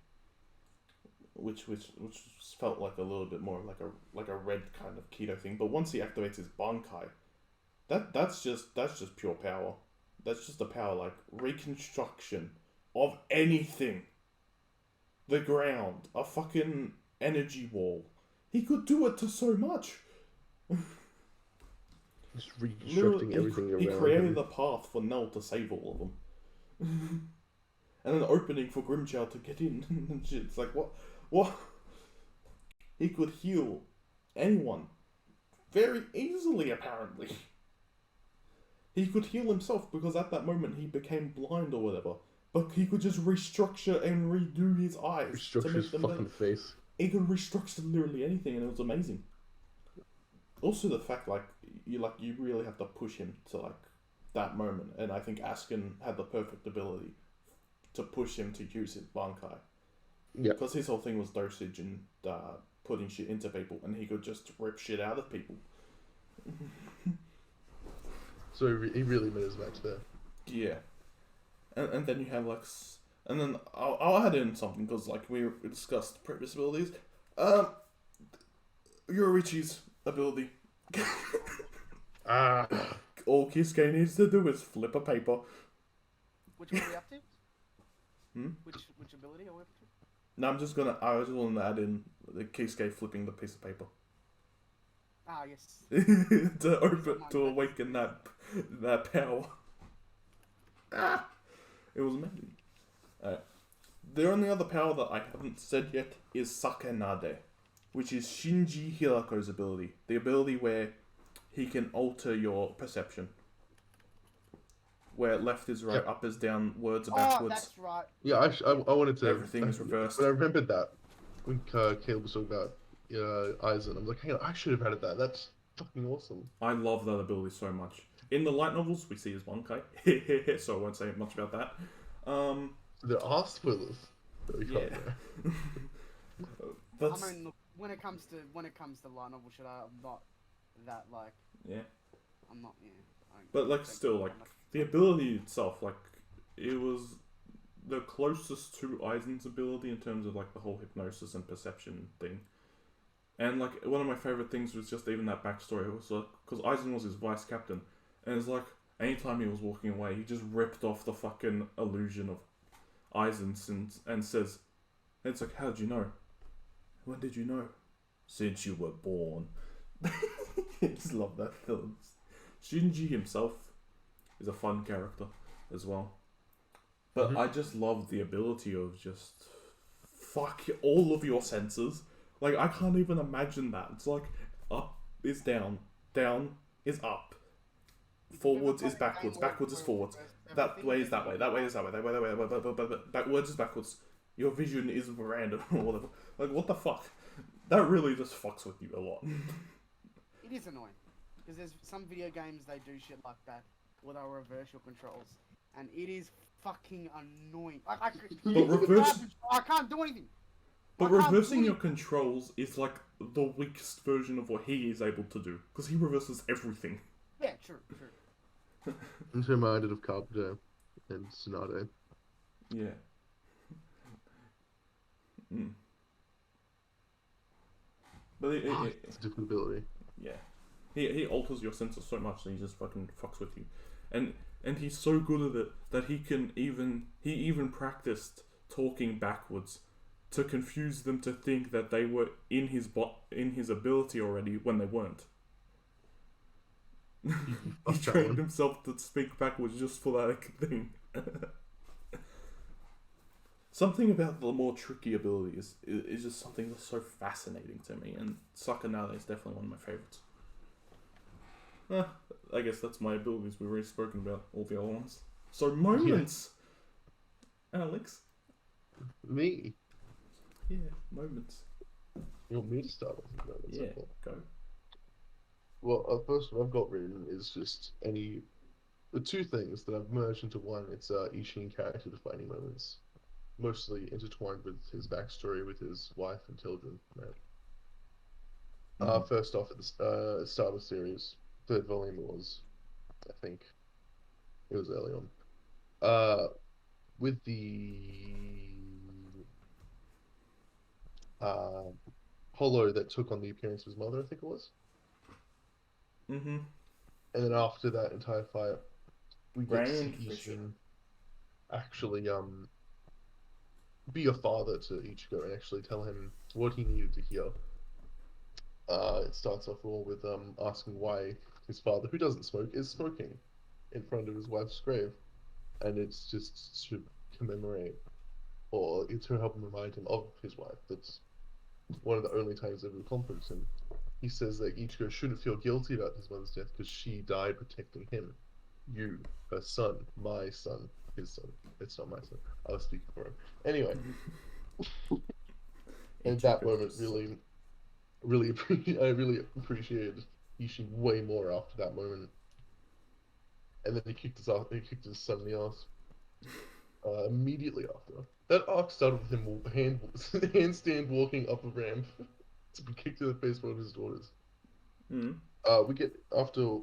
[SPEAKER 1] Which felt like a little bit more like a red kind of keto thing. But once he activates his Bankai, that's just pure power. That's just a power like reconstruction of anything. The ground, a fucking energy wall. He could do it to so much.
[SPEAKER 2] Just reconstructing
[SPEAKER 1] Literally,
[SPEAKER 2] everything
[SPEAKER 1] he
[SPEAKER 2] around
[SPEAKER 1] created
[SPEAKER 2] him.
[SPEAKER 1] a path for Nell to save all of them. And an opening for Grimchild to get in and shit. It's like, what? He could heal anyone very easily, apparently. He could heal himself because at that moment he became blind or whatever. But he could just restructure and redo his eyes to
[SPEAKER 2] Restructure
[SPEAKER 1] make
[SPEAKER 2] his
[SPEAKER 1] them
[SPEAKER 2] fucking
[SPEAKER 1] better.
[SPEAKER 2] face.
[SPEAKER 1] He could restructure literally anything, and it was amazing. Also, the fact you really have to push him to like that moment, and I think Askin had the perfect ability to push him to use his Bankai.
[SPEAKER 2] Yeah.
[SPEAKER 1] Because his whole thing was dosage and putting shit into people, and he could just rip shit out of people.
[SPEAKER 2] So he really made his match there.
[SPEAKER 1] Yeah. And then you have like, and then I'll add in something because like we discussed previous abilities. Yorichi's ability.
[SPEAKER 2] Ah.
[SPEAKER 1] All Kisuke needs to do is flip a paper.
[SPEAKER 3] Which one are we up to?
[SPEAKER 1] Hmm?
[SPEAKER 3] Which ability are we up to?
[SPEAKER 1] No, I just want to add in the Kisuke flipping the piece of paper.
[SPEAKER 3] Ah, yes.
[SPEAKER 1] to awaken that power. It was amazing. The only other power that I haven't said yet is Sakenade, which is Shinji Hirako's ability. The ability where he can alter your perception. Where left is right,
[SPEAKER 2] Yeah.
[SPEAKER 1] up is down, words are
[SPEAKER 3] Oh,
[SPEAKER 1] backwards.
[SPEAKER 3] that's right.
[SPEAKER 2] Yeah, I wanted to.
[SPEAKER 1] Everything is reversed.
[SPEAKER 2] But I remembered that when Caleb was talking about Aizen. I was like, hang on, I should have added that. That's fucking awesome.
[SPEAKER 1] I love that ability so much. In the light novels, we see his Bankai, so I won't say much about that.
[SPEAKER 2] There are spoilers that we can't
[SPEAKER 1] Yeah.
[SPEAKER 2] know.
[SPEAKER 1] But
[SPEAKER 3] I mean, look, when it comes to light novel shit, I'm not that like.
[SPEAKER 1] yeah,
[SPEAKER 3] I'm not. Yeah.
[SPEAKER 1] but like still like the ability itself, like it was the closest to Aizen's ability in terms of like the whole hypnosis and perception thing. And like one of my favorite things was just even that backstory. It was like because Aizen was his vice captain, and it's like anytime he was walking away, he just ripped off the fucking illusion of Aizen and says, and it's like, how did you know? When did you know? Since you were born. I just love that film. Shinji himself is a fun character as well. But I just love the ability of just fuck all of your senses. Like, I can't even imagine that. It's like, up is down, down is up, forwards is backwards, backwards is forwards, that way is that way, that way is that way, that way, backwards is backwards. Your vision is random or whatever. Like, what the fuck? That really just fucks with you a lot.
[SPEAKER 3] It is annoying because there's some video games they do shit like that, where they'll reverse your controls, and it is fucking annoying. Like, I can't do anything.
[SPEAKER 1] But reversing your controls is like the weakest version of what he is able to do, because he reverses everything.
[SPEAKER 3] Yeah, true.
[SPEAKER 2] I'm reminded of Carpenter and Sonata.
[SPEAKER 1] Yeah. But
[SPEAKER 2] It's a different ability.
[SPEAKER 1] yeah, he alters your senses so much that he just fucking fucks with you, and he's so good at it that he even practiced talking backwards to confuse them to think that they were in his ability already when they weren't. He
[SPEAKER 2] Fuck that
[SPEAKER 1] trained
[SPEAKER 2] one.
[SPEAKER 1] himself to speak backwards just for that thing. Something about the more tricky abilities is just something that's so fascinating to me, and Sakanade is definitely one of my favorites. I guess that's my abilities. We've already spoken about all the other ones. So moments, Alex.
[SPEAKER 2] Me.
[SPEAKER 1] Yeah, moments.
[SPEAKER 2] You want me to start with the moments?
[SPEAKER 1] Yeah,
[SPEAKER 2] Okay.
[SPEAKER 1] go.
[SPEAKER 2] Well, first one I've got written is just the two things that I've merged into one. It's Ishin character defining moments, mostly intertwined with his backstory with his wife and children. Right? First off, at the start of the series, third volume was, I think, it was early on. With the Hollow that took on the appearance of his mother, I think it was.
[SPEAKER 1] Mm-hmm.
[SPEAKER 2] And then after that entire fight, we get to see
[SPEAKER 1] Grand Fisher.
[SPEAKER 2] Ishin actually be a father to Ichigo and actually tell him what he needed to hear. It starts off all with asking why his father, who doesn't smoke, is smoking in front of his wife's grave, and it's just to commemorate or to help him remind him of his wife. That's one of the only times ever comforts him. He says that Ichigo shouldn't feel guilty about his mother's death because she died protecting him. You, her son, my son, his son. It's not my son. I was speaking for him. Anyway, and that moment I really appreciated Ishin way more after that moment. And then he kicked his son in the ass immediately after. That arc started with him handstand walking up a ramp to be kicked in the face by one of his daughters.
[SPEAKER 1] Mm.
[SPEAKER 2] We get after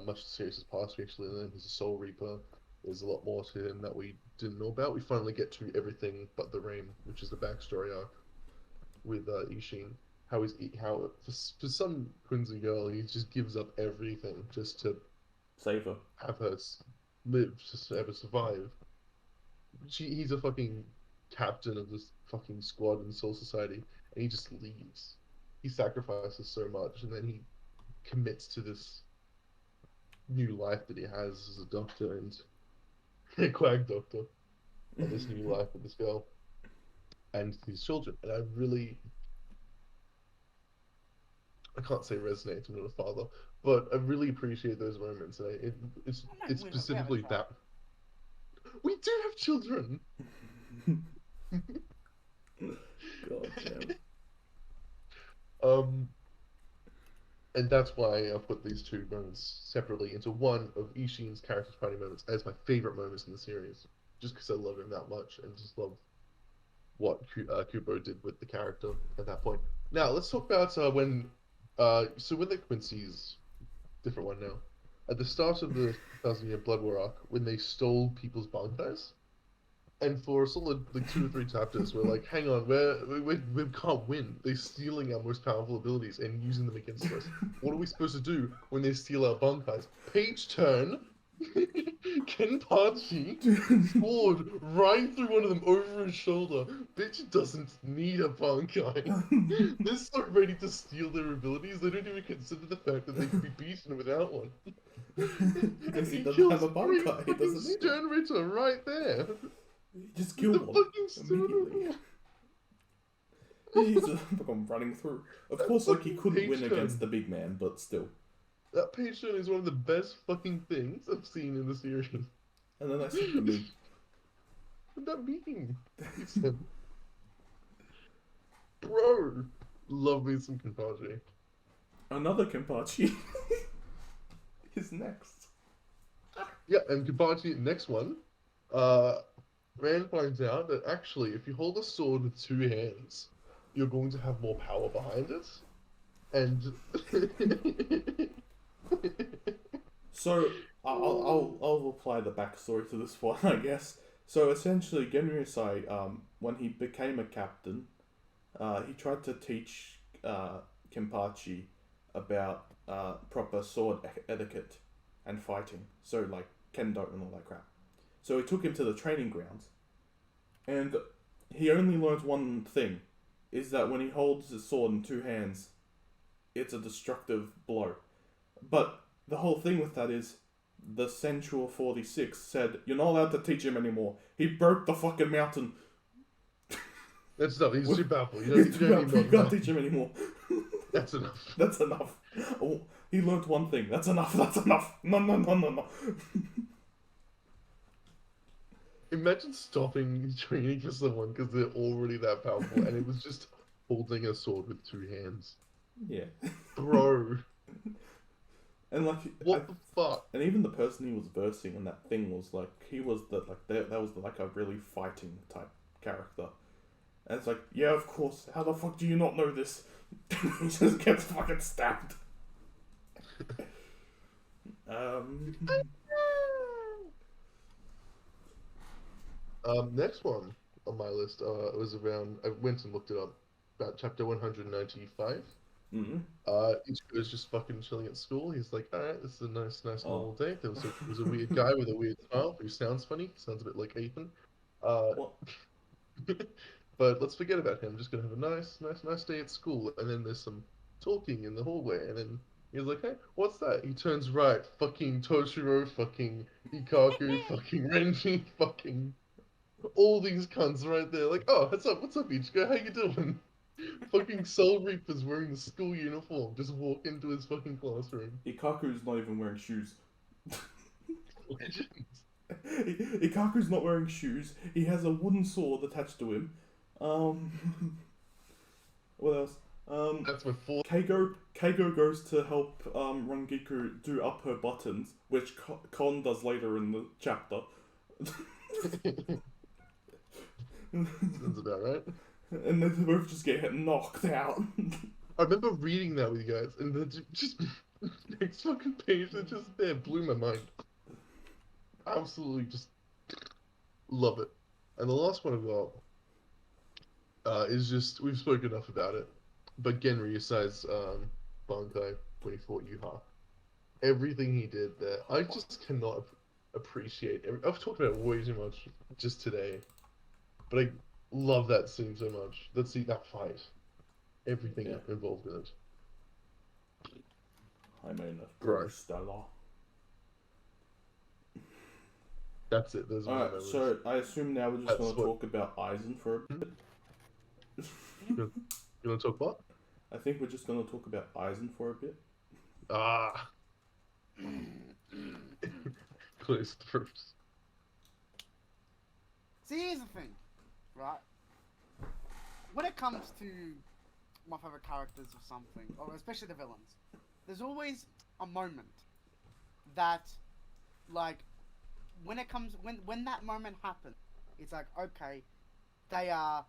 [SPEAKER 2] much of the series has passed, we actually learn he's a Soul Reaper. There's a lot more to him that we didn't know about. We finally get to everything but the Rain, which is the backstory arc with Ishin. How for some Quincy girl he just gives up everything just to
[SPEAKER 1] Save her.
[SPEAKER 2] have her live, just to ever survive. He's a fucking captain of this fucking squad in Soul Society, and he just leaves. He sacrifices so much, and then he commits to this new life that he has as a doctor and a quack doctor, and this new life with this girl and his children. And I can't say resonate. I'm not a father, but I really appreciate those moments. And it's
[SPEAKER 3] We have a
[SPEAKER 2] specifically
[SPEAKER 3] child.
[SPEAKER 2] that we do have children.
[SPEAKER 1] God damn.
[SPEAKER 2] And that's why I put these two moments separately into one of Ishin's character defining moments as my favorite moments in the series, just because I love him that much and just love what Kubo did with the character at that point. Now let's talk about when the Quincy's different one now. At the start of the 1000-year Blood War arc, when they stole people's bankais, and for a solid like 2 or 3 chapters, we're like, hang on, we can't win. They're stealing our most powerful abilities and using them against us. What are we supposed to do when they steal our bankais? Page turn, Kenpachi, sword right through one of them over his shoulder. Bitch doesn't need a bankai. They're so ready to steal their abilities, they don't even consider the fact that they could be beaten without one.
[SPEAKER 1] Because he
[SPEAKER 2] He
[SPEAKER 1] doesn't
[SPEAKER 2] kills
[SPEAKER 1] have a
[SPEAKER 2] 3
[SPEAKER 1] bankai, he
[SPEAKER 2] fucking
[SPEAKER 1] doesn't need
[SPEAKER 2] Stern Ritter right there.
[SPEAKER 1] He just killed
[SPEAKER 2] The
[SPEAKER 1] one
[SPEAKER 2] fucking Stern
[SPEAKER 1] immediately.
[SPEAKER 2] Ritter.
[SPEAKER 1] He's just fucking running through. Of course, like, he couldn't
[SPEAKER 2] Page
[SPEAKER 1] win
[SPEAKER 2] turn.
[SPEAKER 1] against the big man, but still.
[SPEAKER 2] That page turn is one of the best fucking things I've seen in the series.
[SPEAKER 1] And then I said the meme.
[SPEAKER 2] What that mean? He said, bro, love me some Kenpachi.
[SPEAKER 1] Another Kenpachi is next.
[SPEAKER 2] Yeah, and Kenpachi, next one, Rand finds out that actually, if you hold a sword with 2 hands, you're going to have more power behind it. And
[SPEAKER 1] So, I'll apply the backstory to this one, I guess. So, essentially, Genryusai, when he became a captain, he tried to teach Kenpachi about proper sword etiquette and fighting. So, like, kendo and all that crap. So, he took him to the training grounds. And he only learned one thing, is that when he holds his sword in 2 hands, it's a destructive blow. But the whole thing with that is the Sensual 46 said, you're not allowed to teach him anymore. He broke the fucking mountain.
[SPEAKER 2] That's enough. He's too powerful. You
[SPEAKER 1] He's too
[SPEAKER 2] don't
[SPEAKER 1] powerful.
[SPEAKER 2] need
[SPEAKER 1] You
[SPEAKER 2] more
[SPEAKER 1] can't
[SPEAKER 2] than
[SPEAKER 1] teach him anymore.
[SPEAKER 2] that. That's enough.
[SPEAKER 1] That's enough. Oh, he learnt one thing. That's enough. That's enough. No, no, no, no, no.
[SPEAKER 2] Imagine stopping training for someone because they're already that powerful, and it was just holding a sword with 2 hands.
[SPEAKER 1] Yeah.
[SPEAKER 2] Bro,
[SPEAKER 1] And like,
[SPEAKER 2] what the fuck?
[SPEAKER 1] and even the person he was versing in that thing was like, he was that was like a really fighting type character. And it's like, yeah, of course. How the fuck do you not know this? He just gets fucking stabbed.
[SPEAKER 2] Next one on my list was around. I went and looked it up. About chapter 195.
[SPEAKER 1] Mm-hmm.
[SPEAKER 2] Ichigo is just fucking chilling at school. He's like, alright, this is a nice normal
[SPEAKER 1] Oh.
[SPEAKER 2] day. There was a weird guy with a weird smile who sounds funny. Sounds a bit like Ethan.
[SPEAKER 1] What?
[SPEAKER 2] But let's forget about him. I'm just gonna have a nice day at school. And then there's some talking in the hallway. And then he's like, hey, what's that? He turns right. Fucking Toshiro, fucking Ikaku, fucking Renji, fucking all these cunts right there. Like, oh, what's up, Ichigo? How you doing? Fucking Soul Reaper's wearing the school uniform. Just walk into his fucking classroom.
[SPEAKER 1] Ikaku's not even wearing shoes.
[SPEAKER 2] Legends.
[SPEAKER 1] Ikaku's not wearing shoes. He has a wooden sword attached to him. What else?
[SPEAKER 2] That's my fourth.
[SPEAKER 1] Keigo goes to help Rangiku do up her buttons, which Kon does later in the chapter.
[SPEAKER 2] Sounds about right.
[SPEAKER 1] And they both just get knocked out.
[SPEAKER 2] I remember reading that with you guys, and then just next fucking page that just there blew my mind. Absolutely, just love it. And the last one I've got is just we've spoken enough about it, but Genry Yusai's Bankai when he fought Yuha, everything he did there, I just cannot appreciate. I've talked about it way too much just today, but I love that scene so much. That fight, everything involved in it.
[SPEAKER 1] I mean, that's
[SPEAKER 2] Right.
[SPEAKER 1] pretty stellar.
[SPEAKER 2] That's it. There's
[SPEAKER 1] Alright, so I assume now we're just
[SPEAKER 2] That's
[SPEAKER 1] going to
[SPEAKER 2] what-
[SPEAKER 1] talk about Aizen for a bit.
[SPEAKER 2] You want to talk what?
[SPEAKER 1] I think we're just going to talk about Aizen for a bit.
[SPEAKER 2] Ah. Close first.
[SPEAKER 3] See, here's the thing, right? When it comes to my favorite characters or something, or especially the villains, there's always a moment that, like, when that moment happens, it's like, okay, they are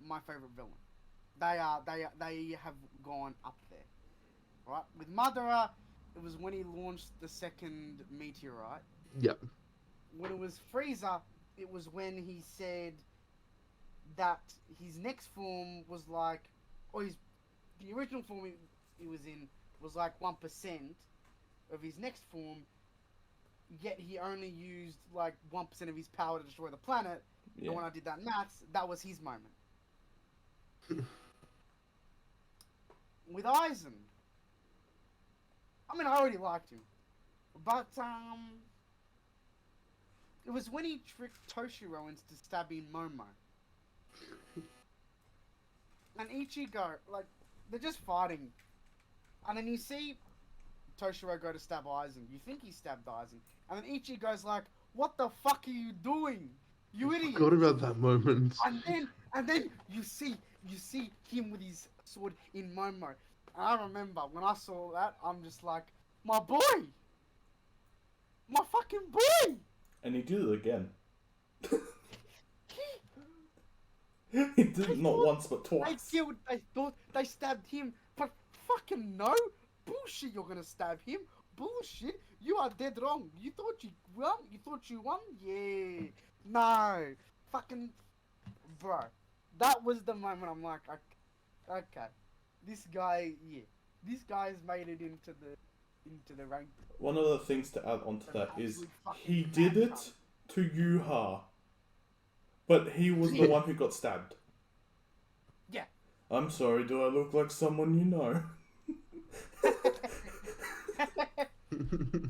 [SPEAKER 3] my favorite villain. They have gone up there, right? With Madara, it was when he launched the second meteorite.
[SPEAKER 2] Yep.
[SPEAKER 3] When it was Frieza, it was when he said that his next form was like, or the original form he was in was like 1% of his next form, yet he only used like 1% of his power to destroy the planet.
[SPEAKER 1] Yeah.
[SPEAKER 3] And when I did that maths, that was his moment. With Aizen, I mean, I already liked him, but it was when he tricked Toshiro into stabbing Momo. And Ichigo, like, they're just fighting. And then you see Toshiro go to stab Aizen. You think he stabbed Aizen. And then Ichigo's like, what the fuck are you doing? You
[SPEAKER 2] I
[SPEAKER 3] idiot.
[SPEAKER 2] forgot about that moment.
[SPEAKER 3] And then you see him with his sword in Momo. And I remember when I saw that, I'm just like, my boy! My fucking boy!
[SPEAKER 1] And he did it again. He did it not once but twice.
[SPEAKER 3] They thought they stabbed him, but fucking no! Bullshit, you're gonna stab him? Bullshit! You are dead wrong. You thought you won? Yeah. No. Fucking... Bro. That was the moment I'm like, okay. This guy, This guy's made it into the rank.
[SPEAKER 1] One of the things to add onto that is
[SPEAKER 3] Absolute fucking
[SPEAKER 1] he did
[SPEAKER 3] bad
[SPEAKER 1] it to Yuha, but he was the one who got stabbed.
[SPEAKER 3] Yeah.
[SPEAKER 1] I'm sorry, do I look like someone you know?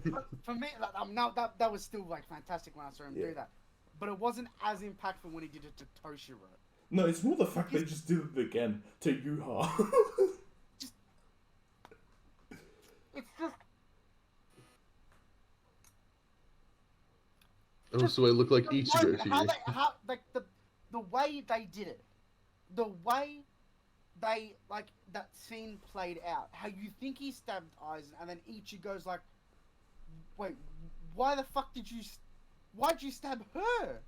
[SPEAKER 3] But for me, like, now that was still like fantastic when I saw him do that, but it wasn't as impactful when he did it to Toshiro.
[SPEAKER 1] No, it's more the fact they just did it again to Yuha.
[SPEAKER 3] It's just.
[SPEAKER 2] Oh, so I look like
[SPEAKER 3] the
[SPEAKER 2] Ichigo
[SPEAKER 3] moment,
[SPEAKER 2] to
[SPEAKER 3] how
[SPEAKER 2] you.
[SPEAKER 3] they, how like the way they did it, the way they like that scene played out, how you think he stabbed Aizen, and then Ichigo's like, wait, why the fuck why'd you stab her?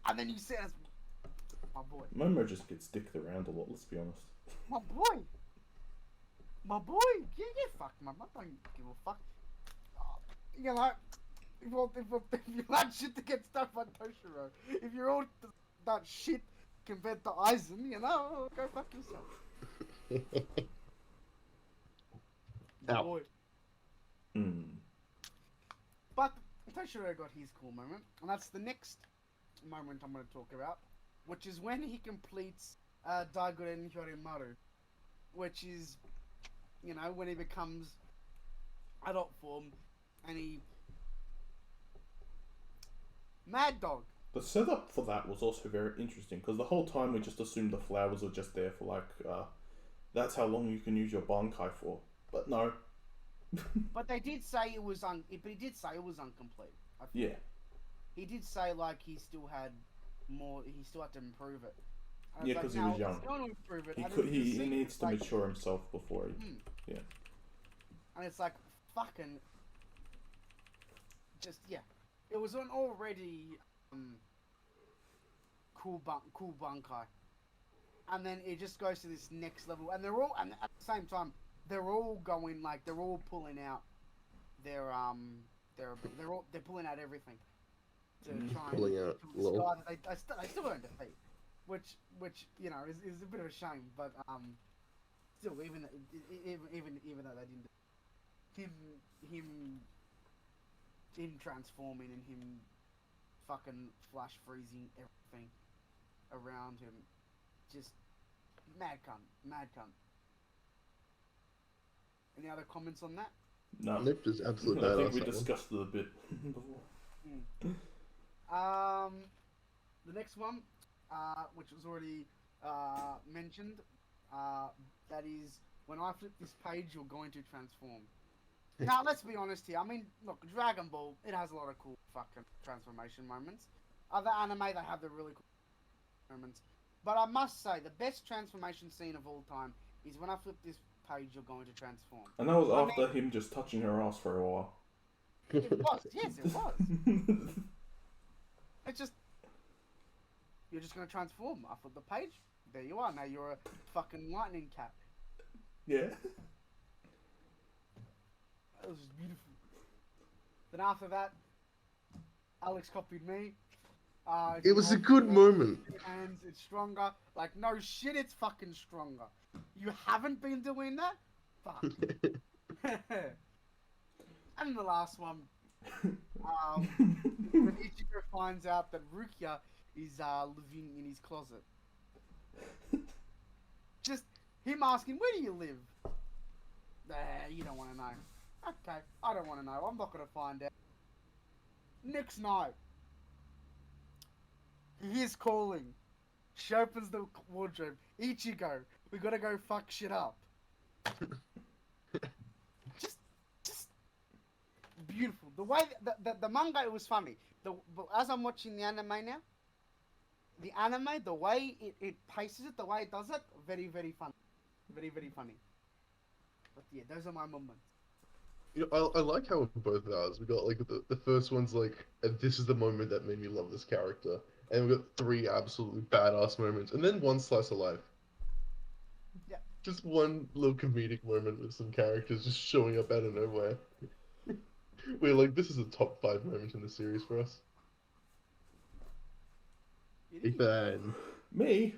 [SPEAKER 3] And then he says, my boy,
[SPEAKER 1] Momo just gets dicked around a lot, let's be honest.
[SPEAKER 3] my boy, get fucked, man. I don't give a fuck. You know, if you like shit to get stuck by Toshiro, if you're all that shit compared to Aizen, you know, go fuck yourself.
[SPEAKER 2] Ow.
[SPEAKER 3] Boy. But Toshiro got his cool moment, and that's the next moment I'm going to talk about, which is when he completes Daiguren Hyorimaru, which is, you know, when he becomes adult form, and he... Mad Dog.
[SPEAKER 1] The setup for that was also very interesting, because the whole time we just assumed the flowers were just there for like, that's how long you can use your Bankai for. But no.
[SPEAKER 3] But they did say it was but he did say it was incomplete. I think.
[SPEAKER 1] Yeah.
[SPEAKER 3] He did say like he still had to improve it. And
[SPEAKER 1] Yeah,
[SPEAKER 3] it's
[SPEAKER 1] because
[SPEAKER 3] like,
[SPEAKER 1] he was
[SPEAKER 3] no,
[SPEAKER 1] young.
[SPEAKER 3] it's going to improve it.
[SPEAKER 1] He
[SPEAKER 3] And
[SPEAKER 1] could,
[SPEAKER 3] then you
[SPEAKER 1] he
[SPEAKER 3] see
[SPEAKER 1] needs
[SPEAKER 3] it's
[SPEAKER 1] to
[SPEAKER 3] like,
[SPEAKER 1] mature himself before he... Yeah.
[SPEAKER 3] And it's like, fucking... Just, yeah. It was an already cool Bankai. And then it just goes to this next level. And they're all... And at the same time, they're all going, like, they're all pulling out they're pulling out everything to try and
[SPEAKER 2] Pulling out,
[SPEAKER 3] to
[SPEAKER 2] lol.
[SPEAKER 3] discard it. They still don't defeat, which you know is a bit of a shame. But still, even though they didn't, him transforming and him fucking flash freezing everything around him, just mad cunt. Any other comments on that?
[SPEAKER 1] No.
[SPEAKER 2] Nope, just absolute
[SPEAKER 1] I think
[SPEAKER 2] badass.
[SPEAKER 1] we
[SPEAKER 2] that one.
[SPEAKER 1] discussed it a bit before.
[SPEAKER 3] The next one, which was already mentioned, that is when I flip this page, you're going to transform. Now, let's be honest here. I mean, look, Dragon Ball, it has a lot of cool fucking transformation moments. Other anime, they have the really cool moments. But I must say, the best transformation scene of all time is when I flip this page, you're going to transform.
[SPEAKER 1] And that was after him just touching her ass for a while.
[SPEAKER 3] It was, yes, it was. It's just, you're just going to transform. I flip the page, there you are. Now you're a fucking lightning cat.
[SPEAKER 1] Yeah.
[SPEAKER 3] That was just beautiful. Then after that, Alex copied me.
[SPEAKER 2] It was a good moment.
[SPEAKER 3] Hands, it's stronger. Like, no shit, it's fucking stronger. You haven't been doing that? Fuck. And the last one, when Ichigo finds out that Rukia is living in his closet. Just him asking, where do you live? You don't want to know. Okay, I don't want to know. I'm not going to find out. Next night, he is calling. She opens the wardrobe. Ichigo, we gotta go fuck shit up. just beautiful. The way the manga, it was funny. As I'm watching the anime now, the way it paces it, the way it does it, very, very funny. Very, very funny. But yeah, those are my moments.
[SPEAKER 2] You know, I like how both of ours, we got like the first one's like, this is the moment that made me love this character. And we got 3 absolutely badass moments, and then 1 slice of life.
[SPEAKER 3] Yeah.
[SPEAKER 2] Just one little comedic moment with some characters just showing up out of nowhere. We're like, this is a top 5 moment in the series for us. Ethan.
[SPEAKER 1] Me?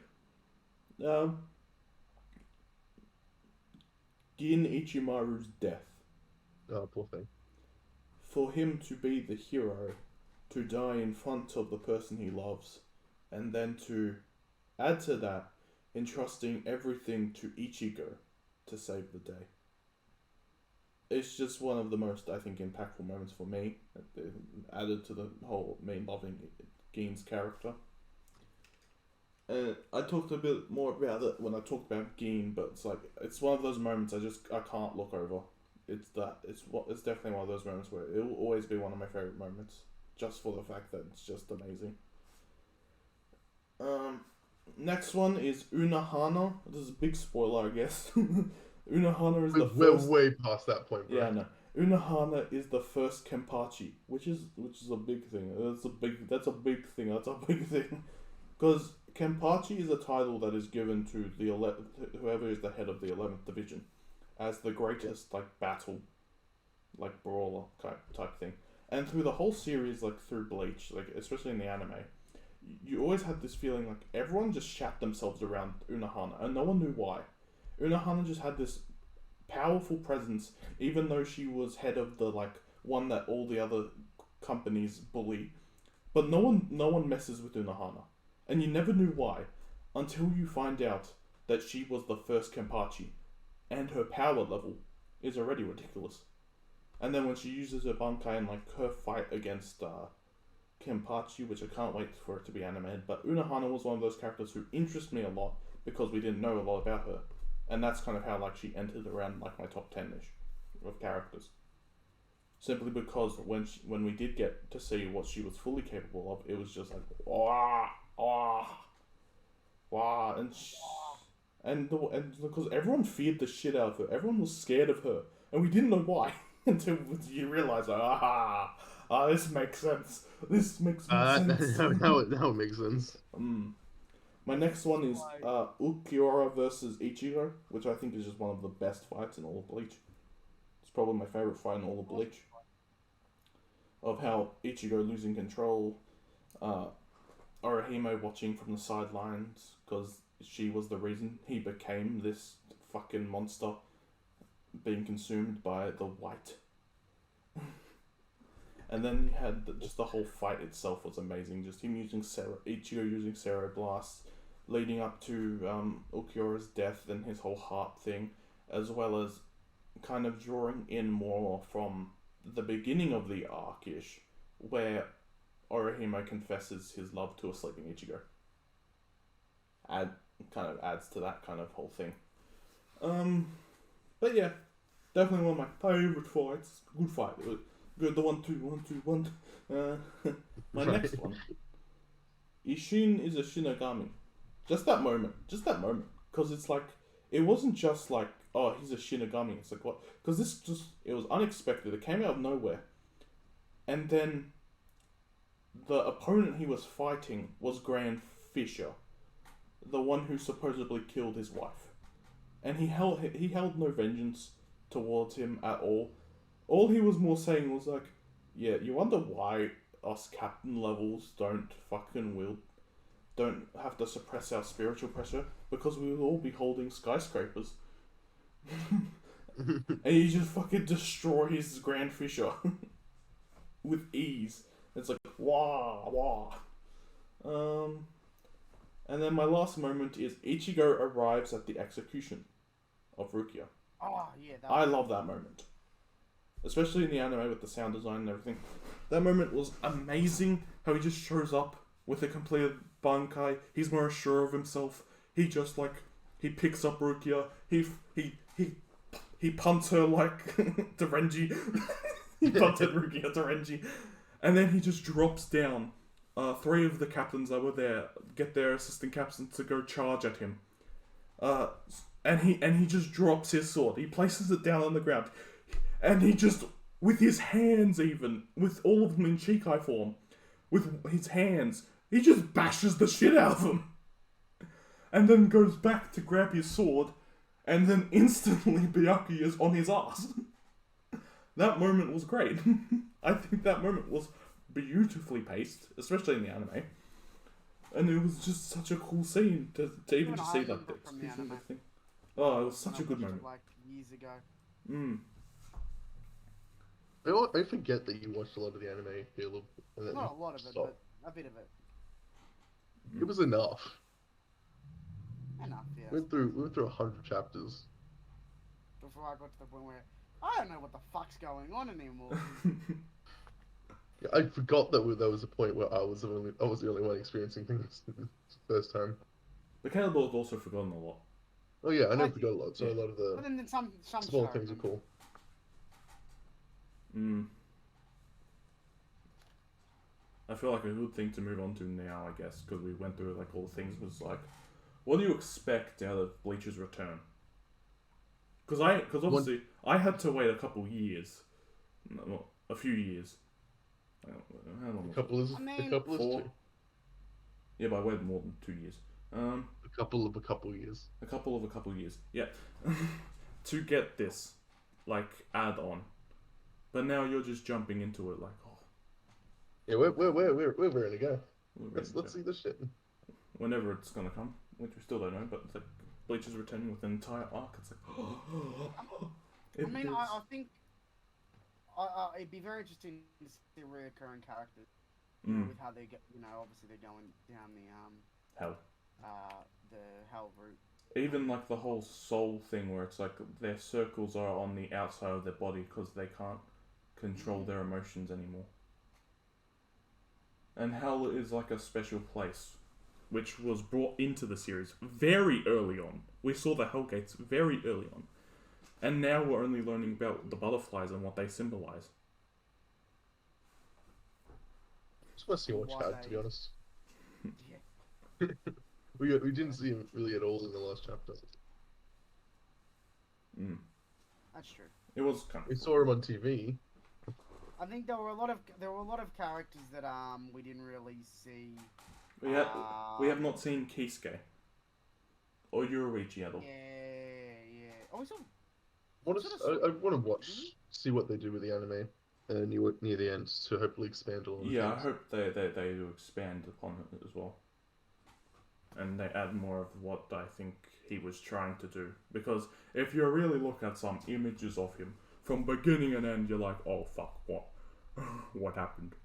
[SPEAKER 1] Gin Ichimaru's death.
[SPEAKER 2] Oh, poor thing.
[SPEAKER 1] For him to be the hero, to die in front of the person he loves, and then to add to that, entrusting everything to Ichigo to save the day. it's just one of the most, I think, impactful moments for me. It added to the whole me loving Gein's character. I talked a bit more about it when I talked about Gein, but it's one of those moments I can't look over. It's definitely one of those moments where it will always be one of my favorite moments, just for the fact that it's just amazing. Next one is Unohana. This is a big spoiler, I guess. Unohana is the first.
[SPEAKER 2] We're way past that point, bro.
[SPEAKER 1] Yeah, no. Unohana is the first Kenpachi, which is a big thing. That's a big thing. Because Kenpachi is a title that is given to whoever is the head of the 11th Division, as the greatest battle, brawler type thing. And through the whole series, through Bleach, especially in the anime, you always had this feeling everyone just shat themselves around Unohana, and no one knew why. Unohana just had this powerful presence, even though she was head of the one that all the other companies bully. But no one messes with Unohana, and you never knew why, until you find out that she was the first Kenpachi, and her power level is already ridiculous. And then when she uses her Bankai in her fight against Kenpachi, which I can't wait for it to be animated, but Unohana was one of those characters who interest me a lot because we didn't know a lot about her. And that's kind of how she entered around my top 10-ish of characters. Simply because when we did get to see what she was fully capable of, it was just wah, and because everyone feared the shit out of her, everyone was scared of her, and we didn't know why until you realize this makes sense. This makes sense.
[SPEAKER 2] Now it makes sense.
[SPEAKER 1] My next one is Ulquiorra versus Ichigo, which I think is just one of the best fights in all of Bleach. It's probably my favorite fight in all of Bleach. Of how Ichigo losing control, Orihime watching from the sidelines, because she was the reason he became this fucking monster, being consumed by the white. And then you had just the whole fight itself was amazing. Just him using Ichigo using Cero Blast, leading up to Ulquiorra's death and his whole heart thing, as well as kind of drawing in more from the beginning of the arc-ish, where Orihime confesses his love to a sleeping Ichigo. Kind of adds to that kind of whole thing. But yeah, definitely one of my favorite fights. Good fight. It was good. The 1-2. My next one. Ishin is a Shinigami. Just that moment. Because it's it wasn't just oh, he's a Shinigami. It's what? Because it was unexpected. It came out of nowhere. And then the opponent he was fighting was Grand Fisher, the one who supposedly killed his wife. And he held no vengeance towards him at all. All he was more saying was yeah, you wonder why us captain levels don't have to suppress our spiritual pressure, because we will all be holding skyscrapers. And he just fucking destroys Grand Fisher with ease. It's wah. And then my last moment is Ichigo arrives at the execution of Rukia.
[SPEAKER 3] Oh, yeah.
[SPEAKER 1] I love that moment. Especially in the anime with the sound design and everything. That moment was amazing. How he just shows up with a completed Bankai. He's more sure of himself. He just he picks up Rukia. He punts her to Renji. He punted Rukia to Renji. And then he just drops down. 3 of the captains that were there get their assistant captains to go charge at him. And he just drops his sword. He places it down on the ground. And he just, with his hands even, with all of them in Shikai form, with his hands, he just bashes the shit out of them. And then goes back to grab his sword, and then instantly Byakuya is on his ass. That moment was great. I think that moment was beautifully paced, especially in the anime. And it was just such a cool scene to even just see that thing. Oh, it was such a good moment.
[SPEAKER 3] Years ago.
[SPEAKER 2] I forget that you watched a lot of the anime, Caleb.
[SPEAKER 3] Not a lot of it, but a bit of it.
[SPEAKER 2] It was enough.
[SPEAKER 3] Enough, yeah.
[SPEAKER 2] We went through 100 chapters.
[SPEAKER 3] Before I got to the point where I don't know what the fuck's going on anymore.
[SPEAKER 2] Yeah, I forgot that there was a point where I was the only one experiencing things the first time.
[SPEAKER 1] The Cannibals also forgotten a lot.
[SPEAKER 2] Oh yeah, I
[SPEAKER 3] I
[SPEAKER 2] never
[SPEAKER 3] did.
[SPEAKER 2] forgot a lot. So
[SPEAKER 1] Yeah.
[SPEAKER 2] a lot of
[SPEAKER 3] But
[SPEAKER 2] the
[SPEAKER 3] then some
[SPEAKER 2] small
[SPEAKER 3] shit I
[SPEAKER 2] things are
[SPEAKER 3] remember.
[SPEAKER 2] cool.
[SPEAKER 1] I feel like a good thing to move on to now, I guess, because we went through like all the things, was like, what do you expect out of Bleach's return? Because obviously I had to wait a couple years, well, a few years. How long
[SPEAKER 2] A
[SPEAKER 1] was
[SPEAKER 2] couple
[SPEAKER 1] it?
[SPEAKER 2] is
[SPEAKER 3] I
[SPEAKER 2] a
[SPEAKER 3] mean,
[SPEAKER 2] couple is
[SPEAKER 1] 4?
[SPEAKER 2] two.
[SPEAKER 1] Yeah, but I waited more than 2 years.
[SPEAKER 2] A couple of a couple years.
[SPEAKER 1] A couple years. Yeah, to get this, like, add on. But now you're just jumping into it like, oh.
[SPEAKER 2] Yeah, we're ready to go.
[SPEAKER 1] we're ready to
[SPEAKER 2] Let's
[SPEAKER 1] go.
[SPEAKER 2] see this shit.
[SPEAKER 1] Whenever it's gonna come, which we still don't know, but it's like Bleach is returning with an entire arc. It's like,
[SPEAKER 3] I mean, I think it'd be very interesting to see reoccurring characters. You know, with how they get, obviously they're going down
[SPEAKER 1] hell.
[SPEAKER 3] the hell route.
[SPEAKER 1] Even like the whole soul thing, where it's like their circles are on the outside of their body because they can't control their emotions anymore. And hell is like a special place, which was brought into the series very early on. We saw the Hell Gates very early on. And now we're only learning about the butterflies and what they symbolize.
[SPEAKER 2] Just want to see
[SPEAKER 3] Why
[SPEAKER 2] Chad, to be honest.
[SPEAKER 3] Yeah.
[SPEAKER 2] We didn't see him really at all in the last chapter.
[SPEAKER 3] That's true.
[SPEAKER 1] It was kind of
[SPEAKER 2] We
[SPEAKER 1] cool.
[SPEAKER 2] saw him on TV.
[SPEAKER 3] I think there were a lot of characters that we didn't really see.
[SPEAKER 1] We have not seen Kisuke or Yoruichi at all.
[SPEAKER 3] Yeah. Oh, we saw.
[SPEAKER 2] I want to see what they do with the anime near the end to hopefully expand on.
[SPEAKER 1] Yeah, I
[SPEAKER 2] things.
[SPEAKER 1] hope they do expand upon it as well. And they add more of what I think he was trying to do. Because if you really look at some images of him, from beginning and end, you're like, oh fuck, what? What happened?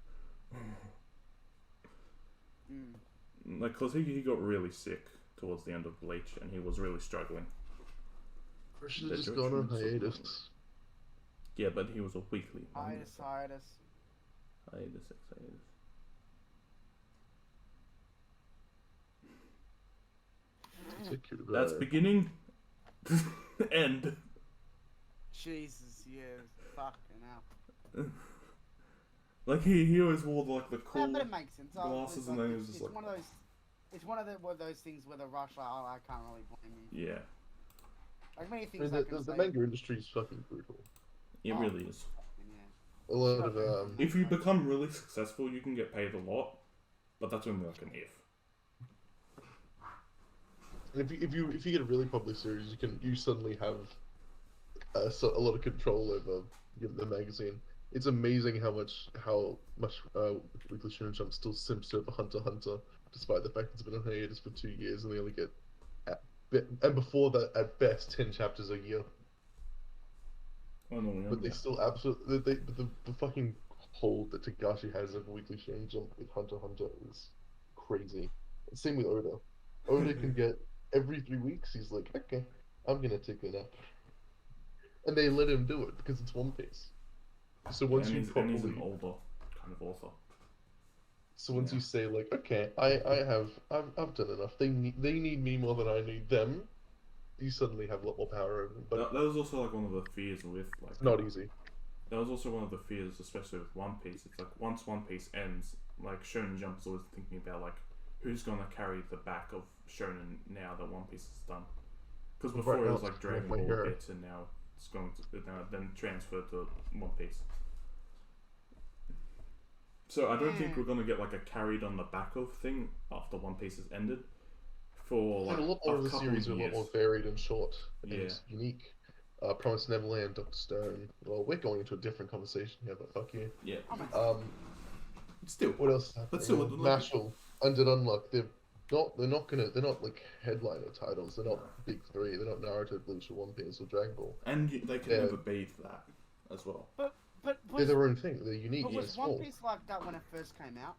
[SPEAKER 1] Like, cause he got really sick towards the end of Bleach, and he was really struggling.
[SPEAKER 2] I should have just gone on hiatus.
[SPEAKER 1] Yeah, but he was a weekly.
[SPEAKER 3] Hiatus.
[SPEAKER 1] Hiatus. That's beginning, end.
[SPEAKER 3] Jesus, yeah, fucking hell.
[SPEAKER 1] Like he always wore like the
[SPEAKER 3] Yeah,
[SPEAKER 1] cool
[SPEAKER 3] but it makes sense.
[SPEAKER 1] glasses, and then he was just like,
[SPEAKER 3] it's one of those things where the rush, I can't really blame him.
[SPEAKER 1] yeah,
[SPEAKER 3] Like many
[SPEAKER 2] I
[SPEAKER 3] things
[SPEAKER 2] mean,
[SPEAKER 3] I can
[SPEAKER 2] the
[SPEAKER 3] say.
[SPEAKER 2] manga industry is fucking brutal.
[SPEAKER 1] it
[SPEAKER 3] Oh.
[SPEAKER 1] really is.
[SPEAKER 3] Yeah.
[SPEAKER 2] A lot of
[SPEAKER 1] If you become really successful, you can get paid a lot, but that's only like an if.
[SPEAKER 2] and if you get a really popular series, you suddenly have a lot of control over the magazine. It's amazing how much Weekly Shonen Jump still simps over Hunter x Hunter, despite the fact it's been on hiatus for 2 years and they only get and before that at best 10 chapters a year.
[SPEAKER 1] I don't remember.
[SPEAKER 2] But they still absolutely the fucking hold that Tagashi has over Weekly Shonen Jump with Hunter x Hunter is crazy. Same with Oda. Oda can get every 3 weeks. He's like, okay, I'm gonna take a nap, and they let him do it because it's One Piece. So once
[SPEAKER 1] and
[SPEAKER 2] you
[SPEAKER 1] he's
[SPEAKER 2] properly,
[SPEAKER 1] an older kind of author.
[SPEAKER 2] so once you say like, okay, I've done enough. They need me more than I need them. You suddenly have a lot more power over them. But
[SPEAKER 1] That was also like one of the fears with like.
[SPEAKER 2] it's not easy.
[SPEAKER 1] That was also one of the fears, especially with One Piece. It's like once One Piece ends, like Shonen Jump is always thinking about like who's gonna carry the back of Shonen now that One Piece is done. Because before
[SPEAKER 2] Right
[SPEAKER 1] it
[SPEAKER 2] now
[SPEAKER 1] was
[SPEAKER 2] it's
[SPEAKER 1] like Dragon
[SPEAKER 2] my
[SPEAKER 1] Ball
[SPEAKER 2] hero.
[SPEAKER 1] bits, and now it's going to then transfer to One Piece. So I don't think we're gonna get like a carried on the back of thing after One Piece has ended. For like
[SPEAKER 2] And a lot more of the
[SPEAKER 1] couple
[SPEAKER 2] series are a lot
[SPEAKER 1] years.
[SPEAKER 2] more varied and short and
[SPEAKER 1] Yeah.
[SPEAKER 2] unique. Promise Neverland, Dr. Stone. Well, we're going into a different conversation here, but fuck you.
[SPEAKER 1] Yeah.
[SPEAKER 2] Still, what else?
[SPEAKER 1] But still,
[SPEAKER 2] Mashal, Undead Unluck. They're not like headliner titles. They're not big three. They're not Naruto, Bleach, or One Piece, or Dragon Ball.
[SPEAKER 1] And they can never beat that as well.
[SPEAKER 3] But
[SPEAKER 2] They're
[SPEAKER 3] was,
[SPEAKER 2] their own thing. They're unique.
[SPEAKER 3] but
[SPEAKER 2] They're
[SPEAKER 3] was
[SPEAKER 2] small.
[SPEAKER 3] One Piece like that when it first came out?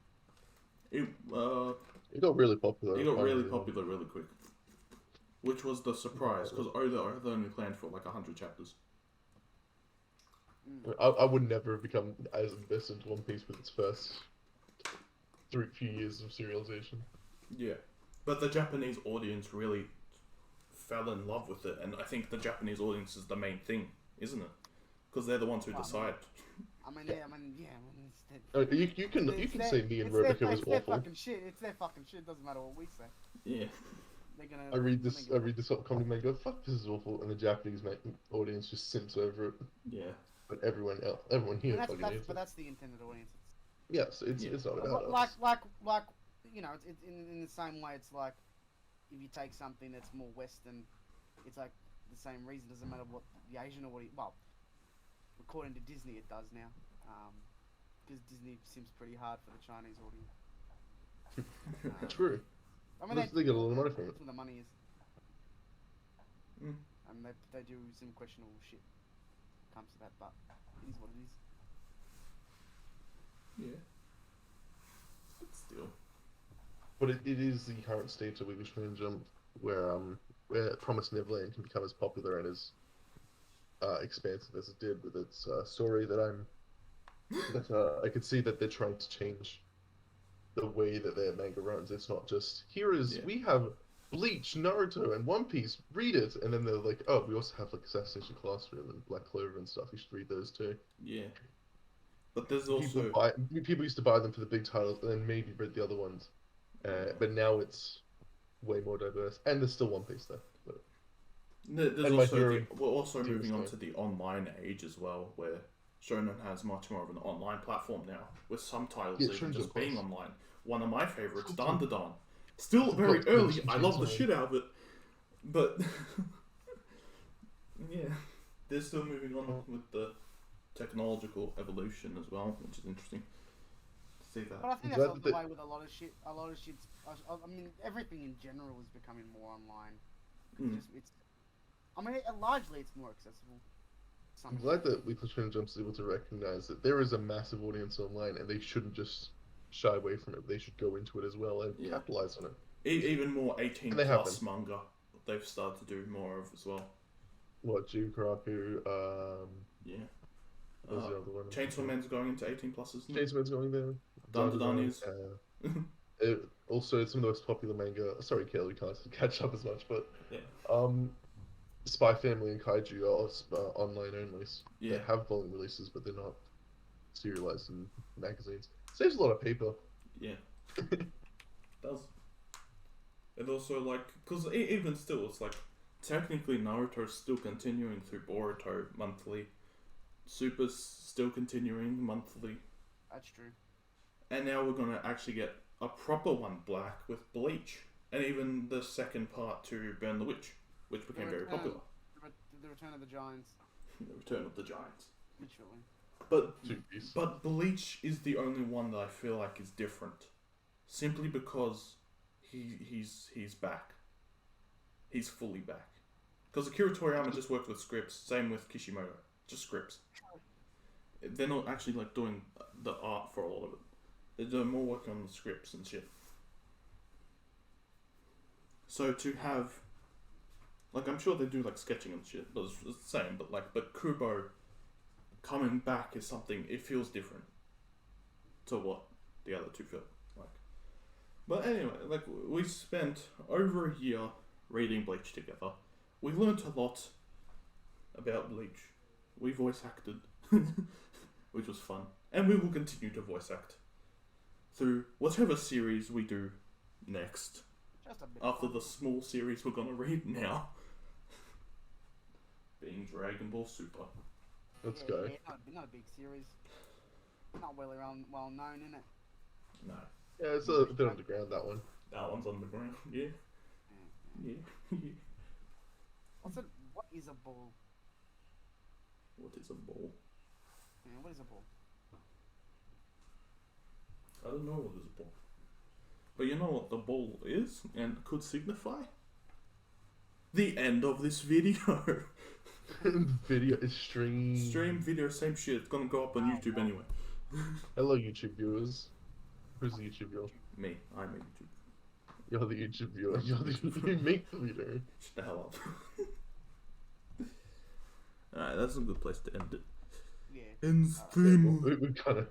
[SPEAKER 2] It got really popular.
[SPEAKER 1] It got really
[SPEAKER 2] finally.
[SPEAKER 1] popular really quick. Which was the surprise, because Oda only planned for like 100 chapters.
[SPEAKER 2] I would never have become as invested into One Piece with its first few years of serialization.
[SPEAKER 1] Yeah, but the Japanese audience really fell in love with it, and I think the Japanese audience is the main thing, isn't it? Because they're the ones who decide.
[SPEAKER 2] You can say me and Rebecca was
[SPEAKER 3] it's their
[SPEAKER 2] awful.
[SPEAKER 3] fucking shit. It's their fucking shit. Doesn't matter what we say.
[SPEAKER 1] Yeah.
[SPEAKER 3] They're gonna.
[SPEAKER 2] I read this sort of comedy manga. Fuck, this is awful, and the Japanese audience just simps over it.
[SPEAKER 1] Yeah.
[SPEAKER 2] But everyone here fucking hates
[SPEAKER 3] But
[SPEAKER 2] it.
[SPEAKER 3] that's the intended audience.
[SPEAKER 2] Yes, it's not about us.
[SPEAKER 3] Like you know, it's in the same way. It's like if you take something that's more Western, it's like the same reason. Doesn't matter what the Asian or well, according to Disney, it does now. Because Disney seems pretty hard for the Chinese audience.
[SPEAKER 2] True.
[SPEAKER 3] I mean,
[SPEAKER 2] They get a lot of money from it.
[SPEAKER 3] That's where the money is.
[SPEAKER 1] Mm.
[SPEAKER 3] And they do some questionable shit. Comes to that, but it is what it is.
[SPEAKER 1] Yeah. But still.
[SPEAKER 2] But it is the current state of Weekly Shonen Jump where Promised Neverland can become as popular and as expansive as it did with its story I could see that they're trying to change the way that their manga runs. It's not just we have Bleach, Naruto, and One Piece. Read it, and then they're like, oh, we also have like Assassination Classroom and Black Clover and stuff. You should read those too.
[SPEAKER 1] Yeah. But there's also
[SPEAKER 2] people used to buy them for the big titles, and then maybe read the other ones. But now it's way more diverse, and there's still One Piece though. But...
[SPEAKER 1] we're also moving on to the online age as well, where Shonen has much more of an online platform now, with some titles even just being online. One of my favorites, Dan. Still very early. I love the shit out of it, but yeah, they're still moving on with the technological evolution as well, which is interesting to see that.
[SPEAKER 3] But I think that's the way with a lot of shit. A lot of shit's. I mean, everything in general is becoming more online. Largely it's more accessible.
[SPEAKER 2] I'm glad that Weekly Shonen Jump is able to recognize that there is a massive audience online, and they shouldn't just shy away from it. They should go into it as well and capitalize on it.
[SPEAKER 1] Even more 18 plus manga they've started to do more of as well.
[SPEAKER 2] What, Jukaraku?
[SPEAKER 1] Yeah.
[SPEAKER 2] What's the other one?
[SPEAKER 1] Chainsaw Man's going into 18 plus, isn't it?
[SPEAKER 2] Chainsaw Man's going there.
[SPEAKER 1] Dan is.
[SPEAKER 2] Also, some of the most popular manga. Sorry, Kale, we can't catch up as much, but
[SPEAKER 1] yeah.
[SPEAKER 2] Spy Family and Kaiju are online only.
[SPEAKER 1] Yeah.
[SPEAKER 2] They have volume releases, but they're not serialized in magazines. Saves a lot of paper.
[SPEAKER 1] Yeah. Does. And also, like, because even still, it's like, technically Naruto's still continuing through Boruto monthly. Super's still continuing monthly.
[SPEAKER 3] That's true.
[SPEAKER 1] And now we're going to actually get a proper one, Black, with Bleach. And even the second part to Burn the Witch, which became very popular.
[SPEAKER 3] The Return of the Giants.
[SPEAKER 1] The Return of the Giants.
[SPEAKER 3] Literally.
[SPEAKER 1] But Bleach is the only one that I feel like is different. Simply because he's back. He's fully back. Because Akira Toriyama just worked with scripts. Same with Kishimoto. Just scripts. They're not actually like doing the art for a lot of it. They're more working on the scripts and shit. So to have, like, I'm sure they do like sketching and shit, but it's the same. But Kubo coming back is something. It feels different to what the other two feel like. But anyway, like, we spent over a year reading Bleach together. We learnt a lot about Bleach. We voice acted, which was fun, and we will continue to voice act through whatever series we do next. After the small series we're gonna read now, being Dragon Ball Super.
[SPEAKER 2] Let's go.
[SPEAKER 3] Yeah, not a big series. Not well known, innit?
[SPEAKER 1] No.
[SPEAKER 2] Yeah, it's a bit underground, that one.
[SPEAKER 1] That one's on the ground. Yeah. Yeah.
[SPEAKER 3] What is a ball?
[SPEAKER 1] What is a ball?
[SPEAKER 3] Yeah, what is a ball?
[SPEAKER 1] I don't know what is a ball. But you know what the ball is and could signify? The end of this video.
[SPEAKER 2] Video is stream.
[SPEAKER 1] Stream video, same shit. It's gonna go up on YouTube anyway.
[SPEAKER 2] Hello, YouTube viewers. Who's the YouTube viewer?
[SPEAKER 1] Me. I'm a YouTube.
[SPEAKER 2] You're the YouTube viewer. You make the video.
[SPEAKER 1] Shut the hell up. Alright, that's a good place to end it.
[SPEAKER 3] Yeah.
[SPEAKER 1] in stream.
[SPEAKER 2] We kind of